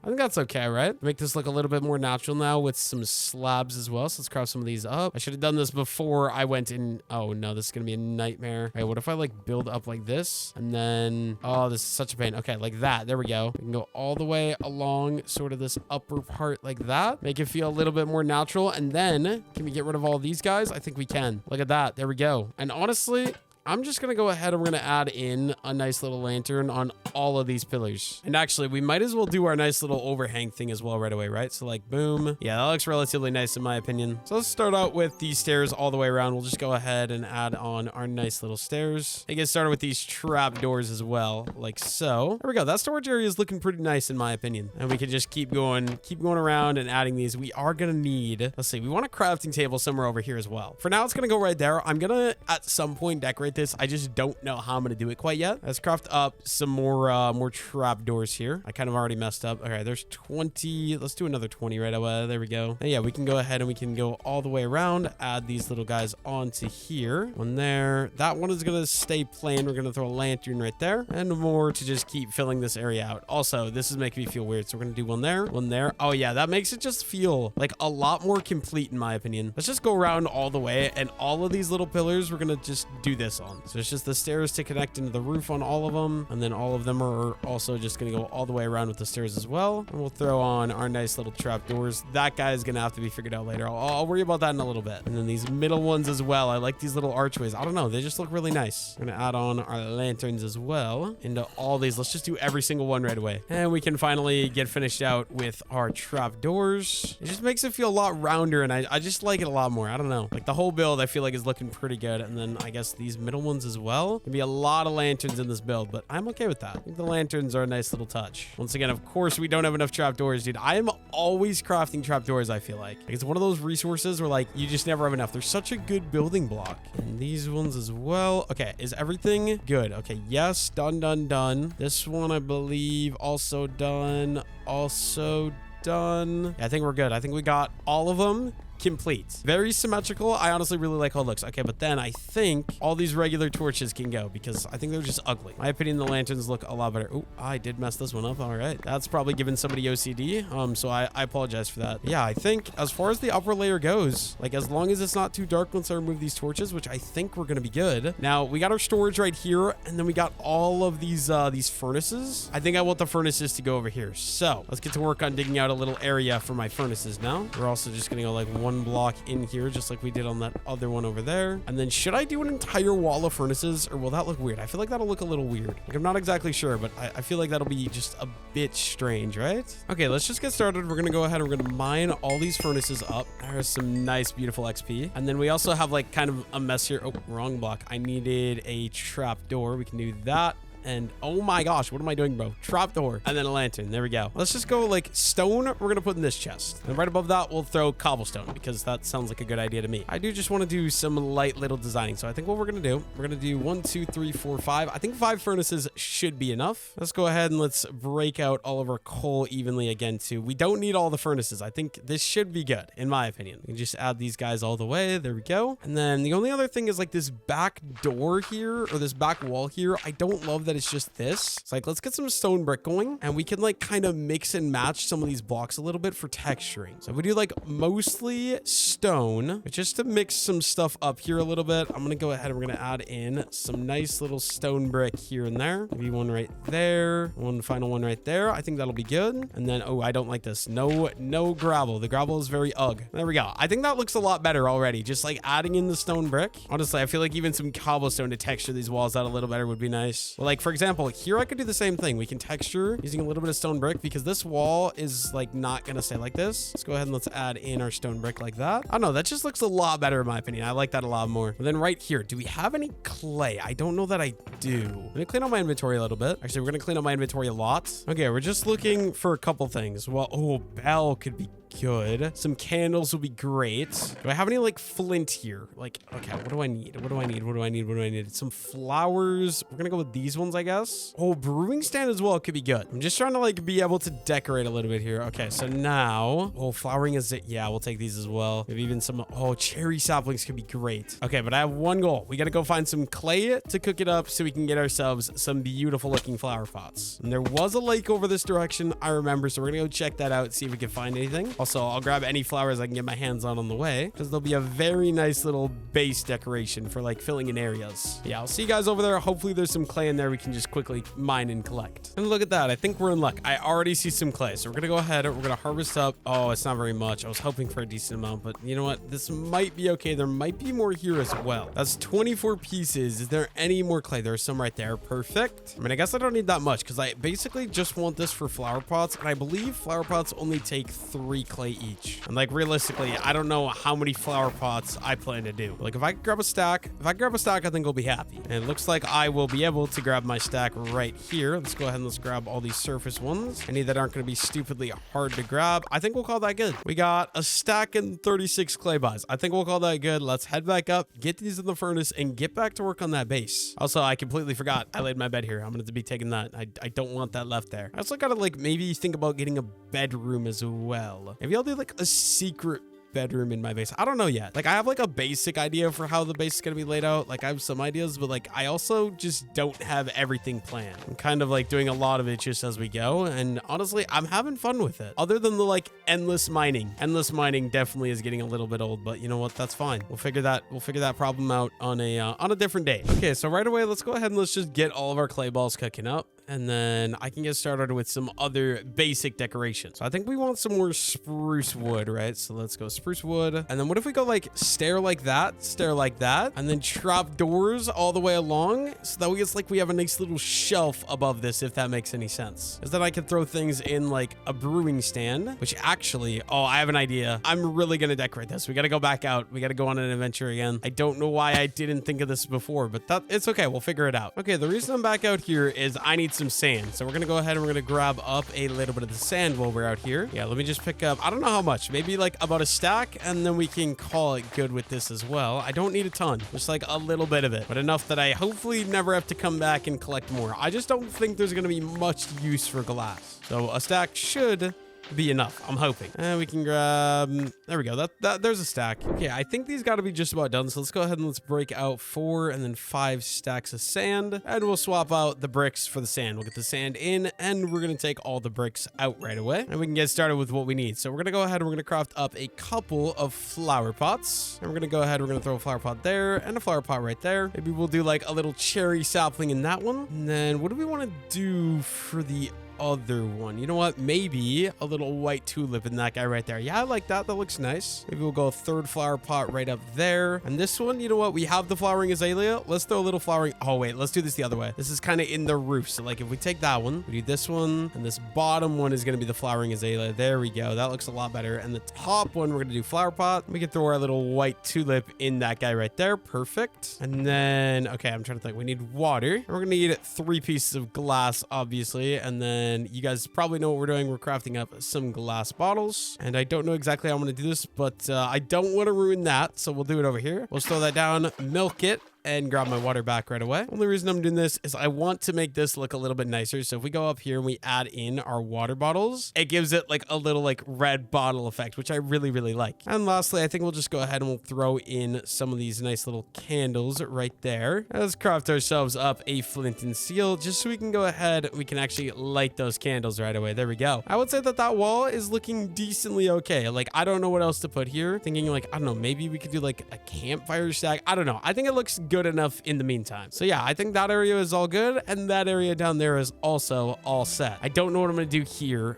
I think that's okay, right? Make this look a little bit more natural now with some slabs as well. So let's craft some of these up. I should have done this before I went in. Oh no, this is going to be a nightmare. All right, what if I like build up like this? And then, oh, this is such a pain. Okay, like that. There we go. We can go all the way along sort of this upper part like that. Make it feel a little bit more natural. And then, can we get rid of all these guys? I think we can. Look at that. There we go. And honestly, I'm just going to go ahead and we're going to add in a nice little lantern on all of these pillars. And actually, we might as well do our nice little overhang thing as well right away, right? So like, boom. Yeah, that looks relatively nice in my opinion. So let's start out with these stairs all the way around. We'll just go ahead and add on our nice little stairs. And get started with these trap doors as well, like so. There we go. That storage area is looking pretty nice in my opinion. And we can just keep going around and adding these. We are going to need, let's see, we want a crafting table somewhere over here as well. For now, it's going to go right there. I'm going to, at some point, decorate this. I just don't know how I'm going to do it quite yet. Let's craft up some more trap doors here. I kind of already messed up. Okay, there's 20. Let's do another 20 right away. There we go. And yeah, we can go ahead and we can go all the way around. Add these little guys onto here. One there. That one is going to stay plain. We're going to throw a lantern right there. And more to just keep filling this area out. Also, this is making me feel weird. So we're going to do one there. One there. Oh yeah, that makes it just feel like a lot more complete in my opinion. Let's just go around all the way. And all of these little pillars, we're going to just do this on. So it's just the stairs to connect into the roof on all of them. And then all of them are also just going to go all the way around with the stairs as well. And we'll throw on our nice little trap doors. That guy is going to have to be figured out later. I'll worry about that in a little bit. And then these middle ones as well. I like these little archways. I don't know. They just look really nice. We're going to add on our lanterns as well into all these. Let's just do every single one right away. And we can finally get finished out with our trap doors. It just makes it feel a lot rounder. And I just like it a lot more. I don't know. Like the whole build I feel like is looking pretty good. And then I guess these middle ones as well. There'll be a lot of lanterns in this build, but I'm okay with that. I think the lanterns are a nice little touch. Once again, of course, we don't have enough trapdoors, dude. I am always crafting trapdoors, I feel like. It's one of those resources where, like, you just never have enough. They're such a good building block. And these ones as well. Okay, is everything good? Okay, yes, done, done, done. This one, I believe, also done. Also done. Yeah, I think we're good. I think we got all of them complete. Very symmetrical. I honestly really like how it looks. Okay, but then I think all these regular torches can go because I think they're just ugly. My opinion, the lanterns look a lot better. Oh, I did mess this one up. All right. That's probably giving somebody OCD. So I apologize for that. Yeah, I think as far as the upper layer goes, like as long as it's not too dark once I remove these torches, which I think we're going to be good. Now we got our storage right here and then we got all of these furnaces. I think I want the furnaces to go over here. So let's get to work on digging out a little area for my furnaces now. We're also just going to go like one block in here just like we did on that other one over there. And then should I do an entire wall of furnaces or will that look weird? I feel like that'll look a little weird. Like I'm not exactly sure, but I feel like that'll be just a bit strange, right? Okay, let's just get started. We're gonna go ahead and we're gonna mine all these furnaces up. There's some nice beautiful XP. And then we also have like kind of a mess here. Oh, wrong block. I needed a trap door. We can do that. And oh my gosh, what am I doing, bro? Trapdoor and then a lantern. There we go. Let's just go like stone. We're going to put in this chest. And right above that, we'll throw cobblestone because that sounds like a good idea to me. I do just want to do some light little designing. So I think what we're going to do, we're going to do 1, 2, 3, 4, 5. I think 5 furnaces should be enough. Let's go ahead and let's break out all of our coal evenly again too. We don't need all the furnaces. I think this should be good in my opinion. We can just add these guys all the way. There we go. And then the only other thing is like this back door here or this back wall here. I don't love that it's just this. It's like, let's get some stone brick going and we can like kind of mix and match some of these blocks a little bit for texturing. So we do like mostly stone, but just to mix some stuff up here a little bit, I'm going to go ahead and we're going to add in some nice little stone brick here and there. Maybe one right there. One final one right there. I think that'll be good. And then, oh, I don't like this. No gravel. The gravel is very ugh. There we go. I think that looks a lot better already. Just like adding in the stone brick. Honestly, I feel like even some cobblestone to texture these walls out a little better would be nice. Well, like for example, here I could do the same thing. We can texture using a little bit of stone brick because this wall is like not going to stay like this. Let's go ahead and let's add in our stone brick like that. I don't know. That just looks a lot better in my opinion. I like that a lot more. But then right here, do we have any clay? I don't know that I do. Let me clean up my inventory a little bit. Actually, we're going to clean up my inventory a lot. Okay, we're just looking for a couple things. Well, oh, bell could be good. Some candles will be great. Do I have any like flint here? Like, okay, what do I need? What do I need? What do I need? What do I need? Some flowers. We're gonna go with these ones, I guess. Oh, brewing stand as well could be good. I'm just trying to like be able to decorate a little bit here. Okay, so now, oh, flowering is it? Yeah, we'll take these as well. Maybe even some, oh, cherry saplings could be great. Okay, but I have one goal. We gotta go find some clay to cook it up so we can get ourselves some beautiful looking flower pots. And there was a lake over this direction, I remember, so we're gonna go check that out, see if we can find anything. Also, I'll grab any flowers I can get my hands on the way because there'll be a very nice little base decoration for like filling in areas. Yeah, I'll see you guys over there. Hopefully there's some clay in there we can just quickly mine and collect. And look at that. I think we're in luck. I already see some clay. So we're going to go ahead and we're going to harvest up. Oh, it's not very much. I was hoping for a decent amount, but you know what? This might be okay. There might be more here as well. That's 24 pieces. Is there any more clay? There's some right there. Perfect. I mean, I guess I don't need that much because I basically just want this for flower pots. And I believe flower pots only take 3 clay each. And like realistically, I don't know how many flower pots I plan to do. Like if I grab a stack, I think I'll be happy. And it looks like I will be able to grab my stack right here. Let's go ahead and let's grab all these surface ones. Any that aren't going to be stupidly hard to grab. I think we'll call that good. We got a stack and 36 clay bars. I think we'll call that good. Let's head back up, get these in the furnace and get back to work on that base. Also, I completely forgot I laid my bed here. I'm going to be taking that. I don't want that left there. I also got to like maybe think about getting a bedroom as well. Maybe I'll do like a secret bedroom in my base. I don't know yet. Like I have like a basic idea for how the base is going to be laid out. Like I have some ideas, but like I also just don't have everything planned. I'm kind of like doing a lot of it just as we go. And honestly, I'm having fun with it. Other than the like endless mining. Endless mining definitely is getting a little bit old, but you know what? That's fine. We'll figure that problem out on a different day. Okay, so right away, let's go ahead and let's just get all of our clay balls cooking up. And then I can get started with some other basic decorations. So I think we want some more spruce wood, right? So let's go spruce wood. And then what if we go like stair like that, and then trap doors all the way along so that it's like we have a nice little shelf above this, if that makes any sense. Because then I can throw things in like a brewing stand, which actually, oh, I have an idea. I'm really going to decorate this. We got to go back out. We got to go on an adventure again. I don't know why I didn't think of this before, but it's okay. We'll figure it out. Okay, the reason I'm back out here is I need some sand. So we're going to go ahead and we're going to grab up a little bit of the sand while we're out here. Yeah, let me just pick up, I don't know how much, maybe like about a stack, and then we can call it good with this as well. I don't need a ton, just like a little bit of it, but enough that I hopefully never have to come back and collect more. I just don't think there's going to be much use for glass. So a stack should be enough, I'm hoping. And we can grab, there we go, there's a stack. Okay, I think these got to be just about done, so let's go ahead and let's break out 4 and then 5 stacks of sand, and we'll swap out the bricks for the sand. We'll get the sand in, and we're gonna take all the bricks out right away, and we can get started with what we need. So we're gonna go ahead and we're gonna craft up a couple of flower pots, and we're gonna go ahead, we're gonna throw a flower pot there and a flower pot right there. Maybe we'll do like a little cherry sapling in that one. And then what do we want to do for the other one? You know what? Maybe a little white tulip in that guy right there. Yeah, I like that. That looks nice. Maybe we'll go a third flower pot right up there. And this one, you know what? We have the flowering azalea. Let's throw a little flowering. Oh, wait. Let's do this the other way. This is kind of in the roof. So, like, if we take that one, we do this one, and this bottom one is going to be the flowering azalea. There we go. That looks a lot better. And the top one, we're going to do flower pot. We can throw our little white tulip in that guy right there. Perfect. And then, okay, I'm trying to think. We need water. And we're going to need 3 pieces of glass, obviously. And then you guys probably know what we're doing. We're crafting up some glass bottles. And I don't know exactly how I'm going to do this, but I don't want to ruin that. So we'll do it over here. We'll throw that down, milk it, and grab my water back right away. Only reason I'm doing this is I want to make this look a little bit nicer. So if we go up here and we add in our water bottles, it gives it like a little like red bottle effect, which I really, really like. And lastly, I think we'll just go ahead and we'll throw in some of these nice little candles right there. Let's craft ourselves up a flint and steel just so we can go ahead. We can actually light those candles right away. There we go. I would say that that wall is looking decently okay. Like, I don't know what else to put here. Thinking like, I don't know, maybe we could do like a campfire stack. I don't know. I think it looks good enough in the meantime. So yeah, I think that area is all good, and that area down there is also all set. I don't know what I'm gonna do here.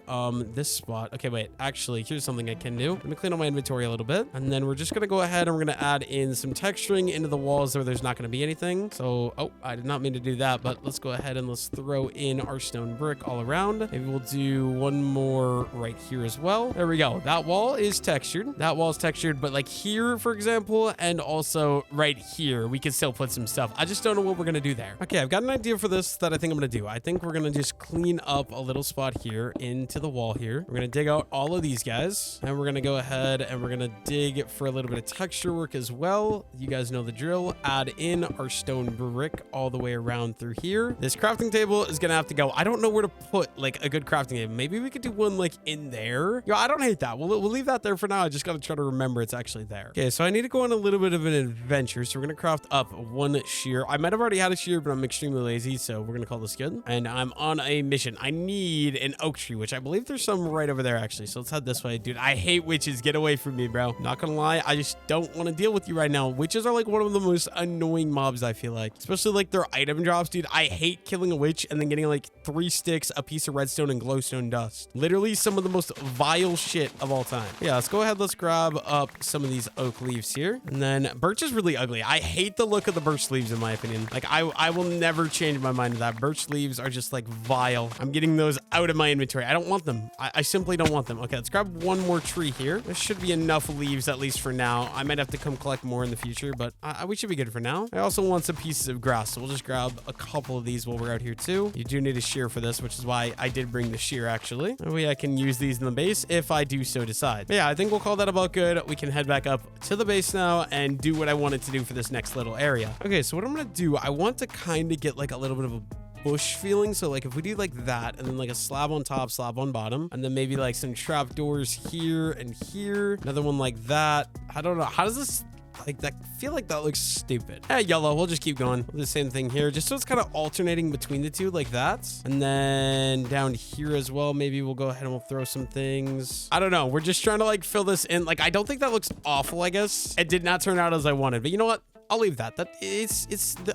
This spot. Okay, wait. Actually, here's something I can do. I'm gonna clean up my inventory a little bit, and then we're just gonna go ahead and we're gonna add in some texturing into the walls where there's not gonna be anything. So, oh, I did not mean to do that, but let's go ahead and let's throw in our stone brick all around. Maybe we'll do one more right here as well. There we go. That wall is textured. That wall is textured, but like here, for example, and also right here, we can still put some stuff. I just don't know what we're gonna do there. Okay, I've got an idea for this that I think I'm gonna do. I think we're gonna just clean up a little spot here into the wall here. We're gonna dig out all of these guys, and we're gonna go ahead and we're gonna dig for a little bit of texture work as well. You guys know the drill. Add in our stone brick all the way around through here. This crafting table is gonna have to go. I don't know where to put like a good crafting table. Maybe we could do one like in there. Yo, I don't hate that. We'll leave that there for now. I just gotta try to remember it's actually there. Okay, so I need to go on a little bit of an adventure. So we're gonna craft up one shear. I might have already had a shear, but I'm extremely lazy, so we're gonna call this good. And I'm on a mission. I need an oak tree, which I believe there's some right over there actually. So let's head this way. Dude, I hate witches. Get away from me, bro. Not gonna lie, I just don't want to deal with you right now. Witches are like one of the most annoying mobs, I feel like. Especially like their item drops, dude. I hate killing a witch and then getting like 3 sticks, a piece of redstone, and glowstone dust. Literally some of the most vile shit of all time. Yeah, let's go ahead. Let's grab up some of these oak leaves here. And then birch is really ugly. I hate the look of the birch leaves in my opinion. Like I will never change my mind to that. Birch leaves are just like vile. I'm getting those out of my inventory. I don't want them. I simply don't want them. Okay, let's grab one more tree here. There should be enough leaves at least for now. I might have to come collect more in the future, but we should be good for now. I also want some pieces of grass, so we'll just grab a couple of these while we're out here too. You do need a shear for this, which is why I did bring the shear actually. That way I can use these in the base if I do so decide. But yeah, I think we'll call that about good. We can head back up to the base now and do what I wanted to do for this next little area. Okay, so what I'm gonna do, I want to kind of get like a little bit of a bush feeling. So like if we do like that and then like a slab on top, slab on bottom, and then maybe like some trap doors here and here, another one like that. I don't know. How does this like that? I feel like that looks stupid. Yellow. We'll just keep going. We'll do the same thing here, just so it's kind of alternating between the two like that. And then down here as well, maybe we'll go ahead and we'll throw some things. I don't know. We're just trying to like fill this in. Like, I don't think that looks awful, I guess. It did not turn out as I wanted, but you know what? I'll leave that.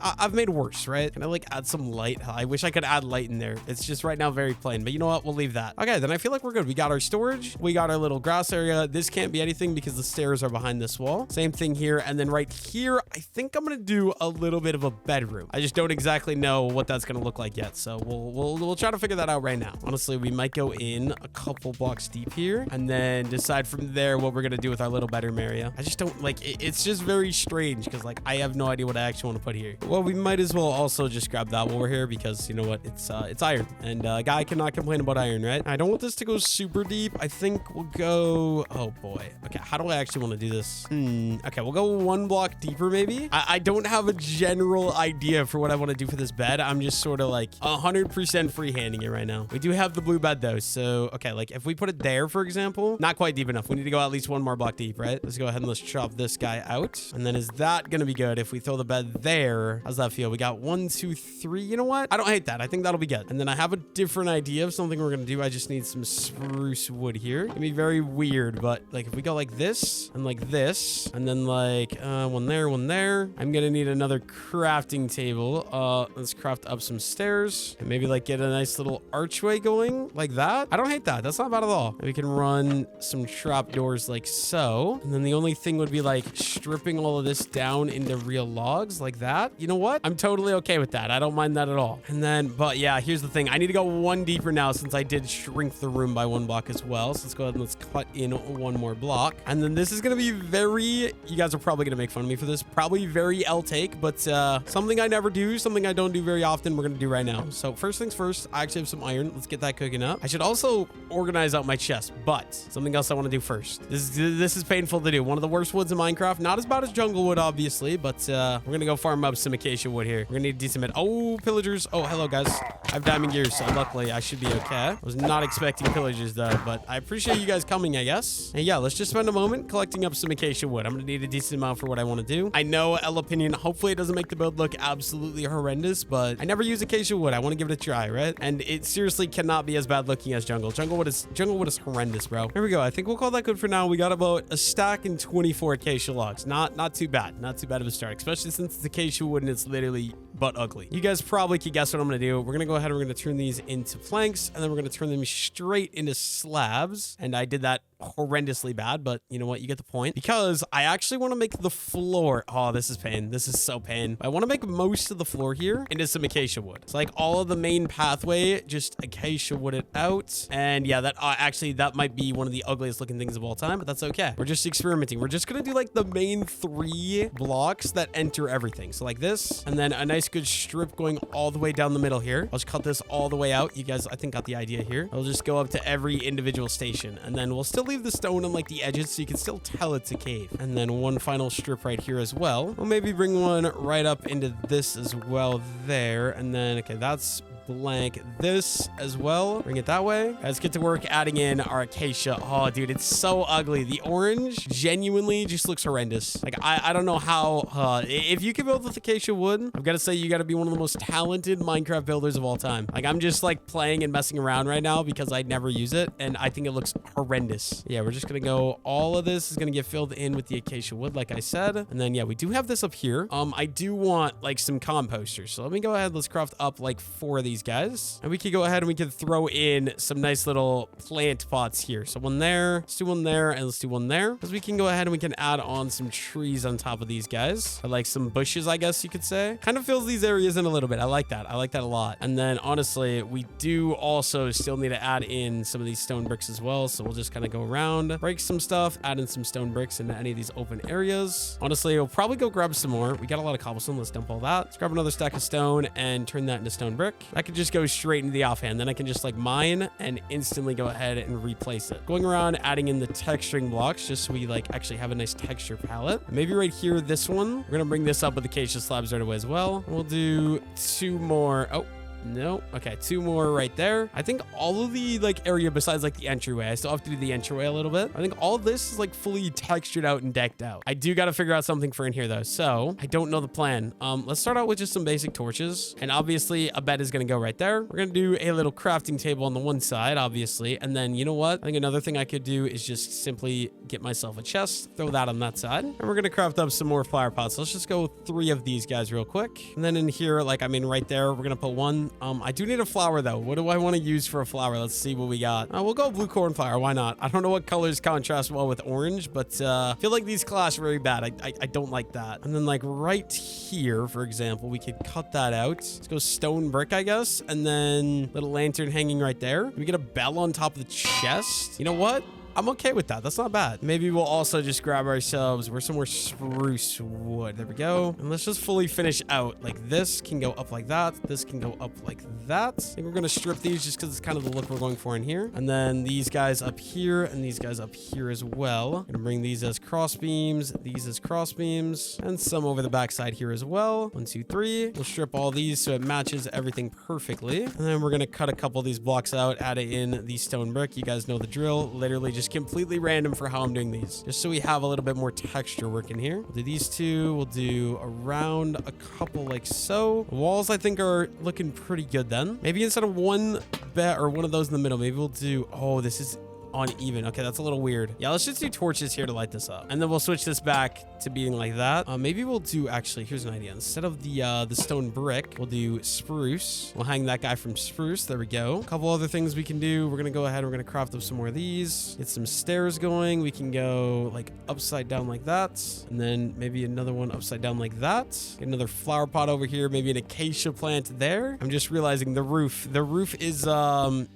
I've made worse, right? Can I like add some light? I wish I could add light in there. It's just right now very plain, but you know what? We'll leave that. Okay, then I feel like we're good. We got our storage. We got our little grass area. This can't be anything because the stairs are behind this wall. Same thing here. And then right here, I think I'm going to do a little bit of a bedroom. I just don't exactly know what that's going to look like yet. So we'll try to figure that out right now. Honestly, we might go in a couple blocks deep here and then decide from there what we're going to do with our little bedroom area. I just don't like it. It's just very strange because like I have no idea what I actually want to put here. Well, we might as well also just grab that while we're here because you know what? It's iron, and a guy cannot complain about iron, right? I don't want this to go super deep. I think we'll go. Oh boy. Okay, how do I actually want to do this? Okay, we'll go 1 block deeper maybe. I don't have a general idea for what I want to do for this bed. I'm just sort of like 100% freehanding it right now. We do have the blue bed though, so okay, like if we put it there, for example, not quite deep enough. We need to go at least 1 more block deep, right? Let's go ahead and let's chop this guy out, and then is that gonna be good if we throw the bed there. How's that feel? We got 1, 2, 3. You know what? I don't hate that. I think that'll be good. And then I have a different idea of something we're gonna do. I just need some spruce wood here. It'd be very weird, but like if we go like this, and then like one there, one there. I'm gonna need another crafting table. Let's craft up some stairs and maybe like get a nice little archway going like that. I don't hate that. That's not bad at all. And we can run some trap doors like so. And then the only thing would be like stripping all of this down into real logs like that. You know what? I'm totally okay with that. I don't mind that at all. And then, but yeah, here's the thing. I need to go one deeper now since I did shrink the room by 1 block as well. So let's go ahead and let's cut in 1 more block. And then this is going to be very, you guys are probably going to make fun of me for this. Probably very L-take, but something I never do, something I don't do very often, we're going to do right now. So first things first, I actually have some iron. Let's get that cooking up. I should also organize out my chest, but something else I want to do first. This is painful to do. One of the worst woods in Minecraft. Not as bad as jungle wood, obviously, but we're going to go farm up some acacia wood here. We're going to need a decent bit. Oh, pillagers. Oh, hello, guys. I have diamond gears, so luckily I should be okay. I was not expecting pillagers, though, but I appreciate you guys coming, I guess. And yeah, let's just spend a moment collecting up some acacia wood. I'm going to need a decent amount for what I want to do. I know, L opinion, hopefully it doesn't make the build look absolutely horrendous, but I never use acacia wood. I want to give it a try, right? And it seriously cannot be as bad looking as jungle. Jungle wood is horrendous, bro. Here we go. I think we'll call that good for now. We got about a stack and 24 acacia logs. Not too bad. Not too bad of a start, especially since it's acacia wood and it's literally but ugly. You guys probably could guess what I'm going to do. We're going to go ahead and we're going to turn these into planks, and then we're going to turn them straight into slabs. And I did that horrendously bad, but you know what? You get the point. Because I actually want to make the floor. Oh, this is pain. This is so pain. I want to make most of the floor here into some acacia wood. It's like all of the main pathway, just acacia wood it out. And yeah, that actually, that might be one of the ugliest looking things of all time, but that's okay. We're just experimenting. We're just going to do like the main 3 blocks that enter everything. So like this, and then a nice good strip going all the way down the middle here. I'll just cut this all the way out. You guys, I think, got the idea here. I'll just go up to every individual station, and then we'll still leave the stone on like the edges so you can still tell it's a cave. And then one final strip right here as well. We'll maybe bring one right up into this as well there. And then, okay, that's blank this as well. Bring it that way. Let's get to work adding in our acacia. Oh, dude, it's so ugly. The orange genuinely just looks horrendous. Like, I don't know how, if you can build with acacia wood, I've got to say you got to be one of the most talented Minecraft builders of all time. Like, I'm just like playing and messing around right now because I never use it, and I think it looks horrendous. Yeah, we're just going to go, all of this is going to get filled in with the acacia wood, like I said. And then, yeah, we do have this up here. I do want like some composters. So let me go ahead. Let's craft up like 4 of these guys, and we could go ahead and we could throw in some nice little plant pots here. So one there, let's do one there, and let's do one there, because we can go ahead and we can add on some trees on top of these guys, or like some bushes, I guess you could say. Kind of fills these areas in a little bit. I like that. I like that a lot. And then honestly, we do also still need to add in some of these stone bricks as well. So we'll just kind of go around, break some stuff, add in some stone bricks into any of these open areas. Honestly, we'll probably go grab some more. We got a lot of cobblestone. Let's dump all that. Let's grab another stack of stone and turn that into stone brick. I could just go straight into the offhand. Then I can just like mine and instantly go ahead and replace it. Going around adding in the texturing blocks just so we like actually have a nice texture palette. And maybe right here, this one, we're gonna bring this up with acacia slabs right away as well. We'll do 2 more. Oh, no. Okay, 2 more right there. I think all of the like area besides like the entryway, I still have to do the entryway a little bit. I think all this is like fully textured out and decked out. I do got to figure out something for in here though. So I don't know the plan. Let's start out with just some basic torches, and obviously a bed is going to go right there. We're going to do a little crafting table on the one side, obviously. And then you know what? I think another thing I could do is just simply get myself a chest, throw that on that side, and we're going to craft up some more flower pots. Let's just go 3 of these guys real quick. And then in here, like, I mean, right there, we're going to put 1. I do need a flower though. What do I want to use for a flower? Let's see what we got. We'll go blue cornflower. Why not? I don't know what colors contrast well with orange, but I feel like these clash very bad. I don't like that. And then like right here, for example, we could cut that out. Let's go stone brick, I guess. And then little lantern hanging right there. We get a bell on top of the chest. You know what? I'm okay with that. That's not bad. Maybe we'll also just grab ourselves, where's some more spruce wood? There we go. And let's just fully finish out. Like this can go up like that. This can go up like that. I think we're going to strip these just because it's kind of the look we're going for in here. And then these guys up here and these guys up here as well. I'm going to bring these as cross beams, these as cross beams, and some over the backside here as well. 1, 2, 3. We'll strip all these so it matches everything perfectly. And then we're going to cut a couple of these blocks out, add it in the stone brick. You guys know the drill. Literally just just completely random for how I'm doing these, just so we have a little bit more texture working here. We'll do these two. We'll do around a couple like so. The walls, I think, are looking pretty good then. Maybe instead of one bed or one of those in the middle, maybe we'll do, oh, this is uneven. Okay, that's a little weird. Yeah, let's just do torches here to light this up, and then we'll switch this back to being like that. Maybe we'll do, actually, here's an idea. Instead of the stone brick, we'll do spruce. We'll hang that guy from spruce. There we go. A couple other things we can do. We're gonna go ahead and we're gonna craft up some more of these, get some stairs going. We can go like upside down like that, and then maybe another one upside down like that. Get another flower pot over here, maybe an acacia plant there. I'm just realizing the roof is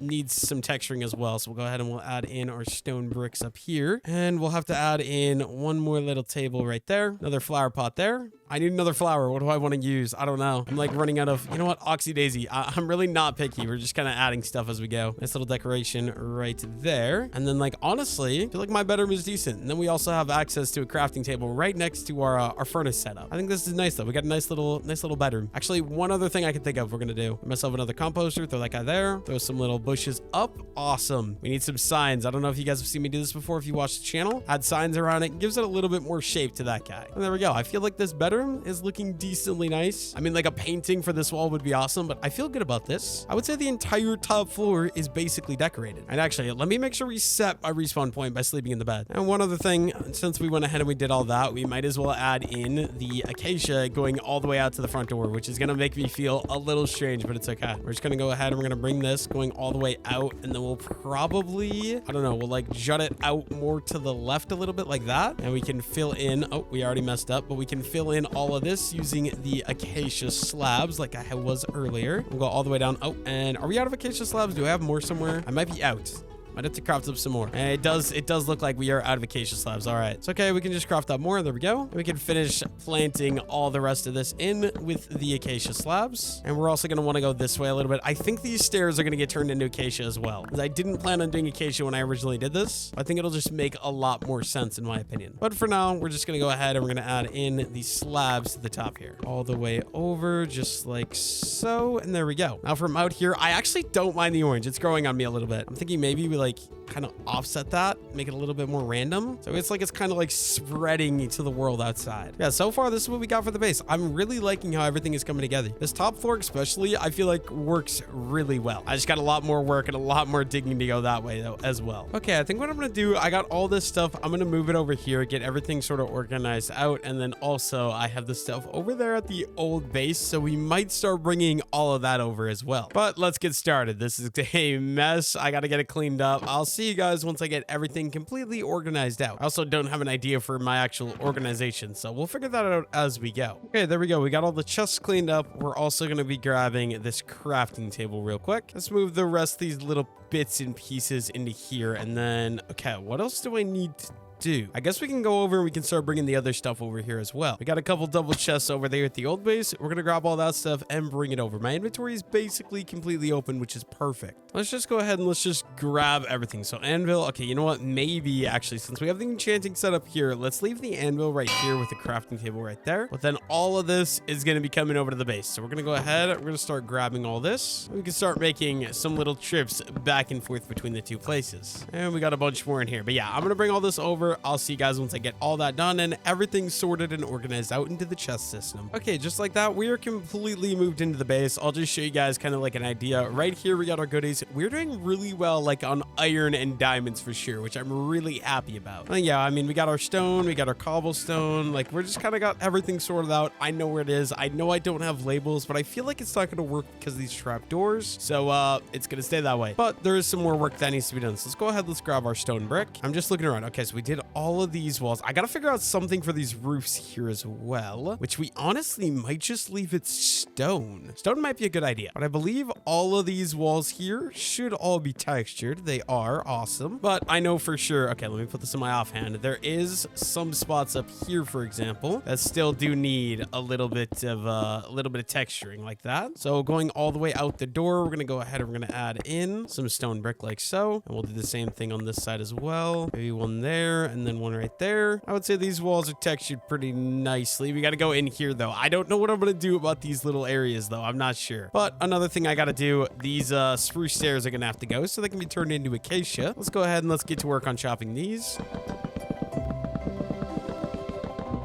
needs some texturing as well, so we'll go ahead and we'll add in our stone bricks up here, and we'll have to add in one more little table right there, another flower pot there. I need another flower. What do I want to use? I don't know. I'm like running out of, you know what, Oxy Daisy. I'm really not picky. We're just kind of adding stuff as we go. Nice little decoration right there. And then, like, honestly, I feel like my bedroom is decent. And then we also have access to a crafting table right next to our furnace setup. I think this is nice though. We got a nice little bedroom. Actually, one other thing I can think of we're gonna do. Get myself another composter, throw that guy there, throw some little bushes up. Awesome. We need some signs. I don't know if you guys have seen me do this before. If you watch the channel, add signs around it, gives it a little bit more shape to that guy. And there we go. I feel like this bedroom is looking decently nice. I mean, like a painting for this wall would be awesome, but I feel good about this. I would say the entire top floor is basically decorated. And actually, let me make sure we set my respawn point by sleeping in the bed. And one other thing, since we went ahead and we did all that, we might as well add in the acacia going all the way out to the front door, which is going to make me feel a little strange, but it's okay. We're just going to go ahead and we're going to bring this going all the way out, and then we'll probably, I don't know, we'll like jut it out more to the left a little bit like that, and we can fill in, oh, we already messed up, but we can fill in all of this using the acacia slabs like I was earlier. We'll go all the way down. Oh, and are we out of acacia slabs? Do I have more somewhere? I might be out. Might have to craft up some more. And it does look like we are out of acacia slabs. All right. It's okay. We can just craft up more. There we go. And we can finish planting all the rest of this in with the acacia slabs. And we're also going to want to go this way a little bit. I think these stairs are going to get turned into acacia as well, because I didn't plan on doing acacia when I originally did this. I think it'll just make a lot more sense in my opinion. But for now, we're just going to go ahead and we're going to add in these slabs to the top here, all the way over, just like so. And there we go. Now from out here, I actually don't mind the orange. It's growing on me a little bit. I'm thinking maybe we like kind of offset that, make it a little bit more random. So it's like it's kind of like spreading to the world outside. Yeah, so far this is what we got for the base. I'm really liking how everything is coming together. This top floor especially, I feel like works really well. I just got a lot more work and a lot more digging to go that way though as well. Okay, I think what I'm gonna do, I got all this stuff. I'm gonna move it over here, get everything sort of organized out, and then also I have the stuff over there at the old base, so we might start bringing all of that over as well. But let's get started. This is a mess. I gotta get it cleaned up. I'll see you guys once I get everything completely organized out. I also don't have an idea for my actual organization, so we'll figure that out as we go. Okay, there we go. We got all the chests cleaned up. We're also going to be grabbing this crafting table real quick. Let's move the rest of these little bits and pieces into here, and then, okay, what else do I need to do? I guess we can go over and we can start bringing the other stuff over here as well. We got a couple double chests over there at the old base. We're gonna grab all that stuff and bring it over. My inventory is basically completely open, which is perfect. Let's just go ahead and let's just grab everything. So anvil, okay, you know what, maybe actually, since we have the enchanting set up here, let's leave the anvil right here with the crafting table right there. But then all of this is gonna be coming over to the base, so we're gonna go ahead, we're gonna start grabbing all this. We can start making some little trips back and forth between the two places, and we got a bunch more in here. But yeah, I'm gonna bring all this over. I'll see you guys once I get all that done and everything sorted and organized out into the chest system. Okay, just like that, we are completely moved into the base. I'll just show you guys kind of like an idea. Right here, we got our goodies. We're doing really well, like on iron and diamonds for sure, which I'm really happy about. And yeah, I mean, we got our stone, we got our cobblestone. Like, we're just kind of got everything sorted out. I know where it is. I know I don't have labels, but I feel like it's not going to work because of these trap doors. So it's going to stay that way. But there is some more work that needs to be done. So let's go ahead. Let's grab our stone brick. I'm just looking around. Okay, so we did all of these walls. I got to figure out something for these roofs here as well, which we honestly might just leave it stone. Stone might be a good idea, but I believe all of these walls here should all be textured. They are awesome, but I know for sure. Okay, let me put this in my offhand. There is some spots up here, for example, that still do need a little bit of texturing like that. So going all the way out the door, we're gonna go ahead and we're gonna add in some stone brick like so, and we'll do the same thing on this side as well. Maybe one there, and then one right there. I would say these walls are textured pretty nicely. We got to go in here though. I don't know what I'm going to do about these little areas though. I'm not sure. But another thing I got to do, these spruce stairs are going to have to go so they can be turned into acacia. Let's go ahead and let's get to work on chopping these.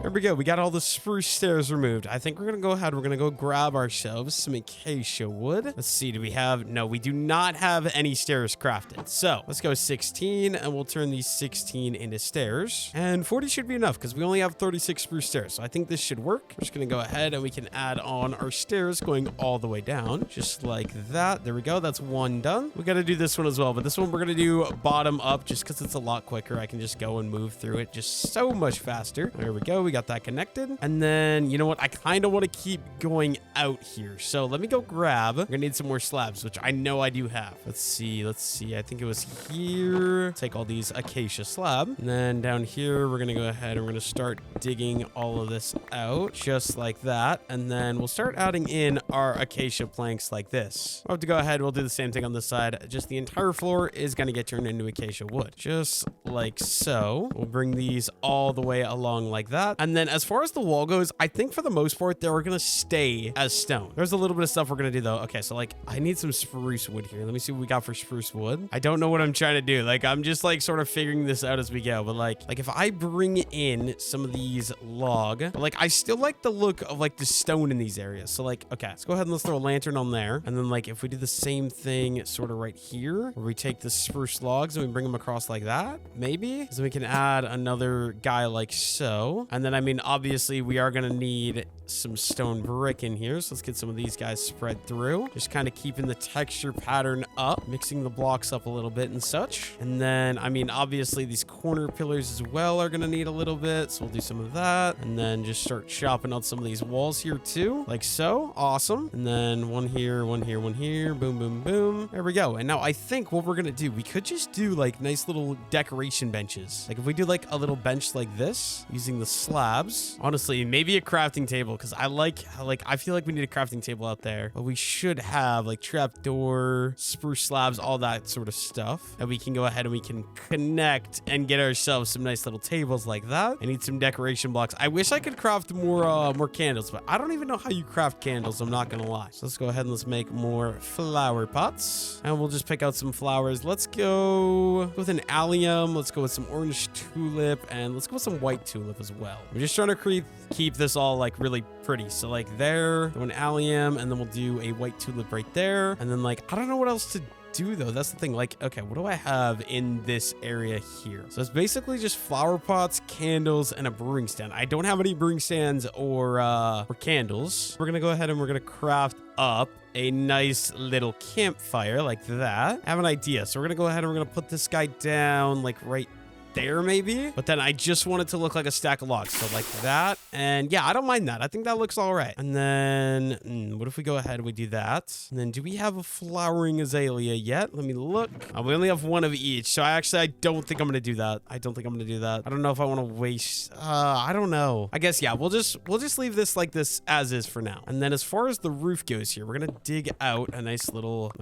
There we go. We got all the spruce stairs removed. I think we're going to go ahead. We're going to go grab ourselves some acacia wood. Let's see. Do we have... No, we do not have any stairs crafted. So let's go 16 and we'll turn these 16 into stairs. And 40 should be enough because we only have 36 spruce stairs. So I think this should work. We're just going to go ahead and we can add on our stairs going all the way down. Just like that. There we go. That's one done. We got to do this one as well. But this one we're going to do bottom up just because it's a lot quicker. I can just go and move through it just so much faster. There we go. We got that connected. And then, you know what? I kind of want to keep going out here. So let me go grab. We're gonna need some more slabs, which I know I do have. Let's see. I think it was here. Take all these acacia slab. And then down here, we're gonna go ahead and we're gonna start digging all of this out just like that. And then we'll start adding in our acacia planks like this. We'll have to go ahead. We'll do the same thing on this side. Just the entire floor is gonna get turned into acacia wood. Just like so. We'll bring these all the way along like that. And then as far as the wall goes, I think for the most part, they're going to stay as stone. There's a little bit of stuff we're going to do though. Okay, so like I need some spruce wood here. Let me see what we got for spruce wood. I don't know what I'm trying to do. Like I'm just like sort of figuring this out as we go. But like if I bring in some of these log, but like I still like the look of like the stone in these areas. So like, okay, let's go ahead and let's throw a lantern on there. And then like if we do the same thing sort of right here, where we take the spruce logs and we bring them across like that, maybe. So we can add another guy like so. And then I mean, obviously we are going to need some stone brick in here. So let's get some of these guys spread through. Just kind of keeping the texture pattern up, mixing the blocks up a little bit and such. And then, I mean, obviously these corner pillars as well are going to need a little bit. So we'll do some of that. And then just start chopping out some of these walls here too. Like so. Awesome. And then one here, one here, one here. Boom, boom, boom. There we go. And now I think what we're going to do, we could just do like nice little decoration benches. Like if we do like a little bench like this using the slabs, honestly, maybe a crafting table. Because I feel like we need a crafting table out there, but we should have like trapdoor, spruce slabs, all that sort of stuff that we can go ahead and we can connect and get ourselves some nice little tables like that. I need some decoration blocks. I wish I could craft more candles, but I don't even know how you craft candles. I'm not gonna lie. So let's go ahead and let's make more flower pots, and we'll just pick out some flowers. Let's go with an allium. Let's go with some orange tulip, and let's go with some white tulip as well. We're just trying to keep this all like really pretty. So like there, an allium, and then we'll do a white tulip right there. And then like, I don't know what else to do though. That's the thing. Like, okay, what do I have in this area here? So it's basically just flower pots, candles, and a brewing stand. I don't have any brewing stands or candles. We're gonna go ahead and we're gonna craft up a nice little campfire like that. I have an idea. So we're gonna go ahead and we're gonna put this guy down like right there maybe, but then I just want it to look like a stack of logs, so like that. And yeah, I don't mind that. I think that looks all right. And then what if we go ahead and we do that? And then do we have a flowering azalea yet? Let me look. We only have one of each, so I don't think I'm gonna do that. I don't know if I want to waste. I don't know. I guess yeah, we'll just leave this like this as is for now. And then as far as the roof goes here, we're gonna dig out a nice little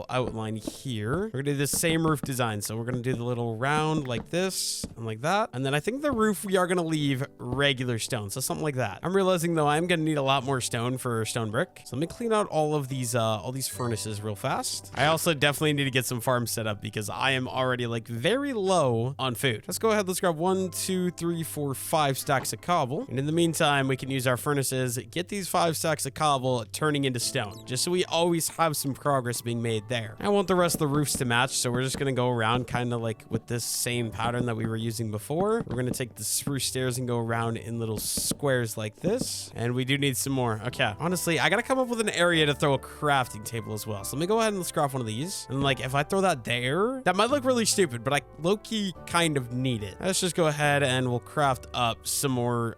outline here. We're gonna do the same roof design, so we're gonna do the little round like this and like that. And then I think the roof we are going to leave regular stone, so something like that. I'm realizing though I'm going to need a lot more stone for stone brick, so let me clean out all these furnaces real fast. I also definitely need to get some farms set up because I am already like very low on food. Let's go ahead, let's grab 1 2 3 4 5 stacks of cobble, and in the meantime we can use our furnaces, get these 5 stacks of cobble turning into stone, just so we always have some progress being made there. I want the rest of the roofs to match, so we're just going to go around kind of like with this same pattern that we were using before. We're going to take the spruce stairs and go around in little squares like this. And we do need some more. Okay. Honestly, I got to come up with an area to throw a crafting table as well. So let me go ahead and let's craft one of these. And like, if I throw that there, that might look really stupid, but I low-key kind of need it. Let's just go ahead and we'll craft up some more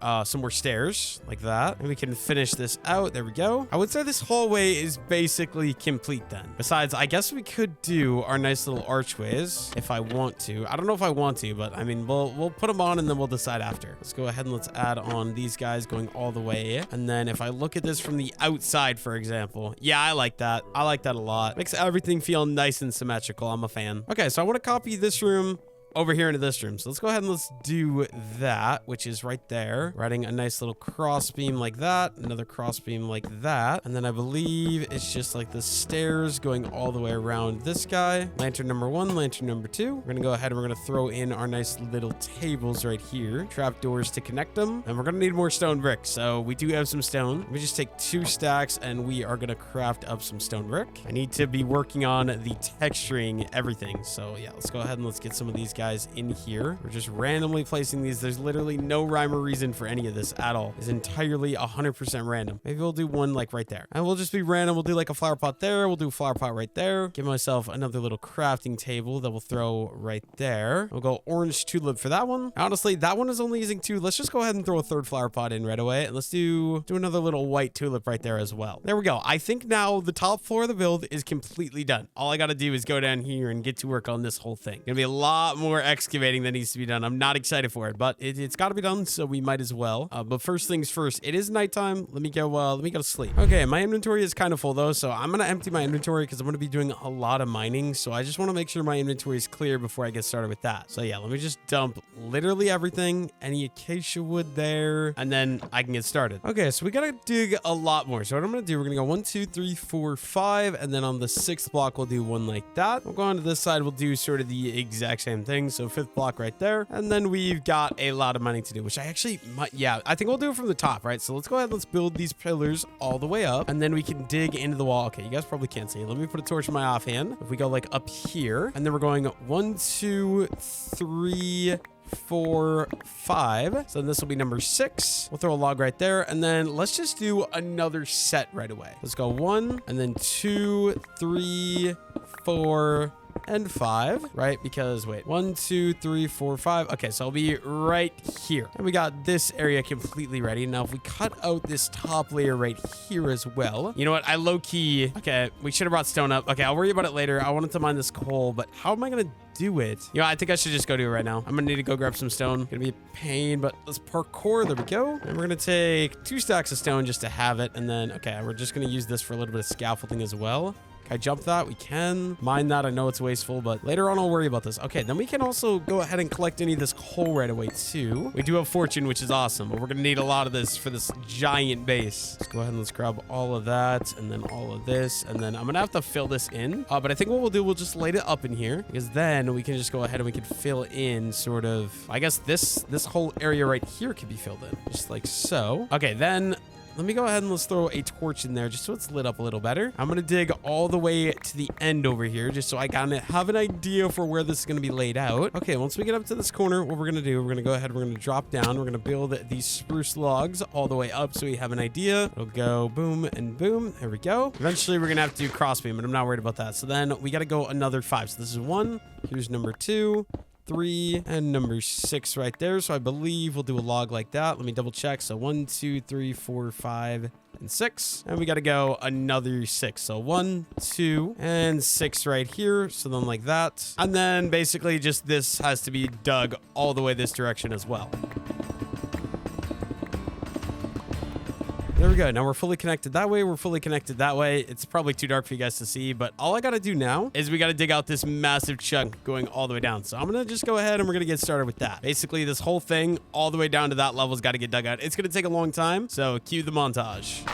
stairs like that. And we can finish this out. There we go. I would say this hallway is basically complete then. Besides, I guess we could do our nice little archways if I want to. I don't know if I want to, but I mean, we'll put them on and then we'll decide after. Let's go ahead and let's add on these guys going all the way. And then if I look at this from the outside, for example, yeah, I like that. I like that a lot. Makes everything feel nice and symmetrical. I'm a fan. Okay, so I want to copy this room over here into this room. So let's go ahead and let's do that, which is right there. We're adding a nice little cross beam like that, another cross beam like that. And then I believe it's just like the stairs going all the way around this guy. Lantern number 1, lantern number 2. We're gonna go ahead and we're gonna throw in our nice little tables right here. Trap doors to connect them. And we're gonna need more stone bricks. So we do have some stone. Let me just take 2 stacks and we are gonna craft up some stone brick. I need to be working on the texturing everything. So yeah, let's go ahead and let's get some of these guys in here. We're just randomly placing these. There's literally no rhyme or reason for any of this at all. It's entirely 100% random. Maybe we'll do one like right there. And we'll just be random. We'll do like a flower pot there. We'll do a flower pot right there. Give myself another little crafting table that we'll throw right there. We'll go orange tulip for that one. Honestly, that one is only using 2. Let's just go ahead and throw a 3rd flower pot in right away. And let's do another little white tulip right there as well. There we go. I think now the top floor of the build is completely done. All I got to do is go down here and get to work on this whole thing. Gonna be a lot more excavating that needs to be done. I'm not excited for it, but it's got to be done, so we might as well. But first things first, it is nighttime. Let me go to sleep. Okay, my inventory is kind of full though, so I'm gonna empty my inventory because I'm gonna be doing a lot of mining. So I just want to make sure my inventory is clear before I get started with that. So yeah, let me just dump literally everything, any acacia wood there, and then I can get started. Okay, so we gotta dig a lot more. So what I'm gonna do, we're gonna go 1, 2, 3, 4, 5, and then on the 6th block we'll do one like that. We'll go on to this side, we'll do sort of the exact same thing. So 5th block right there, and then we've got a lot of mining to do, which I actually might, yeah, I think we'll do it from the top, right? So let's go ahead, let's build these pillars all the way up, and then we can dig into the wall. Okay, you guys probably can't see. Let me put a torch in my offhand. If we go like up here, and then we're going 1, 2, 3, 4, 5. So this will be number 6. We'll throw a log right there. And then let's just do another set right away. Let's go 1 and then 2, 3, 4, and 5, right? Because wait, 1, 2, 3, 4, 5. Okay, so I'll be right here. And we got this area completely ready. Now, if we cut out this top layer right here as well, you know what? I low-key, okay, we should have brought stone up. Okay, I'll worry about it later. I wanted to mine this coal, but how am I going to do it? You know, I think I should just go do it right now. I'm gonna need to go grab some stone. Gonna be a pain, but let's parkour. There we go. And we're gonna take 2 stacks of stone just to have it. And then, okay, we're just gonna use this for a little bit of scaffolding as well. Can I jump that? We can. Mine that. I know it's wasteful, but later on I'll worry about this. Okay, then we can also go ahead and collect any of this coal right away too. We do have fortune, which is awesome, but we're gonna need a lot of this for this giant base. Let's go ahead and let's grab all of that and then all of this, and then I'm gonna have to fill this in. But I think what we'll do, we'll just light it up in here, because then we can just go ahead and we can fill in sort of, I guess this whole area right here can be filled in, just like so. Okay, then let me go ahead and let's throw a torch in there just so it's lit up a little better. I'm going to dig all the way to the end over here just so I kind of have an idea for where this is going to be laid out. Okay, once we get up to this corner, what we're going to do, we're going to go ahead, we're going to drop down. We're going to build these spruce logs all the way up so we have an idea. It'll go boom and boom. There we go. Eventually, we're going to have to do crossbeam, but I'm not worried about that. So then we got to go another 5. So this is 1. Here's number 2. 3 and number 6 right there. So I believe we'll do a log like that. Let me double check. So 1, 2, 3, 4, 5, and 6. And we got to go another 6. So 1, 2, and 6 right here. So then like that. And then basically just this has to be dug all the way this direction as well. There we go. Now we're fully connected that way. We're fully connected that way. It's probably too dark for you guys to see, but all I got to do now is we got to dig out this massive chunk going all the way down. So I'm going to just go ahead and we're going to get started with that. Basically, this whole thing all the way down to that level has got to get dug out. It's going to take a long time. So cue the montage.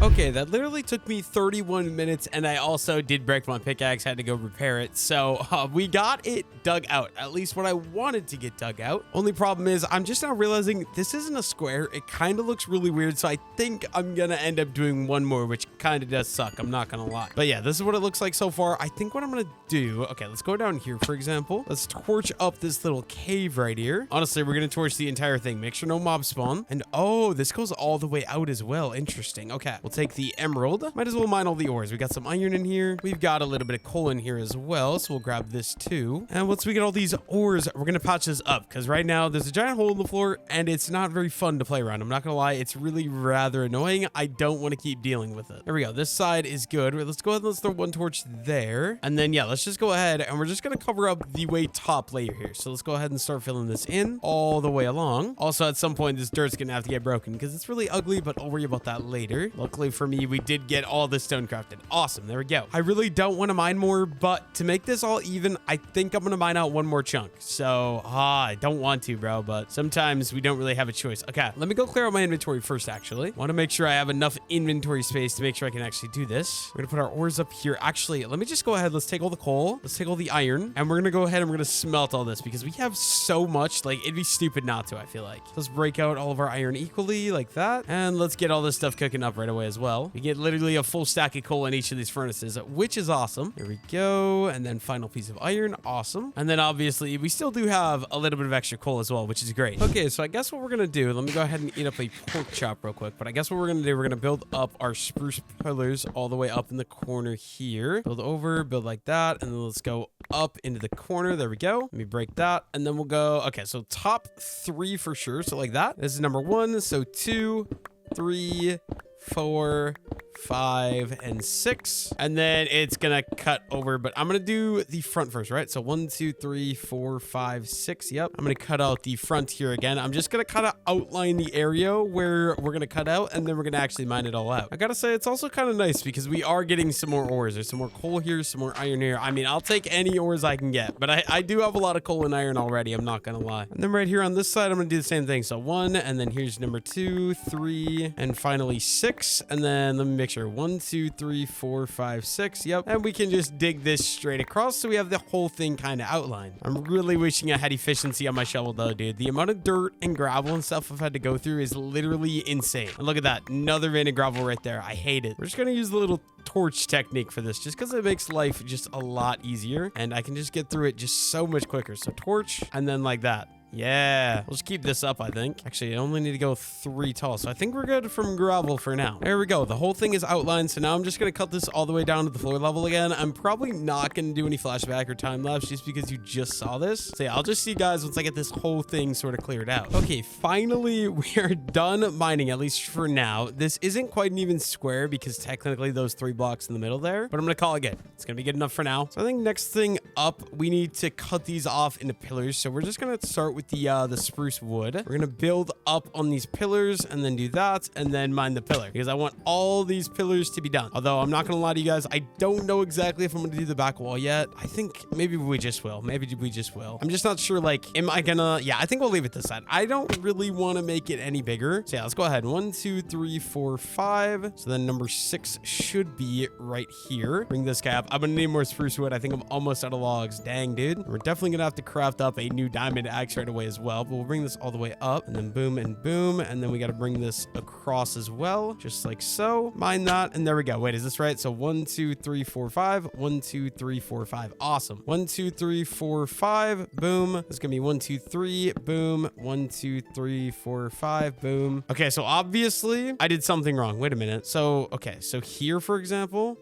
Okay, that literally took me 31 minutes, and I also did break my pickaxe, had to go repair it. So we got it dug out, at least what I wanted to get dug out. Only problem is I'm just now realizing this isn't a square. It kind of looks really weird, so I think I'm gonna end up doing one more, which kind of does suck. I'm not gonna lie. But yeah, this is what it looks like so far. I think what I'm gonna do, okay, let's go down here, for example. Let's torch up this little cave right here. Honestly, we're gonna torch the entire thing. Make sure no mobs spawn. And oh, this goes all the way out as well. Interesting. Okay, we'll take like the emerald. Might as well mine all the ores. We got some iron in here. We've got a little bit of coal in here as well, so we'll grab this too. And once we get all these ores, we're gonna patch this up, because right now there's a giant hole in the floor and it's not very fun to play around. I'm not gonna lie, it's really rather annoying. I don't want to keep dealing with it. There we go. This side is good. Let's go ahead and let's throw one torch there. And then yeah, let's just go ahead and we're just gonna cover up the way top layer here. So let's go ahead and start filling this in all the way along. Also, at some point, this dirt's gonna have to get broken because it's really ugly, but I'll worry about that later. Luckily for me, we did get all this stone crafted. Awesome. There we go. I really don't want to mine more, but to make this all even, I think I'm gonna mine out one more chunk. So I don't want to, bro, but sometimes we don't really have a choice. Okay, let me go clear out my inventory first, actually. Want to make sure I have enough inventory space to make sure I can actually do this. We're gonna put our ores up here. Actually, let me just go ahead. Let's take all the coal. Let's take all the iron, and we're gonna go ahead and we're gonna smelt all this because we have so much. Like, it'd be stupid not to, I feel like. Let's break out all of our iron equally like that, and let's get all this stuff cooking up right away as well. We get literally a full stack of coal in each of these furnaces, which is awesome. Here we go. And then final piece of iron. Awesome. And then obviously we still do have a little bit of extra coal as well, which is great. Okay, so I guess what we're gonna do, let me go ahead and eat up a pork chop real quick, but I guess what we're gonna do, we're gonna build up our spruce pillars all the way up in the corner here. Build over, build like that, and then let's go up into the corner. There we go. Let me break that, and then we'll go, okay, so top 3 for sure. So like that. This is number 1. So 2, 3, 4, 5, and 6, and then it's gonna cut over, but I'm gonna do the front first, right? So 1, 2, 3, 4, 5, 6. Yep, I'm gonna cut out the front here again. I'm just gonna kind of outline the area where we're gonna cut out, and then we're gonna actually mine it all out. I gotta say, it's also kind of nice because we are getting some more ores. There's some more coal here, some more iron here. I mean, I'll take any ores I can get, but I do have a lot of coal and iron already, I'm not gonna lie. And then right here on this side, I'm gonna do the same thing. So 1, and then here's number 2, 3, and finally 6, and then let me make sure. 1, 2, 3, 4, 5, 6. Yep. And we can just dig this straight across so we have the whole thing kind of outlined. I'm really wishing I had efficiency on my shovel though, dude. The amount of dirt and gravel and stuff I've had to go through is literally insane. And look at that. Another vein of gravel right there. I hate it. We're just going to use the little torch technique for this just because it makes life just a lot easier. And I can just get through it just so much quicker. So torch and then like that. Yeah, we'll just keep this up, I think. Actually, I only need to go 3 tall, so I think we're good from gravel for now. There we go. The whole thing is outlined, so now I'm just going to cut this all the way down to the floor level again. I'm probably not going to do any flashback or time lapse just because you just saw this. So yeah, I'll just see you guys once I get this whole thing sort of cleared out. Okay, finally, we are done mining, at least for now. This isn't quite an even square because technically those 3 blocks in the middle there, but I'm going to call it good. It's going to be good enough for now. So I think next thing up, we need to cut these off into pillars. So we're just going to start with the spruce wood. We're gonna build up on these pillars and then do that and then mine the pillar because I want all these pillars to be done. Although I'm not gonna lie to you guys, I don't know exactly if I'm gonna do the back wall yet. I think maybe we just will. Maybe we just will. I'm just not sure. Like, am I gonna? Yeah, I think we'll leave it this side. I don't really want to make it any bigger. So yeah, let's go ahead. 1, 2, 3, 4, 5. So then number 6 should be right here. Bring this guy up. I'm gonna need more spruce wood. I think I'm almost out of logs. Dang, dude. We're definitely gonna have to craft up a new diamond axe right away as well. But we'll bring this all the way up and then boom and boom. And then we got to bring this across as well, just like so. Mine that. And there we go. Wait, is this right? So 1, 2, 3, 4, 5. 1, 2, 3, 4, 5. Awesome. 1, 2, 3, 4, 5. Boom. This is going to be 1, 2, 3. Boom. 1, 2, 3, 4, 5. Boom. Okay. So obviously I did something wrong. Wait a minute. So, okay. So here, for example,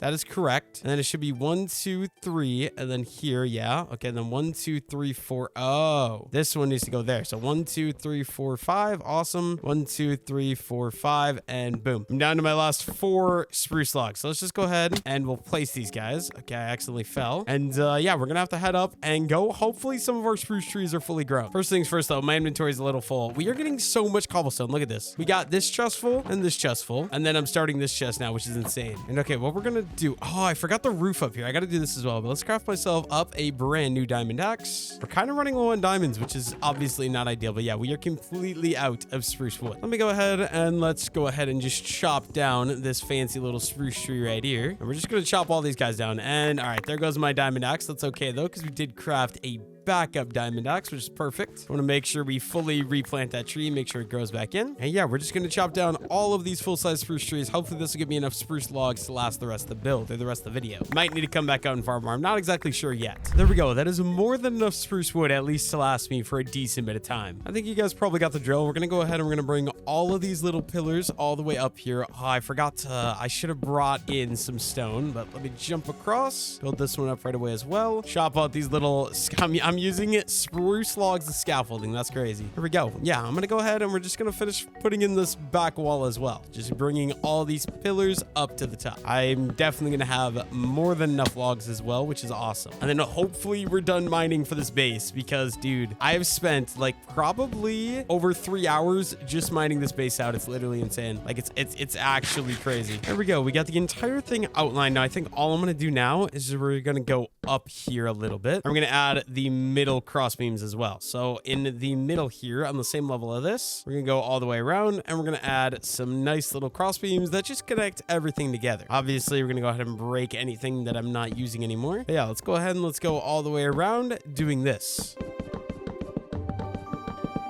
that is correct. And then it should be 1, 2, 3. And then here, yeah. Okay, and then 1, 2, 3, 4. Oh, this one needs to go there. So 1, 2, 3, 4, 5. Awesome. 1, 2, 3, 4, 5. And boom. I'm down to my last 4 spruce logs. So let's just go ahead and we'll place these guys. Okay, I accidentally fell. And yeah, we're going to have to head up and go. Hopefully some of our spruce trees are fully grown. First things first, though, my inventory is a little full. We are getting so much cobblestone. Look at this. We got this chest full and this chest full. And then I'm starting this chest now, which is insane. And okay, what we're going to do. Oh, I forgot the roof up here. I got to do this as well, but let's craft myself up a brand new diamond axe. We're kind of running low on diamonds, which is obviously not ideal, but yeah, we are completely out of spruce wood. Let me go ahead and let's go ahead and just chop down this fancy little spruce tree right here. And we're just going to chop all these guys down. And all right, there goes my diamond axe. That's okay though, because we did craft a backup diamond axe, which is perfect. I want to make sure we fully replant that tree, make sure it grows back in. And yeah, we're just going to chop down all of these full-size spruce trees. Hopefully this will give me enough spruce logs to last the rest of the build or the rest of the video. Might need to come back out and farm more. I'm not exactly sure yet. There we go. That is more than enough spruce wood, at least to last me for a decent bit of time. I think you guys probably got the drill. We're going to go ahead and we're going to bring all of these little pillars all the way up here. Oh, I forgot to, I should have brought in some stone, but let me jump across, build this one up right away as well. Chop out these little, I'm using it spruce logs as scaffolding. That's crazy. Here we go. Yeah, I'm going to go ahead and we're just going to finish putting in this back wall as well. Just bringing all these pillars up to the top. I'm definitely going to have more than enough logs as well, which is awesome. And then hopefully we're done mining for this base because, dude, I have spent like probably over 3 hours just mining this base out. It's literally insane. Like it's actually crazy. There we go. We got the entire thing outlined. Now I think all I'm going to do now is we're going to go up here a little bit. I'm going to add the middle cross beams as well. So in the middle here on the same level of this, we're going to go all the way around and we're going to add some nice little cross beams that just connect everything together. Obviously, we're going to go ahead and break anything that I'm not using anymore. But yeah, let's go ahead and let's go all the way around doing this.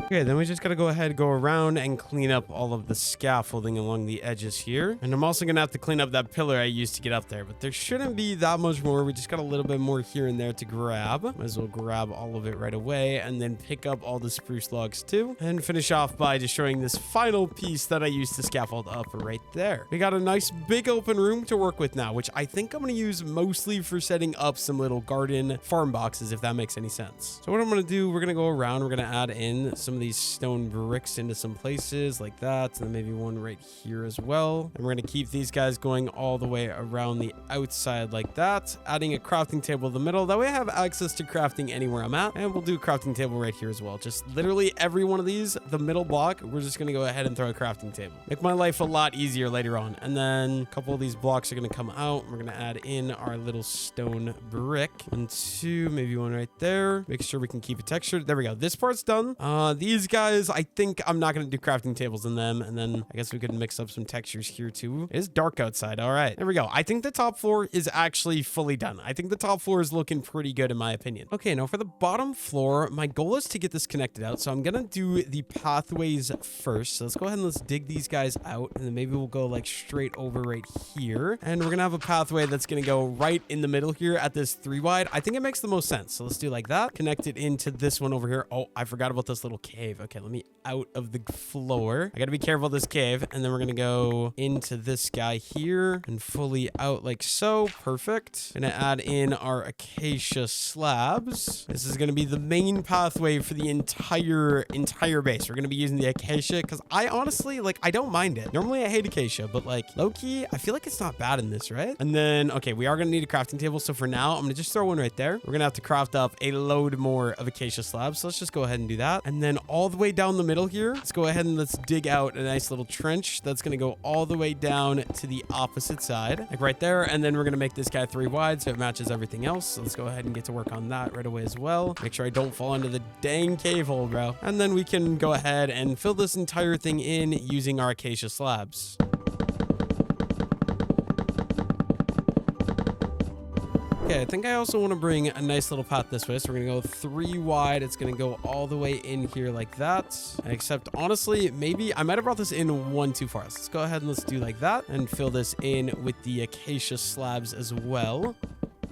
Okay, then we just got to go ahead, go around and clean up all of the scaffolding along the edges here. And I'm also going to have to clean up that pillar I used to get up there, but there shouldn't be that much more. We just got a little bit more here and there to grab. Might as well grab all of it right away and then pick up all the spruce logs too. And finish off by destroying this final piece that I used to scaffold up right there. We got a nice big open room to work with now, which I think I'm going to use mostly for setting up some little garden farm boxes, if that makes any sense. So what I'm going to do, we're going to go around, we're going to add in some of these stone bricks into some places like that, and then maybe one right here as well. And we're going to keep these guys going all the way around the outside like that, adding a crafting table in the middle. That way I have access to crafting anywhere I'm at. And we'll do a crafting table right here as well. Just literally every one of these, the middle block, we're just going to go ahead and throw a crafting table. Make my life a lot easier later on. And then a couple of these blocks are going to come out. We're going to add in our little stone brick. 1, 2, maybe one right there. Make sure we can keep it textured. There we go. This part's done. These guys, I think I'm not going to do crafting tables in them. And then I guess we could mix up some textures here too. It is dark outside. All right, there we go. I think the top floor is actually fully done. I think the top floor is looking pretty good in my opinion. Okay, now for the bottom floor, my goal is to get this connected out. So I'm going to do the pathways first. So let's go ahead and let's dig these guys out. And then maybe we'll go like straight over right here. And we're going to have a pathway that's going to go right in the middle here at this 3 wide. I think it makes the most sense. So let's do like that. Connect it into this one over here. Oh, I forgot about this little cave. Okay, let me out of the floor. I gotta be careful of this cave. And then we're gonna go into this guy here and fully out like so. Perfect. Gonna add in our acacia slabs. This is gonna be the main pathway for the entire base. We're gonna be using the acacia because I honestly, like, I don't mind it. Normally I hate acacia, but like low-key, I feel like it's not bad in this, right? And then, okay, we are gonna need a crafting table. So for now, I'm gonna just throw one right there. We're gonna have to craft up a load more of acacia slabs. So let's just go ahead and do that. And then all the way down the middle here, let's go ahead and let's dig out a nice little trench that's going to go all the way down to the opposite side, like right there. And then we're going to make this guy 3 wide so it matches everything else. So let's go ahead and get to work on that right away as well. Make sure I don't fall into the dang cave hole, bro. And then we can go ahead and fill this entire thing in using our acacia slabs. Okay, I think I also want to bring a nice little path this way. So we're going to go 3 wide. It's going to go all the way in here like that. Except honestly, maybe I might have brought this in 1 too far. So let's go ahead and let's do like that and fill this in with the acacia slabs as well.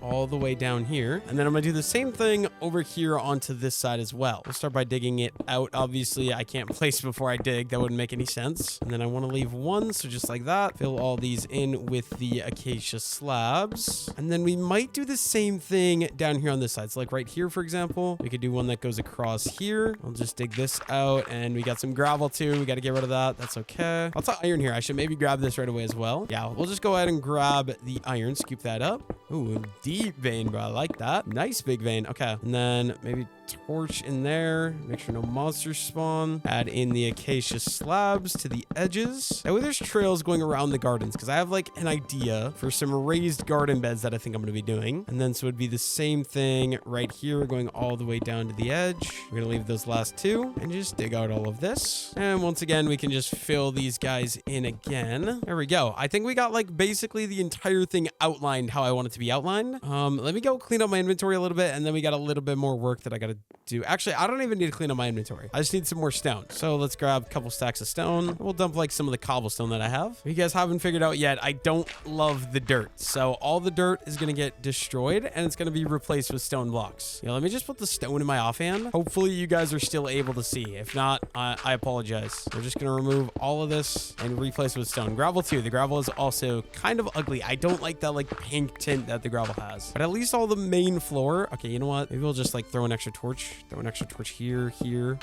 All the way down here. And then I'm gonna do the same thing over here onto this side as well. We'll start by digging it out. Obviously, I can't place before I dig. That wouldn't make any sense. And then I want to leave 1, so just like that. Fill all these in with the acacia slabs. And then we might do the same thing down here on this side. So like right here, for example, we could do one that goes across here. I'll just dig this out, and we got some gravel too. We got to get rid of that. That's okay. Lots of iron here. I should maybe grab this right away as well. Yeah, we'll just go ahead and grab the iron, scoop that up. Ooh, deep vein, bro. I like that. Nice big vein. Okay. And then maybe torch in there. Make sure no monsters spawn. Add in the acacia slabs to the edges. That way there's trails going around the gardens, because I have like an idea for some raised garden beds that I think I'm going to be doing. And then so it would be the same thing right here going all the way down to the edge. We're going to leave those last 2 and just dig out all of this. And once again, we can just fill these guys in again. There we go. I think we got like basically the entire thing outlined how I want it to be outlined. Let me go clean up my inventory a little bit, and then we got a little bit more work that I got to do. Actually, I don't even need to clean up my inventory. I just need some more stone. So let's grab a couple stacks of stone. We'll dump like some of the cobblestone that I have. If you guys haven't figured out yet, I don't love the dirt. So all the dirt is going to get destroyed, and it's going to be replaced with stone blocks. Let me just put the stone in my offhand. Hopefully you guys are still able to see. If not, I apologize. We're just going to remove all of this and replace it with stone. Gravel too. The gravel is also kind of ugly. I don't like that like pink tint that the gravel has. But at least all the main floor. Okay, you know what? Maybe we'll just like throw an extra torch. Throw an extra torch here.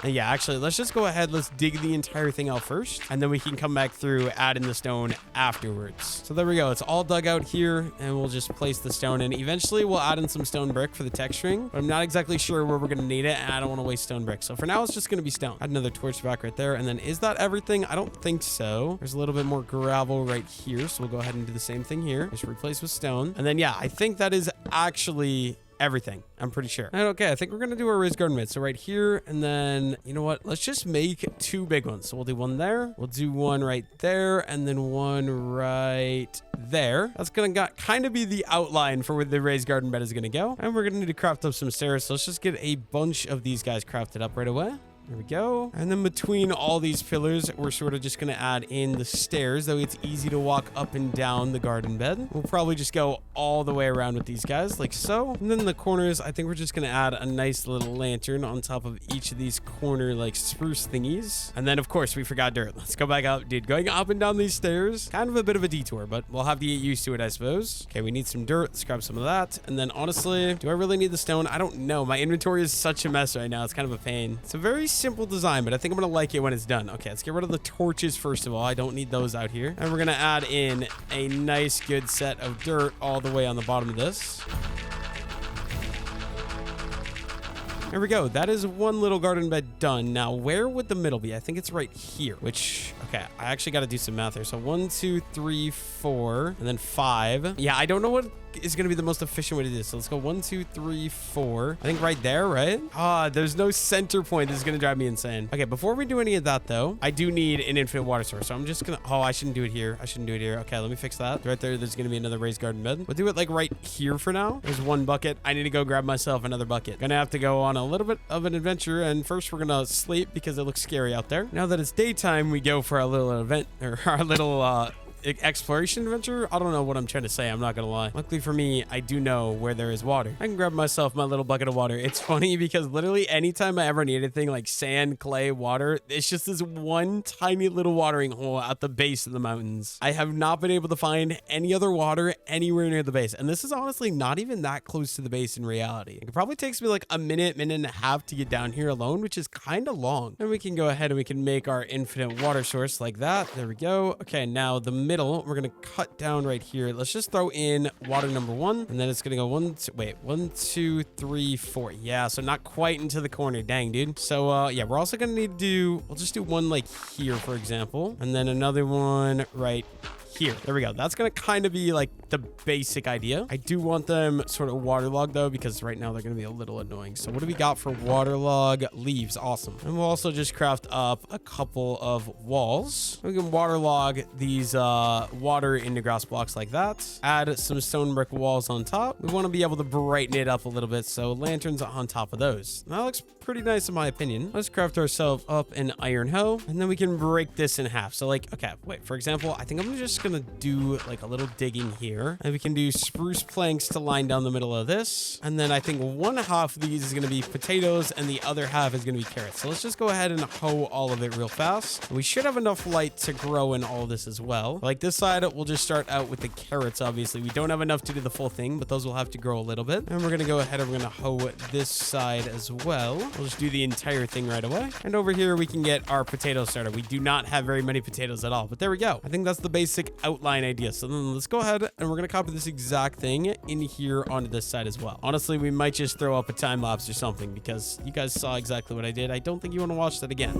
And yeah, actually, let's just go ahead. Let's dig the entire thing out first. And then we can come back through, add in the stone afterwards. So there we go. It's all dug out here. And we'll just place the stone in. Eventually, we'll add in some stone brick for the texturing. But I'm not exactly sure where we're going to need it. And I don't want to waste stone brick. So for now, it's just going to be stone. Add another torch back right there. And then is that everything? I don't think so. There's a little bit more gravel right here. So we'll go ahead and do the same thing here. Just replace with stone. And then, yeah, I think that is actually everything. I'm pretty sure. And okay, I think we're going to do our raised garden bed. So right here, and then, you know what? Let's just make 2 big ones. So we'll do one there. We'll do one right there, and then one right there. That's going to kind of be the outline for where the raised garden bed is going to go. And we're going to need to craft up some stairs. So let's just get a bunch of these guys crafted up right away. There we go. And then between all these pillars, we're sort of just going to add in the stairs, though it's easy to walk up and down the garden bed. We'll probably just go all the way around with these guys like so. And then the corners, I think we're just going to add a nice little lantern on top of each of these corner like spruce thingies. And then of course we forgot dirt. Let's go back up, dude. Going up and down these stairs, kind of a bit of a detour, but we'll have to get used to it, I suppose. Okay, we need some dirt. Let's grab some of that. And then honestly, do I really need the stone? I don't know. My inventory is such a mess right now. It's kind of a pain. It's a very simple design, but I think I'm gonna like it when it's done. Okay, let's get rid of the torches first of all. I don't need those out here. And we're gonna add in a nice good set of dirt all the way on the bottom of this. There we go. That is one little garden bed done. Now, where would the middle be? I think it's right here, which, okay, I actually got to do some math here. So 1, 2, 3, 4, and then 5. Yeah, I don't know what is going to be the most efficient way to do this. So let's go 1, 2, 3, 4. I think right there, right? There's no center point. This is going to drive me insane. Okay, before we do any of that, though, I do need an infinite water source. So I'm just going to, I shouldn't do it here. I shouldn't do it here. Okay, let me fix that. Right there, there's going to be another raised garden bed. We'll do it like right here for now. There's one bucket. I need to go grab myself another bucket. Gonna have to go on a little bit of an adventure. And first we're going to sleep because it looks scary out there. Now that it's daytime, we go for our little event or our little, exploration adventure. I don't know what I'm trying to say. I'm not gonna lie. Luckily for me, I do know where there is water. I can grab myself my little bucket of water. It's funny because literally anytime I ever need anything like sand, clay, water, it's just this one tiny little watering hole at the base of the mountains. I have not been able to find any other water anywhere near the base. And this is honestly not even that close to the base in reality. It probably takes me like a minute and a half to get down here alone, which is kind of long. And we can go ahead and we can make our infinite water source like that. There we go. Okay, now the middle, we're gonna cut down right here. Let's just throw in water number 1, and then it's gonna go 1, 2, 3, 4. Yeah, so not quite into the corner. Dang, dude. So yeah, we're also gonna need to do, we'll just do one like here, for example, and then another one right here. There we go. That's gonna kind of be like the basic idea. I do want them sort of waterlogged though, because right now they're gonna be a little annoying. So what do we got for waterlog? Leaves. Awesome. And we'll also just craft up a couple of walls. We can waterlog these water into grass blocks like that. Add some stone brick walls on top. We want to be able to brighten it up a little bit, so lanterns on top of those. That looks pretty nice in my opinion. Let's craft ourselves up an iron hoe, and then we can break this in half. So like, okay, wait, for example, I think I'm just gonna do like a little digging here, and we can do spruce planks to line down the middle of this. And then I think one half of these is gonna be potatoes and the other half is gonna be carrots. So let's just go ahead and hoe all of it real fast. We should have enough light to grow in all of this as well. Like this side, we'll just start out with the carrots. Obviously we don't have enough to do the full thing, but those will have to grow a little bit. And we're gonna go ahead and we're gonna hoe this side as well. We'll just do the entire thing right away. And over here we can get our potatoes started. We do not have very many potatoes at all, but there we go. I think that's the basic outline idea. So then let's go ahead and we're gonna copy this exact thing in here onto this side as well. Honestly, we might just throw up a time lapse or something because you guys saw exactly what I did. I don't think you want to watch that again.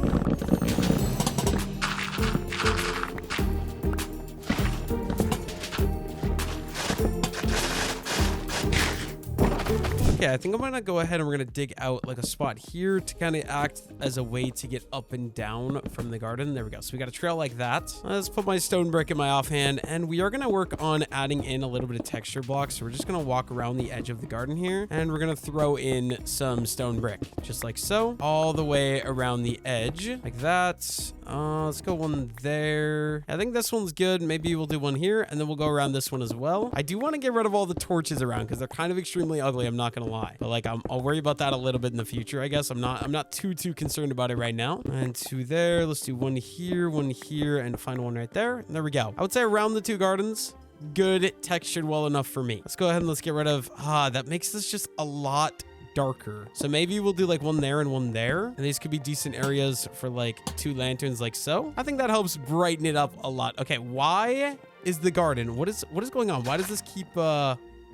Okay, I think I'm gonna go ahead and we're gonna dig out like a spot here to kind of act as a way to get up and down from the garden. There we go. So we got a trail like that. Let's put my stone brick in my offhand, and we are gonna work on adding in a little bit of texture blocks. So we're just gonna walk around the edge of the garden here, and we're gonna throw in some stone brick, just like so, all the way around the edge, like that. Let's go one there. I think this one's good. Maybe we'll do one here, and then we'll go around this one as well. I do want to get rid of all the torches around because they're kind of extremely ugly. I'm not gonna lie, but like I'll worry about that a little bit in the future. I guess I'm not too concerned about it right now. And two there. Let's do one here, and find one right there. And there we go. I would say around the two gardens. Good, textured well enough for me. Let's go ahead and let's get rid of that makes this just a lot darker. So maybe we'll do like one there and one there, and these could be decent areas for like two lanterns, like so. I think that helps brighten it up a lot. Okay, why is the garden, what is going on? Why does this keep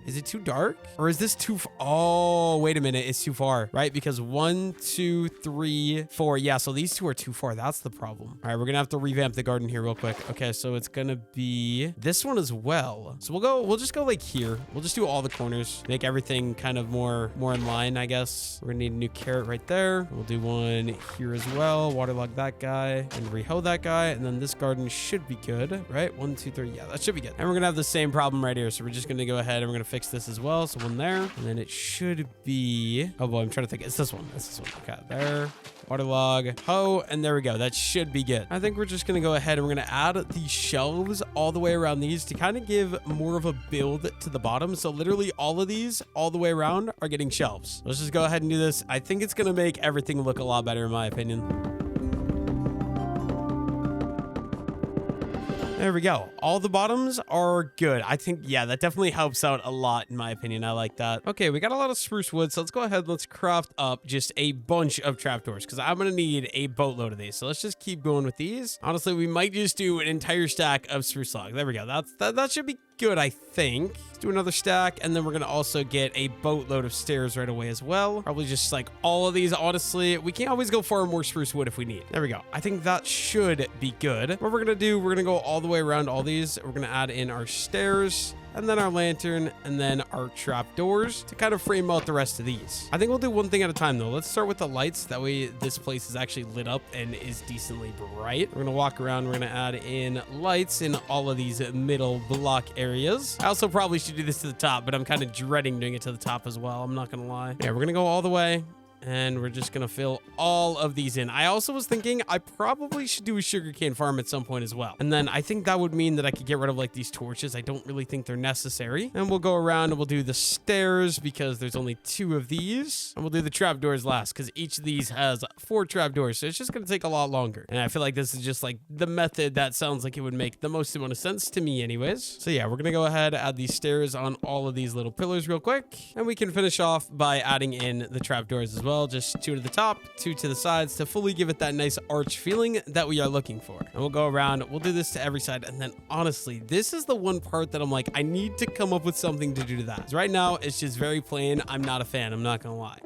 is it too dark, or is this too oh, wait a minute, it's too far, right? Because 1, 2, 3, 4, yeah, so these two are too far. That's the problem. All right, we're gonna have to revamp the garden here real quick. Okay, so it's gonna be this one as well. So we'll just go like here. We'll just do all the corners, make everything kind of more in line, I guess. We're gonna need a new carrot right there. We'll do one here as well, waterlog that guy and rehoe that guy, and then this garden should be good, right? 1, 2, 3, yeah, that should be good. And we're gonna have the same problem right here, so we're just gonna go ahead and we're gonna fix this as well. So one there, and then it should be, oh boy, I'm trying to think. It's this one. Okay, there, waterlog, hoe, and there we go. That should be good. I think we're just gonna go ahead and we're gonna add these shelves all the way around these to kind of give more of a build to the bottom. So literally all of these all the way around are getting shelves. Let's just go ahead and do this. I think it's gonna make everything look a lot better in my opinion. There we go. All the bottoms are good. I think, yeah, that definitely helps out a lot in my opinion. I like that. Okay, we got a lot of spruce wood, so let's go ahead and let's craft up just a bunch of trapdoors because I'm going to need a boatload of these. So let's just keep going with these. Honestly, we might just do an entire stack of spruce log. There we go. That should be good, I think. Let's do another stack, and then we're gonna also get a boatload of stairs right away as well. Probably just like all of these. Honestly, we can always go for more spruce wood if we need. There we go. I think that should be good. What we're gonna do, we're gonna go all the way around all these. We're gonna add in our stairs, and then our lantern, and then our trapdoors to kind of frame out the rest of these. I think we'll do one thing at a time though. Let's start with the lights. That way this place is actually lit up and is decently bright. We're gonna walk around. We're gonna add in lights in all of these middle block areas. I also probably should do this to the top, but I'm kind of dreading doing it to the top as well. I'm not gonna lie. Yeah, we're gonna go all the way. And we're just gonna fill all of these in. I also was thinking I probably should do a sugarcane farm at some point as well. And then I think that would mean that I could get rid of like these torches. I don't really think they're necessary. And we'll go around and we'll do the stairs because there's only 2 of these. And we'll do the trapdoors last because each of these has 4 trapdoors. So it's just gonna take a lot longer. And I feel like this is just like the method that sounds like it would make the most amount of sense to me anyways. So yeah, we're gonna go ahead, add these stairs on all of these little pillars real quick. And we can finish off by adding in the trapdoors as well. Just 2 to the top, 2 to the sides to fully give it that nice arch feeling that we are looking for. And we'll go around, we'll do this to every side. And then honestly, this is the one part that I'm like, I need to come up with something to do to that. 'Cause right now, it's just very plain. I'm not a fan. I'm not gonna lie.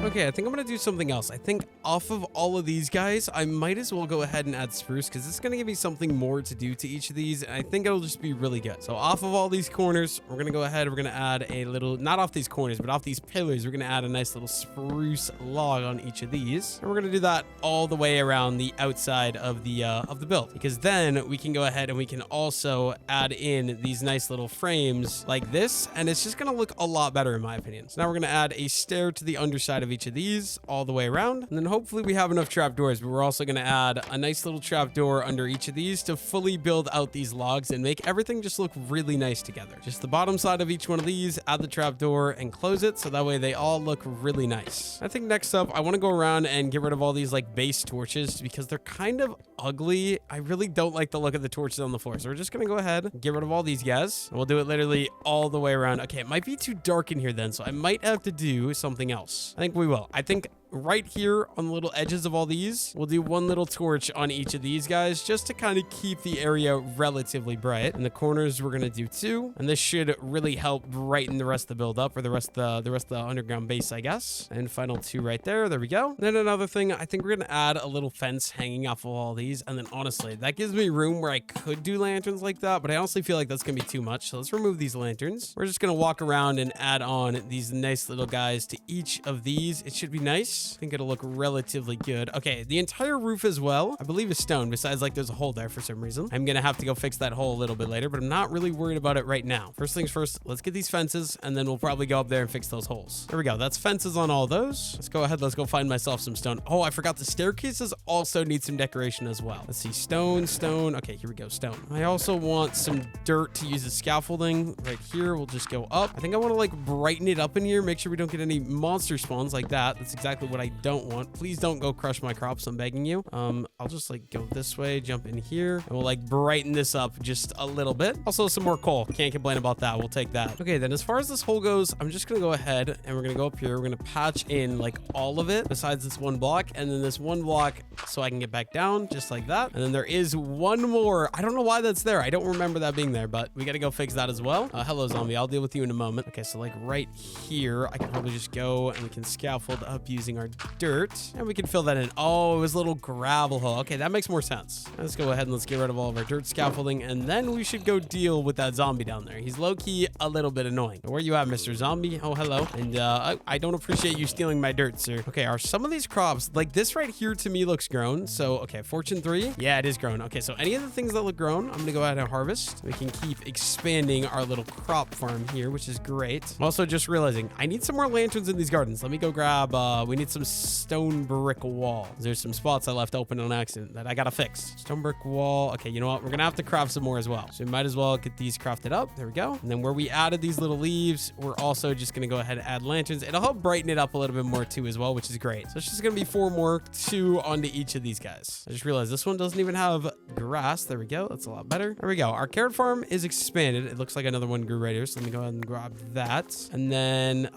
Okay, I think I'm gonna do something else. I think off of all of these guys, I might as well go ahead and add spruce because it's gonna give me something more to do to each of these, and I think it'll just be really good. So off of all these corners, we're gonna go ahead, we're gonna add a little, not off these corners, but off these pillars, we're gonna add a nice little spruce log on each of these. And we're gonna do that all the way around the outside of the build, because then we can go ahead and we can also add in these nice little frames like this, and it's just gonna look a lot better in my opinion. So now we're gonna add a stair to the underside of each of these all the way around, and then hopefully we have enough trapdoors, but we're also going to add a nice little trapdoor under each of these to fully build out these logs and make everything just look really nice together. Just the bottom side of each one of these, add the trapdoor and close it so that way they all look really nice. I think next up I want to go around and get rid of all these like base torches because they're kind of ugly. I really don't like the look of the torches on the floor, so we're just going to go ahead and get rid of all these guys, and we'll do it literally all the way around. Okay, it might be too dark in here then, so I might have to do something else. I think we will. I think right here on the little edges of all these, we'll do one little torch on each of these guys just to kind of keep the area relatively bright. In the corners, we're going to do 2. And this should really help brighten the rest of the build up, or the rest of the underground base, I guess. And final 2 right there. There we go. And then another thing, I think we're going to add a little fence hanging off of all these. And then honestly, that gives me room where I could do lanterns like that, but I honestly feel like that's going to be too much. So let's remove these lanterns. We're just going to walk around and add on these nice little guys to each of these. It should be nice. I think it'll look relatively good. Okay, the entire roof as well, I believe, is stone, besides like there's a hole there for some reason. I'm going to have to go fix that hole a little bit later, but I'm not really worried about it right now. First things first, let's get these fences, and then we'll probably go up there and fix those holes. There we go. That's fences on all those. Let's go ahead. Let's go find myself some stone. Oh, I forgot the staircases also need some decoration as well. Let's see. Stone, stone. Okay, here we go. Stone. I also want some dirt to use as scaffolding right here. We'll just go up. I think I want to like brighten it up in here. Make sure we don't get any monster spawns like that. That's exactly what I don't want. Please don't go crush my crops. I'm begging you. I'll just like go this way, jump in here, and we'll like brighten this up just a little bit. Also, some more coal. Can't complain about that. We'll take that. Okay, then as far as this hole goes, I'm just going to go ahead and we're going to go up here. We're going to patch in like all of it besides this one block, and then this one block so I can get back down just like that. And then there is one more. I don't know why that's there. I don't remember that being there, but we got to go fix that as well. Hello, zombie. I'll deal with you in a moment. Okay, so like right here, I can probably just go and we can scaffold up using our dirt, and we can fill that in. Oh, it was a little gravel hole. Okay, that makes more sense. Let's go ahead and let's get rid of all of our dirt scaffolding, and then we should go deal with that zombie down there. He's low-key a little bit annoying. Where you at, Mr. Zombie? Oh, hello. And I don't appreciate you stealing my dirt, sir. Okay, are some of these crops, like this right here to me looks grown. So, okay, fortune 3. Yeah, it is grown. Okay, so any of the things that look grown, I'm gonna go ahead and harvest. We can keep expanding our little crop farm here, which is great. I'm also just realizing I need some more lanterns in these gardens. Let me go grab, we need some stone brick wall. There's some spots I left open on accident that I gotta fix. Stone brick wall. Okay, you know what? We're gonna have to craft some more as well. So we might as well get these crafted up. There we go. And then where we added these little leaves, we're also just gonna go ahead and add lanterns. It'll help brighten it up a little bit more too as well, which is great. So it's just gonna be 4 more, 2 onto each of these guys. I just realized this one doesn't even have grass. There we go. That's a lot better. There we go. Our carrot farm is expanded. It looks like another one grew right here. So let me go ahead and grab that. And then,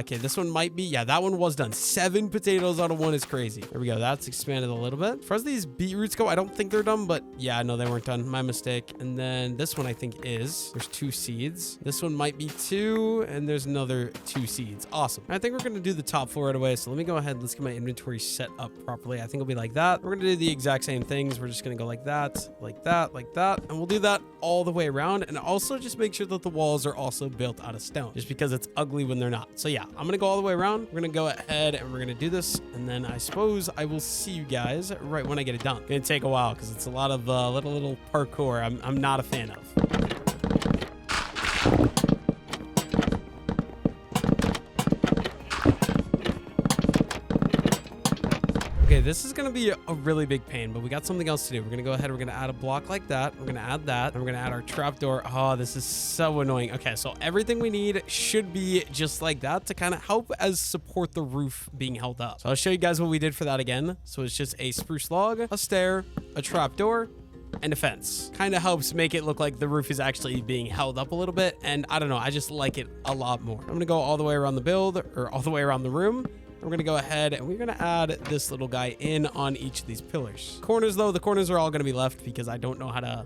okay, this one might be, yeah, that one was done. 7 potatoes out of 1 is crazy. There we go. That's expanded a little bit. As far as these beetroots go, I don't think they're done, but yeah, no, they weren't done. My mistake. And then this one I think is. There's 2 seeds. This one might be 2, and there's another 2 seeds. Awesome. I think we're going to do the top floor right away. So let me go ahead. Let's get my inventory set up properly. I think it'll be like that. We're going to do the exact same things. We're just going to go like that, like that, like that. And we'll do that all the way around. And also just make sure that the walls are also built out of stone, just because it's ugly when they're not. So yeah, I'm going to go all the way around. We're going to go ahead and we're going to do this. And then I suppose I will see you guys right when I get it done. It's going to take a while because it's a lot of little parkour I'm not a fan of. Okay, this is going to be a really big pain, but we got something else to do. We're going to go ahead. We're going to add a block like that. We're going to add that. And we're going to add our trapdoor. Oh, this is so annoying. Okay, so everything we need should be just like that to kind of help as support the roof being held up. So I'll show you guys what we did for that again. So it's just a spruce log, a stair, a trapdoor, and a fence. Kind of helps make it look like the roof is actually being held up a little bit. And I don't know, I just like it a lot more. I'm going to go all the way around the build, or all the way around the room. We're going to go ahead and we're going to add this little guy in on each of these pillars. Corners though, the corners are all going to be left because I don't know how to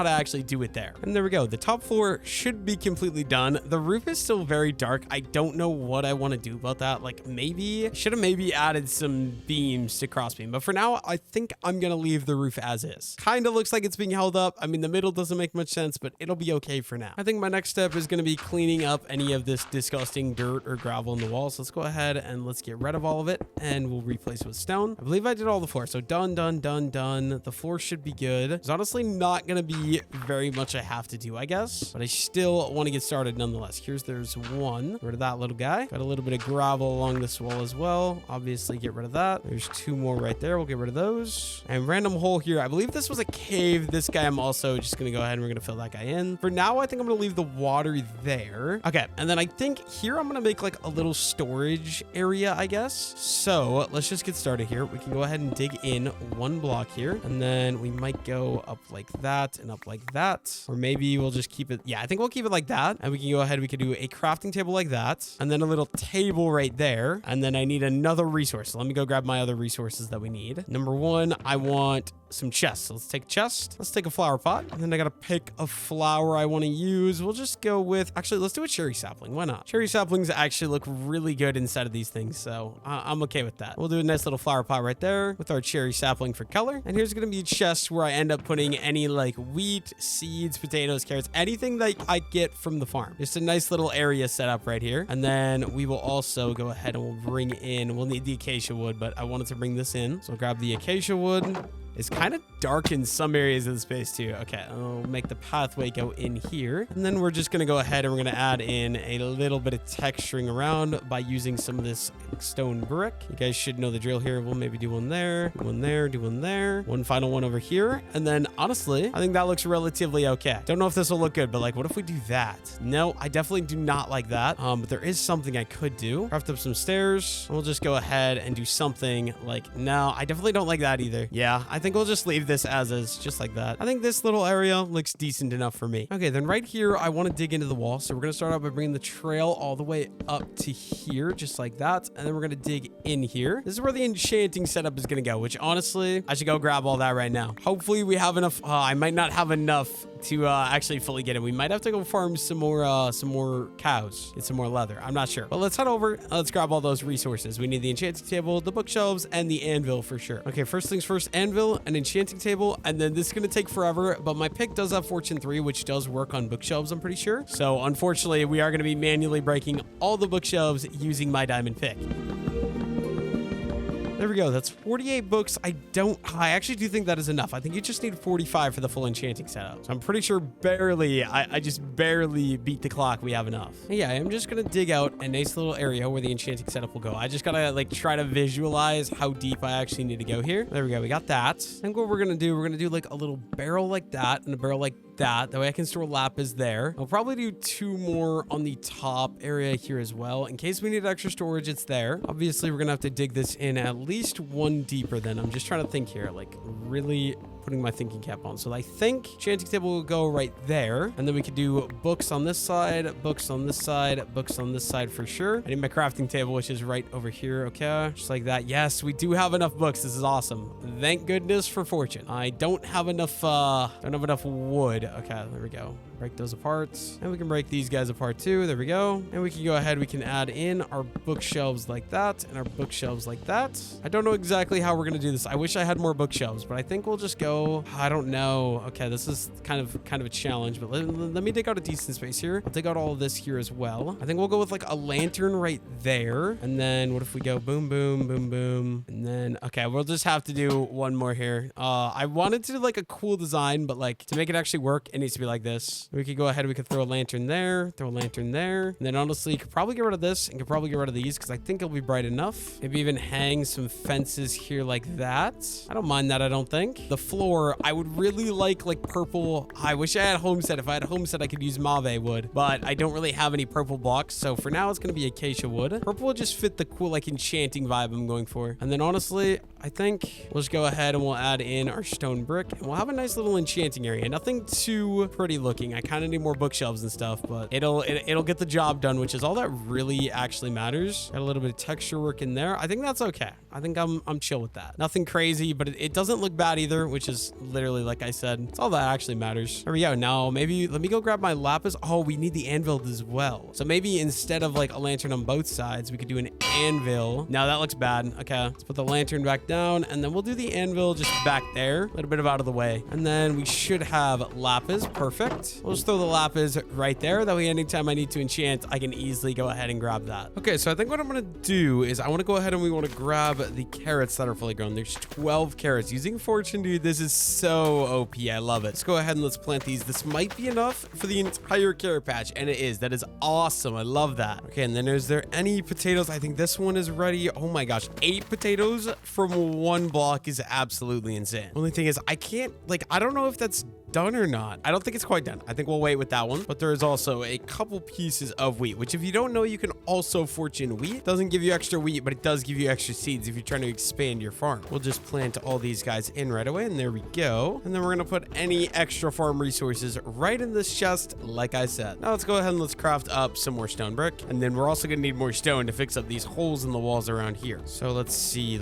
actually do it there. And there we go. The top floor should be completely done. The roof is still very dark. I don't know what I want to do about that. Like maybe, should have maybe added some beams to crossbeam. But for now, I think I'm going to leave the roof as is. Kind of looks like it's being held up. I mean, the middle doesn't make much sense, but it'll be okay for now. I think my next step is going to be cleaning up any of this disgusting dirt or gravel in the walls. So let's go ahead and let's get rid of all of it and we'll replace it with stone. I believe I did all the floor. So done, done, done, done. The floor should be good. It's honestly not going to be very much I have to do, I guess, but I still want to get started nonetheless. There's one. Get rid of that little guy. Got a little bit of gravel along this wall as well. Obviously get rid of that. There's 2 more right there. We'll get rid of those. And random hole here. I believe this was a cave. This guy I'm also just going to go ahead and we're going to fill that guy in. For now, I think I'm going to leave the water there. Okay. And then I think here I'm going to make like a little storage area, I guess. So let's just get started here. We can go ahead and dig in 1 block here. And then we might go up like that. that and up like that. Or maybe we'll just keep it. Yeah, I think we'll keep it like that. And we can go ahead. We could do a crafting table like that. And then a little table right there. And then I need another resource. So let me go grab my other resources that we need. Number one, I want some chests. So let's take a chest. Let's take a flower pot. And then I got to pick a flower I want to use. We'll just go with, actually, let's do a cherry sapling. Why not? Cherry saplings actually look really good inside of these things. So I'm okay with that. We'll do a nice little flower pot right there with our cherry sapling for color. And here's going to be a chest where I end up putting any like wheat, seeds, potatoes, carrots, anything that I get from the farm. Just a nice little area set up right here. And then we will also go ahead and we'll bring in, we'll need the acacia wood, but I wanted to bring this in. So I'll grab the acacia wood. It's kind of dark in some areas of the space too. Okay, I'll make the pathway go in here. And then we're just going to go ahead and we're going to add in a little bit of texturing around by using some of this stone brick. You guys should know the drill here. We'll maybe do one there, one there, do one there, one final one over here. And then honestly, I think that looks relatively okay. Don't know if this will look good, but like, what if we do that? No, I definitely do not like that. But there is something I could do. Craft up some stairs. We'll just go ahead and do something like, no, I definitely don't like that either. Yeah, I think we'll just leave this as is, just like that. I think this little area looks decent enough for me. Okay, then right here, I want to dig into the wall. So we're going to start out by bringing the trail all the way up to here, just like that. And then we're going to dig in here. This is where the enchanting setup is going to go, which honestly, I should go grab all that right now. Hopefully we have enough. I might not have enough to actually fully get it. We might have to go farm some more cows, get some more leather. I'm not sure, but let's head over. Let's grab all those resources. We need the enchanting table, the bookshelves, and the anvil for sure. Okay, first things first, anvil, an enchanting table, and then this is going to take forever, but my pick does have fortune 3, which does work on bookshelves, I'm pretty sure. So unfortunately, we are going to be manually breaking all the bookshelves using my diamond pick. There we go. That's 48 books. I actually do think that is enough. I think you just need 45 for the full enchanting setup. So I'm pretty sure I just barely beat the clock. We have enough. And yeah, I'm just going to dig out a nice little area where the enchanting setup will go. I just got to like try to visualize how deep I actually need to go here. There we go. We got that. I think what we're going to do, we're going to do like a little barrel like that and a barrel like that. That way I can store lapis there. I'll probably do 2 more on the top area here as well. In case we need extra storage, it's there. Obviously, we're going to have to dig this in at least 1 deeper then. I'm just trying to think here, like really putting my thinking cap on. So I think enchanting table will go right there. And then we could do books on this side, books on this side, books on this side for sure. I need my crafting table, which is right over here. Okay, just like that. Yes, we do have enough books. This is awesome. Thank goodness for fortune. I don't have enough wood. Okay, there we go. Break those apart. And we can break these guys apart too. There we go. And we can go ahead. We can add in our bookshelves like that and our bookshelves like that. I don't know exactly how we're going to do this. I wish I had more bookshelves, but I think we'll just go. I don't know. Okay, this is kind of a challenge, but let me dig out a decent space here. I'll dig out all of this here as well. I think we'll go with like a lantern right there. And then what if we go boom, boom, boom, boom. And then, okay, we'll just have to do one more here. I wanted to do like a cool design, but like to make it actually work, it needs to be like this. We could go ahead. We could throw a lantern there, throw a lantern there. And then honestly, you could probably get rid of this and could probably get rid of these because I think it'll be bright enough. Maybe even hang some fences here like that. I don't mind that, I don't think. The floor, I would really like purple. I wish I had homestead. If I had a homestead, I could use mauve wood, but I don't really have any purple blocks. So for now, it's going to be acacia wood. Purple will just fit the cool, like enchanting vibe I'm going for. And then honestly, I think we'll just go ahead and we'll add in our stone brick and we'll have a nice little enchanting area. Nothing too pretty looking. I kind of need more bookshelves and stuff, but it'll get the job done, which is all that really actually matters. Got a little bit of texture work in there. I think that's okay. I think I'm chill with that. Nothing crazy, but it doesn't look bad either, which is literally, like I said, it's all that actually matters. There we go. Now maybe let me go grab my lapis. Oh, we need the anvil as well. So maybe instead of like a lantern on both sides, we could do an anvil. Now that looks bad. Okay, let's put the lantern back down and then we'll do the anvil just back there, a little bit of out of the way. And then we should have lapis. Perfect. We'll just throw the lapis right there. That way anytime I need to enchant, I can easily go ahead and grab that. Okay, so I think what I'm going to do is I want to go ahead and we want to grab the carrots that are fully grown. There's 12 carrots. Using fortune, dude, this is so OP. I love it. Let's go ahead and let's plant these. This might be enough for the entire carrot patch, and it is. That is awesome. I love that. Okay, and then is there any potatoes? I think this one is ready. Oh my gosh, 8 potatoes from 1 block is absolutely insane. Only thing is I can't, like, I don't know if that's done or not? I don't think it's quite done. I think we'll wait with that one. But there is also a couple pieces of wheat, which if you don't know, you can also fortune wheat. Doesn't give you extra wheat, but it does give you extra seeds if you're trying to expand your farm. We'll just plant all these guys in right away, and there we go. And then we're gonna put any extra farm resources right in this chest, like I said. Now let's go ahead and let's craft up some more stone brick, and then we're also gonna need more stone to fix up these holes in the walls around here. So let's see.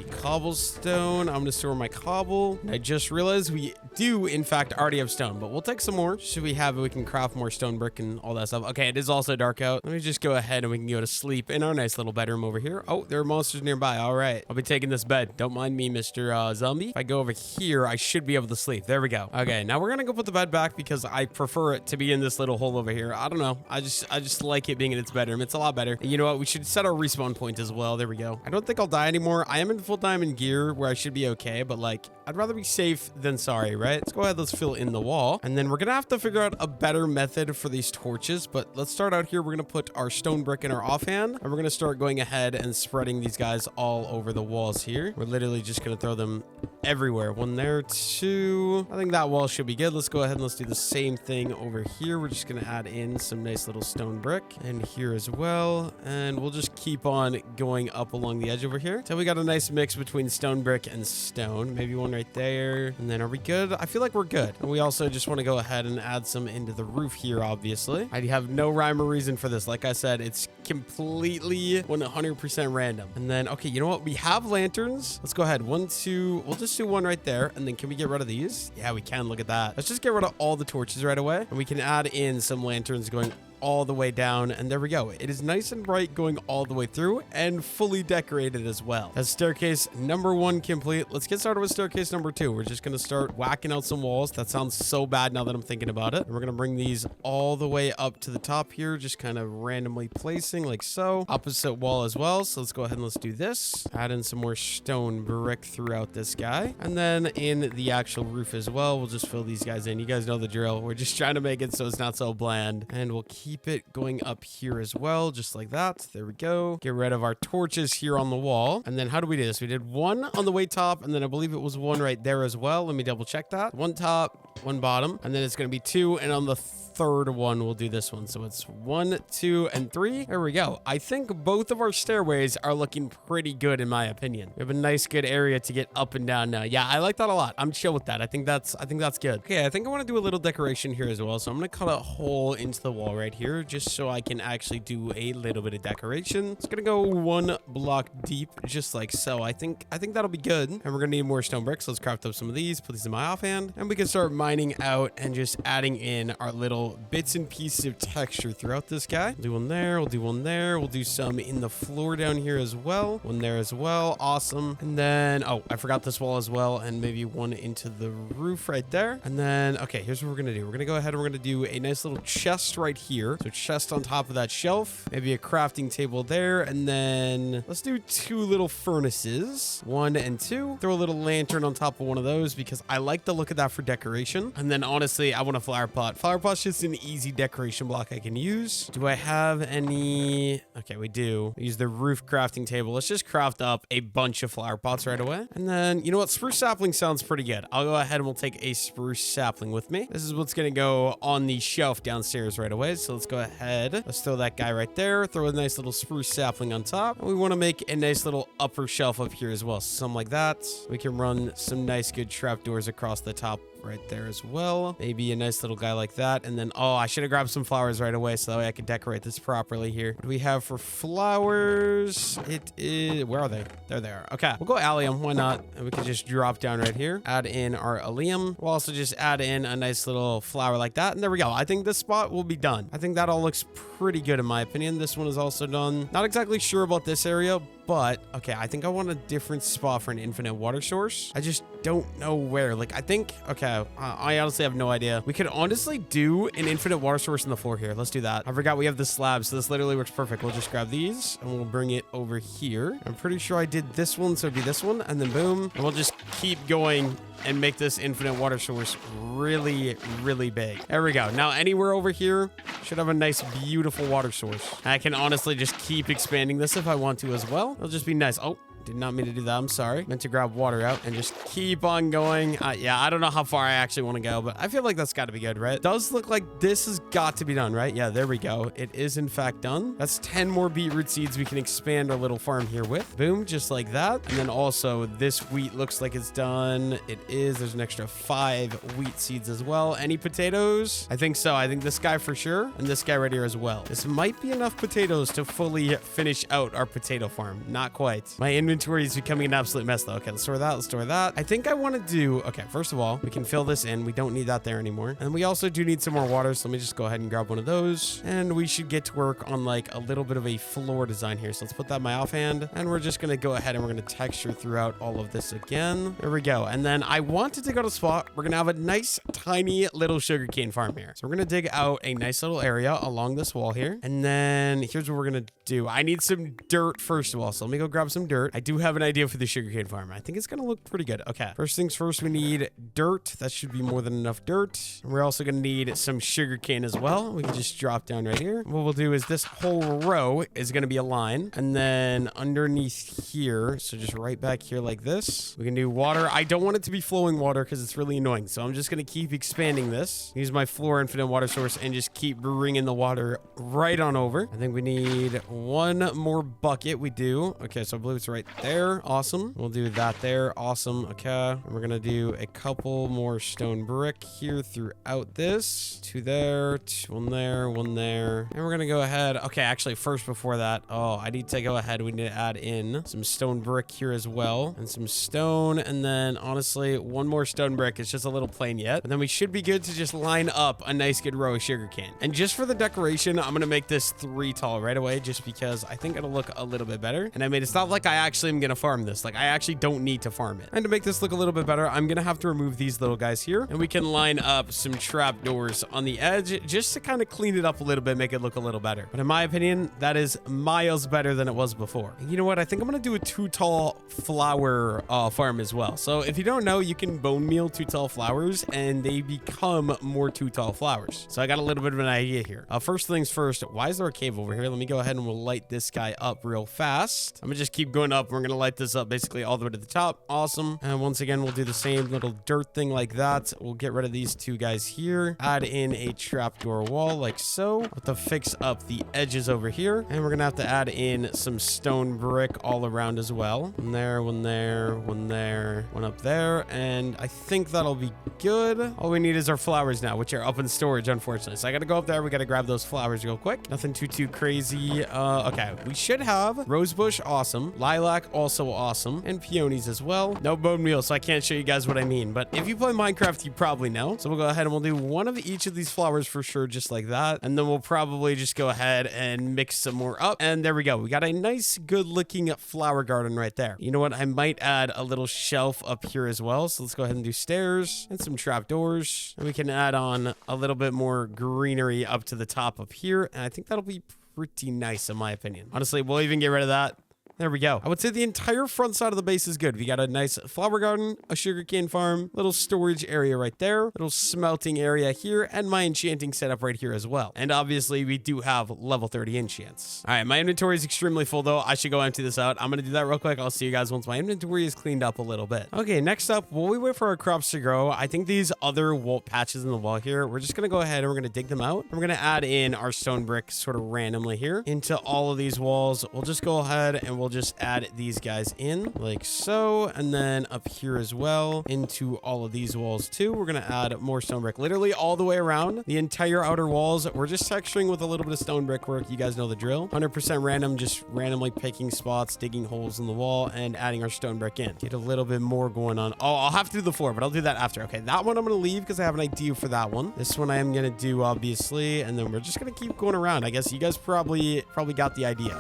Cobblestone. I'm gonna store my cobble. And I just realized we do in fact already have stone, but we'll take some more. Should we have it, we can craft more stone brick and all that stuff. Okay, it is also dark out. Let me just go ahead and we can go to sleep in our nice little bedroom over here. Oh, there are monsters nearby. All right, I'll be taking this bed. Don't mind me, Mr. Zombie. If I go over here, I should be able to sleep. There we go. Okay, now we're gonna go put the bed back because I prefer it to be in this little hole over here. I don't know. I just like it being in its bedroom. It's a lot better. And you know what? We should set our respawn point as well. There we go. I don't think I'll die anymore. I am in full diamond gear where I should be okay, but like, I'd rather be safe than sorry, right? Let's go ahead. Let's fill in the wall. And then we're gonna have to figure out a better method for these torches, but let's start out here. We're gonna put our stone brick in our offhand, and we're gonna start going ahead and spreading these guys all over the walls here. We're literally just gonna throw them everywhere. One there, two. I think that wall should be good. Let's go ahead and let's do the same thing over here. We're just gonna add in some nice little stone brick, and here as well. And we'll just keep on going up along the edge over here till we got a nice mix between stone brick and stone. Maybe one right there. And then are we good? I feel like we're good. And we also just want to go ahead and add some into the roof here, obviously. I have no rhyme or reason for this. Like I said, it's completely 100% random. And then, okay, you know what? We have lanterns. Let's go ahead. One, two. We'll just do one right there. And then can we get rid of these? Yeah, we can. Look at that. Let's just get rid of all the torches right away. And we can add in some lanterns going all the way down, and there we go. It is nice and bright going all the way through and fully decorated as well. That's staircase number 1 complete. Let's get started with staircase number 2. We're just gonna start whacking out some walls. That sounds so bad now that I'm thinking about it. And we're gonna bring these all the way up to the top here, just kind of randomly placing like so. Opposite wall as well. So let's go ahead and let's do this. Add in some more stone brick throughout this guy, and then in the actual roof as well, we'll just fill these guys in. You guys know the drill. We're just trying to make it so it's not so bland, and we'll keep it going up here as well, just like that. There we go. Get rid of our torches here on the wall. And then how do we do this? We did one on the way top, and then I believe it was one right there as well. Let me double check that. One top, one bottom, and then it's going to be 2, and on the third one we'll do this one. So it's 1, 2, and 3. There we go. I think both of our stairways are looking pretty good in my opinion. We have a nice good area to get up and down now. Yeah, I like that a lot. I'm chill with that. I think that's good. Okay, I think I want to do a little decoration here as well. So I'm going to cut a hole into the wall right here just so I can actually do a little bit of decoration. It's going to go 1 block deep just like so. I think that'll be good. And we're going to need more stone bricks. Let's craft up some of these, put these in my offhand, and we can start mining out and just adding in our little bits and pieces of texture throughout this guy. We'll do one there. We'll do one there. We'll do some in the floor down here as well. One there as well. Awesome. And then, oh, I forgot this wall as well. And maybe one into the roof right there. And then, okay, here's what we're going to do. We're going to go ahead and we're going to do a nice little chest right here. So chest on top of that shelf. Maybe a crafting table there. And then let's do 2 little furnaces. 1 and 2. Throw a little lantern on top of one of those because I like the look of that for decoration. And then honestly, I want a flower pot. Flower pot's just an easy decoration block I can use. Do I have any? Okay, we do. Use the roof crafting table. Let's just craft up a bunch of flower pots right away. And then, you know what? Spruce sapling sounds pretty good. I'll go ahead and we'll take a spruce sapling with me. This is what's going to go on the shelf downstairs right away. So let's go ahead. Let's throw that guy right there. Throw a nice little spruce sapling on top. And we want to make a nice little upper shelf up here as well. Something like that. We can run some nice good trapdoors across the top right there as well. Maybe a nice little guy like that. And then, oh, I should have grabbed some flowers right away so that way I could decorate this properly here. What do we have for flowers? It is, where are they? There they are. Okay, we'll go allium. Why not? And we can just drop down right here. Add in our allium. We'll also just add in a nice little flower like that. And there we go. I think this spot will be done. I think that all looks pretty good in my opinion. This one is also done. Not exactly sure about this area, but okay, I think I want a different spot for an infinite water source. I just don't know where. Like, I think, okay, I honestly have no idea. We could honestly do an infinite water source in the floor here. Let's do that. I forgot we have the slab, so this literally works perfect. We'll just grab these and we'll bring it over here. I'm pretty sure I did this one, so it'd be this one, and then boom. And we'll just keep going and make this infinite water source really, really big. There we go. Now, anywhere over here should have a nice, beautiful water source. I can honestly just keep expanding this if I want to as well. It'll just be nice. Oh, Did not mean to do that. I'm sorry. Meant to grab water out and just keep on going. Yeah, I don't know how far I actually want to go, but I feel like that's got to be good, right? Does look like this has got to be done, right? Yeah, there we go. It is in fact done. That's 10 more beetroot seeds we can expand our little farm here with. Boom, just like that. And then also this wheat looks like it's done. It is. There's an extra 5 wheat seeds as well. Any potatoes? I think so. I think this guy for sure, and this guy right here as well. This might be enough potatoes to fully finish out our potato farm. Not quite. My inventory is becoming an absolute mess though. Okay, let's store that. Let's store that. I think I want to do, okay, first of all, we can fill this in. We don't need that there anymore. And we also do need some more water. So let me just go ahead and grab one of those. And we should get to work on like a little bit of a floor design here. So let's put that in my offhand. And we're just going to go ahead and we're going to texture throughout all of this again. There we go. And then I wanted to go to a spot. We're going to have a nice tiny little sugarcane farm here. So we're going to dig out a nice little area along this wall here. And then here's what we're going to do. I need some dirt first of all. So let me go grab some dirt. I do have an idea for the sugarcane farm. I think it's going to look pretty good. Okay. First things first, we need dirt. That should be more than enough dirt. And we're also going to need some sugarcane as well. We can just drop down right here. What we'll do is this whole row is going to be a line. And then underneath here, so just right back here like this, we can do water. I don't want it to be flowing water because it's really annoying. So I'm just going to keep expanding this. Use my floor infinite water source and just keep bringing the water right on over. I think we need one more bucket. We do. Okay, so I believe it's right there. Awesome. We'll do that there. Awesome. Okay. And we're going to do a couple more stone brick here throughout this. 2 there, 1 there, 1 there. And we're going to go ahead. Okay, actually, first before that, I need to go ahead. We need to add in some stone brick here as well. And some stone. And then, honestly, 1 more stone brick. It's just a little plain yet. And then we should be good to just line up a nice good row of sugarcane. And just for the decoration, I'm going to make this 3 tall right away just because I think it'll look a little bit better. And I mean, it's not like I actually am going to farm this. Like, I actually don't need to farm it. And to make this look a little bit better, I'm going to have to remove these little guys here. And we can line up some trap doors on the edge just to kind of clean it up a little bit, make it look a little better. But in my opinion, that is miles better than it was before. And you know what? I think I'm going to do a 2 tall flower farm as well. So if you don't know, you can bone meal 2 tall flowers and they become more 2 tall flowers. So I got a little bit of an idea here. First things first, why is there a cave over here? Let me go ahead and we'll light this guy up real fast. I'm gonna just keep going up. We're gonna light this up basically all the way to the top. Awesome. And once again, we'll do the same little dirt thing like that. We'll get rid of these 2 guys here. Add in a trapdoor wall like so. We'll have to fix up the edges over here. And we're gonna have to add in some stone brick all around as well. 1 there, 1 there, 1 there, 1 up there. And I think that'll be good. All we need is our flowers now, which are up in storage, unfortunately. So I gotta go up there. We gotta grab those flowers real quick. Nothing too crazy. Okay. We should have rosebush, awesome. Lilac, also awesome. And peonies as well. No bone meal, so I can't show you guys what I mean. But if you play Minecraft, you probably know. So we'll go ahead and we'll do 1 of each of these flowers for sure, just like that. And then we'll probably just go ahead and mix some more up. And there we go. We got a nice, good looking flower garden right there. You know what? I might add a little shelf up here as well. So let's go ahead and do stairs and some trap doors. And we can add on a little bit more greenery up to the top up here. And I think that'll be pretty nice in my opinion. Honestly, we'll even get rid of that. There we go. I would say the entire front side of the base is good. We got a nice flower garden, a sugarcane farm, little storage area right there, little smelting area here, and my enchanting setup right here as well. And obviously, we do have level 30 enchants. All right, my inventory is extremely full though. I should go empty this out. I'm going to do that real quick. I'll see you guys once my inventory is cleaned up a little bit. Okay, next up, while we wait for our crops to grow, I think these other wall patches in the wall here, we're just going to go ahead and we're going to dig them out. And we're going to add in our stone brick sort of randomly here into all of these walls. We'll just go ahead and we'll just add these guys in like so, and then up here as well into all of these walls too. We're gonna add more stone brick literally all the way around the entire outer walls. We're just texturing with a little bit of stone brick work. You guys know the drill. 100% random, just randomly picking spots, digging holes in the wall and adding our stone brick in. Get a little bit more going on. Oh, I'll have to do the floor, but I'll do that after. Okay, that one I'm gonna leave because I have an idea for that one. This one I am gonna do obviously, and then we're just gonna keep going around. I guess you guys probably got the idea.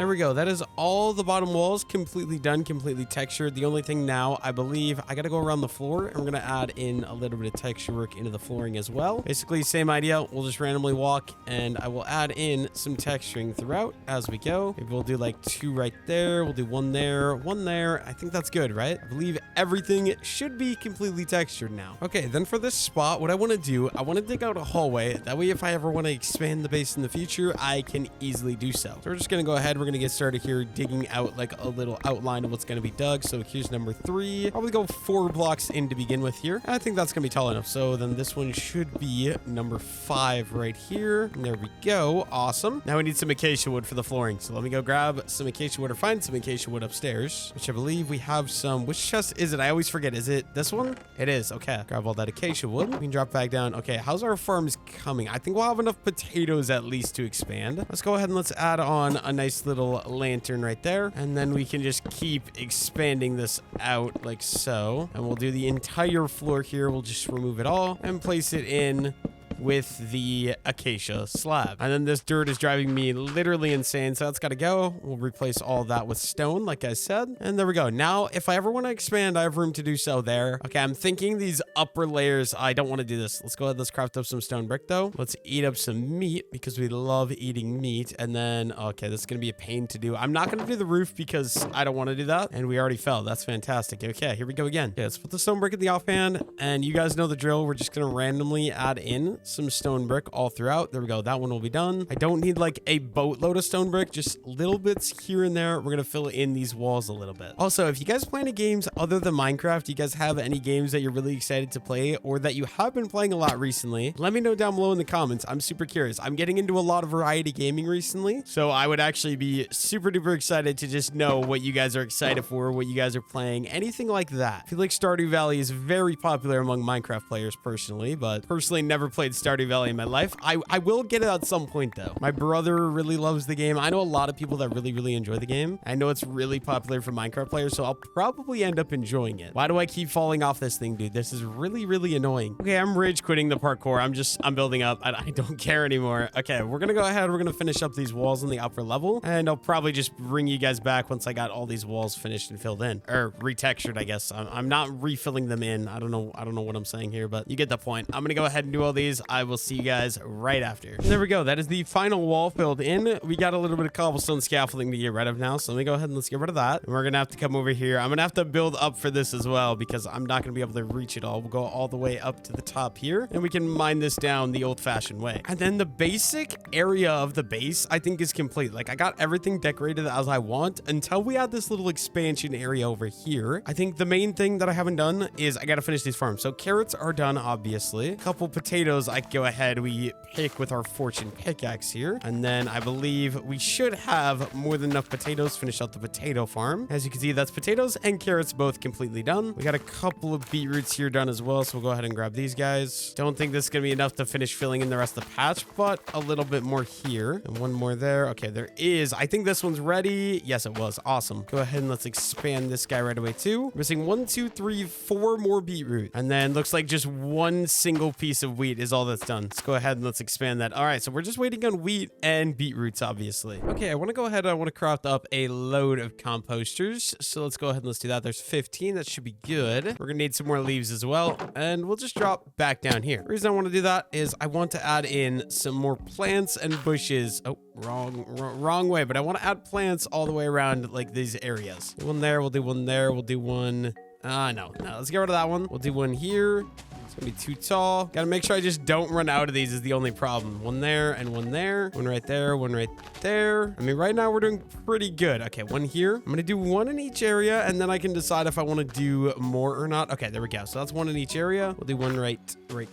There we go. That is all the bottom walls completely done, completely textured. The only thing now, I believe, I got to go around the floor, and we're going to add in a little bit of texture work into the flooring as well. Basically, same idea. We'll just randomly walk, and I will add in some texturing throughout as we go. Maybe we'll do like 2 right there. We'll do 1 there, 1 there. I think that's good, right? I believe everything should be completely textured now. Okay, then for this spot, what I want to do, I want to dig out a hallway. That way, if I ever want to expand the base in the future, I can easily do so. So we're just going to go ahead. We're going to get started here, digging out like a little outline of what's going to be dug. So here's number 3. Probably go 4 blocks in to begin with here. I think that's going to be tall enough. So then this one should be number 5 right here. And there we go. Awesome. Now we need some acacia wood for the flooring. So let me go grab some acacia wood or find some acacia wood upstairs, which I believe we have some. Which chest is it? I always forget. Is it this one? It is. Okay. Grab all that acacia wood. We can drop back down. Okay. How's our farms coming? I think we'll have enough potatoes at least to expand. Let's go ahead and let's add on a nice little lantern right there. And then we can just keep expanding this out like so. And we'll do the entire floor here. We'll just remove it all and place it in with the acacia slab. And then this dirt is driving me literally insane, so that's got to go. We'll replace all that with stone, like I said. And there we go. Now, if I ever want to expand, I have room to do so there. Okay, I'm thinking these upper layers, I don't want to do this. Let's go ahead. Let's craft up some stone brick, though. Let's eat up some meat because we love eating meat. And then, okay, this is going to be a pain to do. I'm not going to do the roof because I don't want to do that. And we already fell. That's fantastic. Okay, here we go again. Okay, let's put the stone brick in the offhand. And you guys know the drill. We're just going to randomly add in some stone brick all throughout. There we go. That one will be done. I don't need like a boatload of stone brick, just little bits here and there. We're gonna fill in these walls a little bit. Also, if you guys play any games other than Minecraft, you guys have any games that you're really excited to play or that you have been playing a lot recently, let me know down below in the comments. I'm super curious. I'm getting into a lot of variety gaming recently, so I would actually be super duper excited to just know what you guys are excited for, what you guys are playing, anything like that. I feel like Stardew Valley is very popular among Minecraft players personally, but personally never played Stardew Valley in my life. I will get it at some point though. My brother really loves the game. I know a lot of people that really enjoy the game. I know it's really popular for Minecraft players, so I'll probably end up enjoying it. Why do I keep falling off this thing, dude? This is really annoying. Okay, I'm rage quitting the parkour. I'm building up. I don't care anymore. Okay, we're gonna go ahead. We're gonna finish up these walls on the upper level, and I'll probably just bring you guys back once I got all these walls finished and filled in, or retextured, I guess. I'm not refilling them in. I don't know what I'm saying here, but you get the point. I'm gonna go ahead and do all these. I will see you guys right after. And there we go. That is the final wall filled in. We got a little bit of cobblestone scaffolding to get rid of now, so let me go ahead and let's get rid of that. And we're gonna have to come over here. I'm gonna have to build up for this as well because I'm not gonna be able to reach it all. We'll go all the way up to the top here, and we can mine this down the old-fashioned way. And then the basic area of the base I think is complete. Like, I got everything decorated as I want until we add this little expansion area over here. I think the main thing that I haven't done is I gotta finish these farms. So carrots are done, obviously. A couple potatoes I can go ahead, we pick with our fortune pickaxe here. And then I believe we should have more than enough potatoes. Finish out the potato farm. As you can see, that's potatoes and carrots both completely done. We got a couple of beetroots here done as well, so we'll go ahead and grab these guys. Don't think this is gonna be enough to finish filling in the rest of the patch, but a little bit more here. And one more there. Okay, there is. I think this one's ready. Yes, it was. Awesome. Go ahead and let's expand this guy right away too. Missing 1, 2, 3, 4 more beetroot. And then looks like just one single piece of wheat is all that's done. Let's go ahead and let's expand that. All right, so we're just waiting on wheat and beetroots, obviously. Okay, I want to go ahead. I want to craft up a load of composters. So let's go ahead and let's do that. There's 15. That should be good. We're going to need some more leaves as well. And we'll just drop back down here. The reason I want to do that is I want to add in some more plants and bushes. Oh, wrong way. But I want to add plants all the way around like these areas. One there. We'll do one there. We'll do one. No. Let's get rid of that one. We'll do one here. It's gonna be too tall. Gotta make sure I just don't run out of these is the only problem. One there and one there. One right there, one right there. I mean, right now we're doing pretty good. Okay, one here. I'm gonna do one in each area, and then I can decide if I want to do more or not. Okay, there we go. So that's one in each area. We'll do one right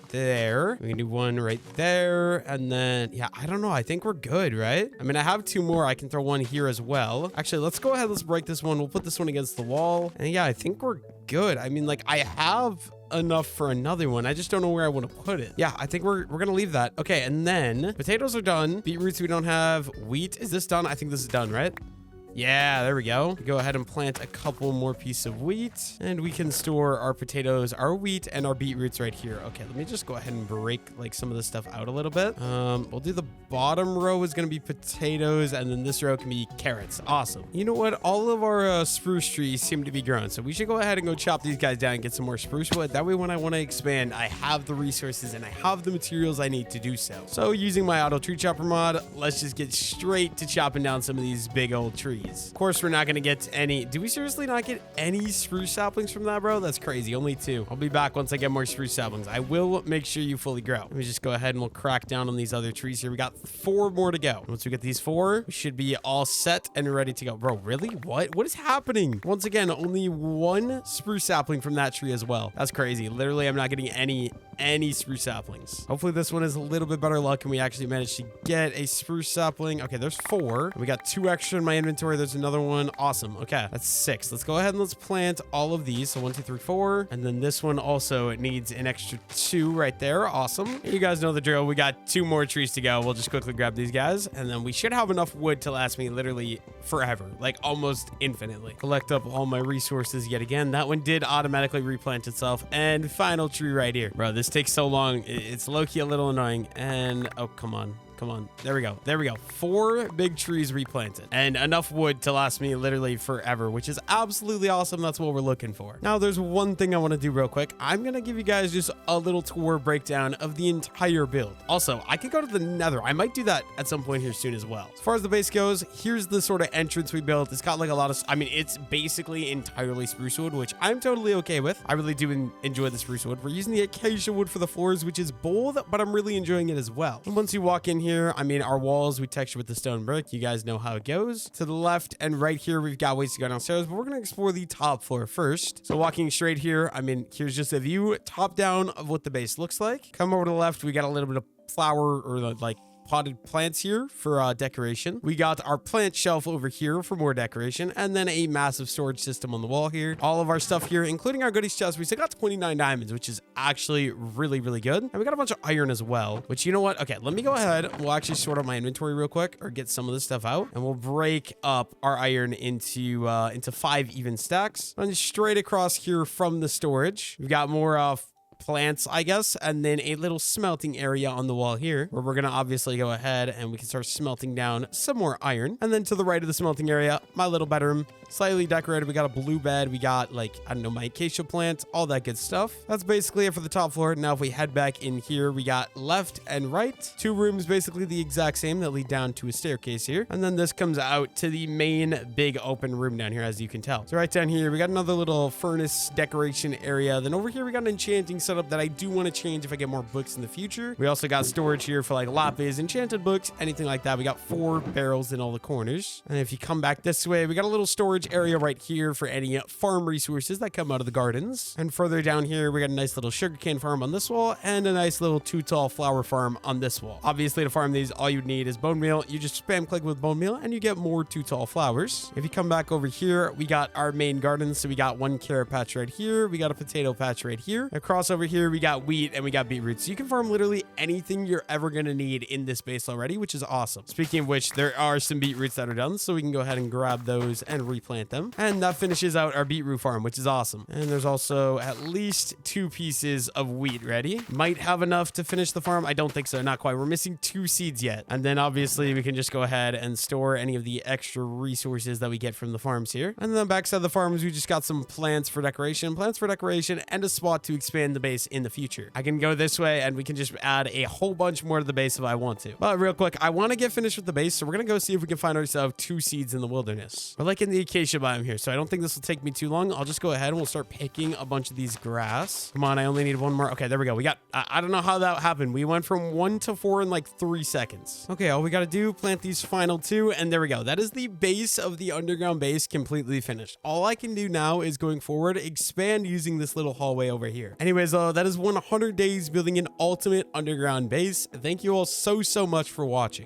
there. We can do one right there, and then, yeah, I don't know. I think we're good, right? I mean, I have 2 more. I can throw one here as well. Actually, let's go ahead. Let's break this one. We'll put this one against the wall. And yeah, I think we're good. I mean, like, I have enough for another one. I just don't know where I want to put it. Yeah, I think we're gonna leave that. Okay, and then potatoes are done. Beetroots we don't have. Wheat, is this done? I think this is done, right? Yeah, there we go. Go ahead and plant a couple more pieces of wheat, and we can store our potatoes, our wheat, and our beetroots right here. Okay, let me just go ahead and break like some of this stuff out a little bit. We'll do the bottom row is going to be potatoes, and then this row can be carrots. Awesome. You know what? All of our spruce trees seem to be grown, so we should go ahead and go chop these guys down and get some more spruce wood. That way, when I want to expand, I have the resources and I have the materials I need to do so. So using my auto tree chopper mod, let's just get straight to chopping down some of these big old trees. Of course, we're not going to get any. Do we seriously not get any spruce saplings from that, bro? That's crazy. Only 2. I'll be back once I get more spruce saplings. I will make sure you fully grow. Let me just go ahead and we'll crack down on these other trees here. We got 4 more to go. Once we get these 4, we should be all set and ready to go. Bro, really? What is happening? Once again, only 1 spruce sapling from that tree as well. That's crazy. Literally, I'm not getting any spruce saplings. Hopefully this one is a little bit better luck and we actually managed to get a spruce sapling. Okay, there's 4. We got 2 extra in my inventory. There's another one. Awesome. Okay, that's 6. Let's go ahead and let's plant all of these. So 1, 2, 3, 4. And then this one also needs an extra 2 right there. Awesome. You guys know the drill. We got 2 more trees to go. We'll just quickly grab these guys and then we should have enough wood to last me literally forever, like almost infinitely. Collect up all my resources yet again. That one did automatically replant itself. And final tree right here. Bro, this takes so long. It's low-key a little annoying. And oh, come on. Come on. There we go. There we go. 4 big trees replanted and enough wood to last me literally forever, which is absolutely awesome. That's what we're looking for. Now, there's one thing I want to do real quick. I'm going to give you guys just a little tour breakdown of the entire build. Also, I could go to the nether. I might do that at some point here soon as well. As far as the base goes, here's the sort of entrance we built. It's got like a lot of, I mean, it's basically entirely spruce wood, which I'm totally okay with. I really do enjoy the spruce wood. We're using the acacia wood for the floors, which is bold, but I'm really enjoying it as well. And once you walk in here, I mean, our walls, we texture with the stone brick. You guys know how it goes. To the left and right here, we've got ways to go downstairs, but we're going to explore the top floor first. So walking straight here, I mean, here's just a view top down of what the base looks like. Come over to the left, we got a little bit of flower or like potted plants here for decoration. We got our plant shelf over here for more decoration, and then a massive storage system on the wall here. All of our stuff here, including our goodies chest. We still got 29 diamonds, which is actually really, really good. And we got a bunch of iron as well, which, you know what? Okay, let me go ahead. We'll actually sort out my inventory real quick or get some of this stuff out, and we'll break up our iron into 5 even stacks. And straight across here from the storage, we've got more plants, I guess, and then a little smelting area on the wall here where we're gonna obviously go ahead and we can start smelting down some more iron. And then to the right of the smelting area, my little bedroom, slightly decorated. We got a blue bed, we got like, I don't know, my acacia plant, all that good stuff. That's basically it for the top floor. Now if we head back in here, we got left and right, 2 rooms basically the exact same that lead down to a staircase here, and then this comes out to the main big open room down here, as you can tell. So right down here we got another little furnace decoration area. Then over here we got an enchanting setup that I do want to change if I get more books in the future. We also got storage here for like lapis, enchanted books, anything like that. We got 4 barrels in all the corners. And if you come back this way, we got a little storage area right here for any farm resources that come out of the gardens. And further down here, we got a nice little sugarcane farm on this wall and a nice little 2 tall flower farm on this wall. Obviously, to farm these, all you need is bone meal. You just spam click with bone meal and you get more 2 tall flowers. If you come back over here, we got our main garden. So we got 1 carrot patch right here. We got a potato patch right here. Across over here, we got wheat and we got beetroots. So you can farm literally anything you're ever going to need in this base already, which is awesome. Speaking of which, there are some beetroots that are done, so we can go ahead and grab those and replant them. And that finishes out our beetroot farm, which is awesome. And there's also at least 2 pieces of wheat ready. Might have enough to finish the farm. I don't think so. Not quite. We're missing 2 seeds yet. And then obviously we can just go ahead and store any of the extra resources that we get from the farms here. And then on the backside of the farms, we just got some plants for decoration, and a spot to expand the base in the future. I can go this way and we can just add a whole bunch more to the base if I want to. But real quick, I want to get finished with the base, so we're going to go see if we can find ourselves 2 seeds in the wilderness. We're like in the acacia biome here, so I don't think this will take me too long. I'll just go ahead and we'll start picking a bunch of these grass. Come on, I only need 1 more. Okay, there we go. We got, I don't know how that happened. We went from 1 to 4 in like 3 seconds. Okay, all we got to do, plant these final 2, and there we go. That is the base of the underground base completely finished. All I can do now is going forward, expand using this little hallway over here. Anyways, that is 100 days building an ultimate underground base. Thank you all so much for watching.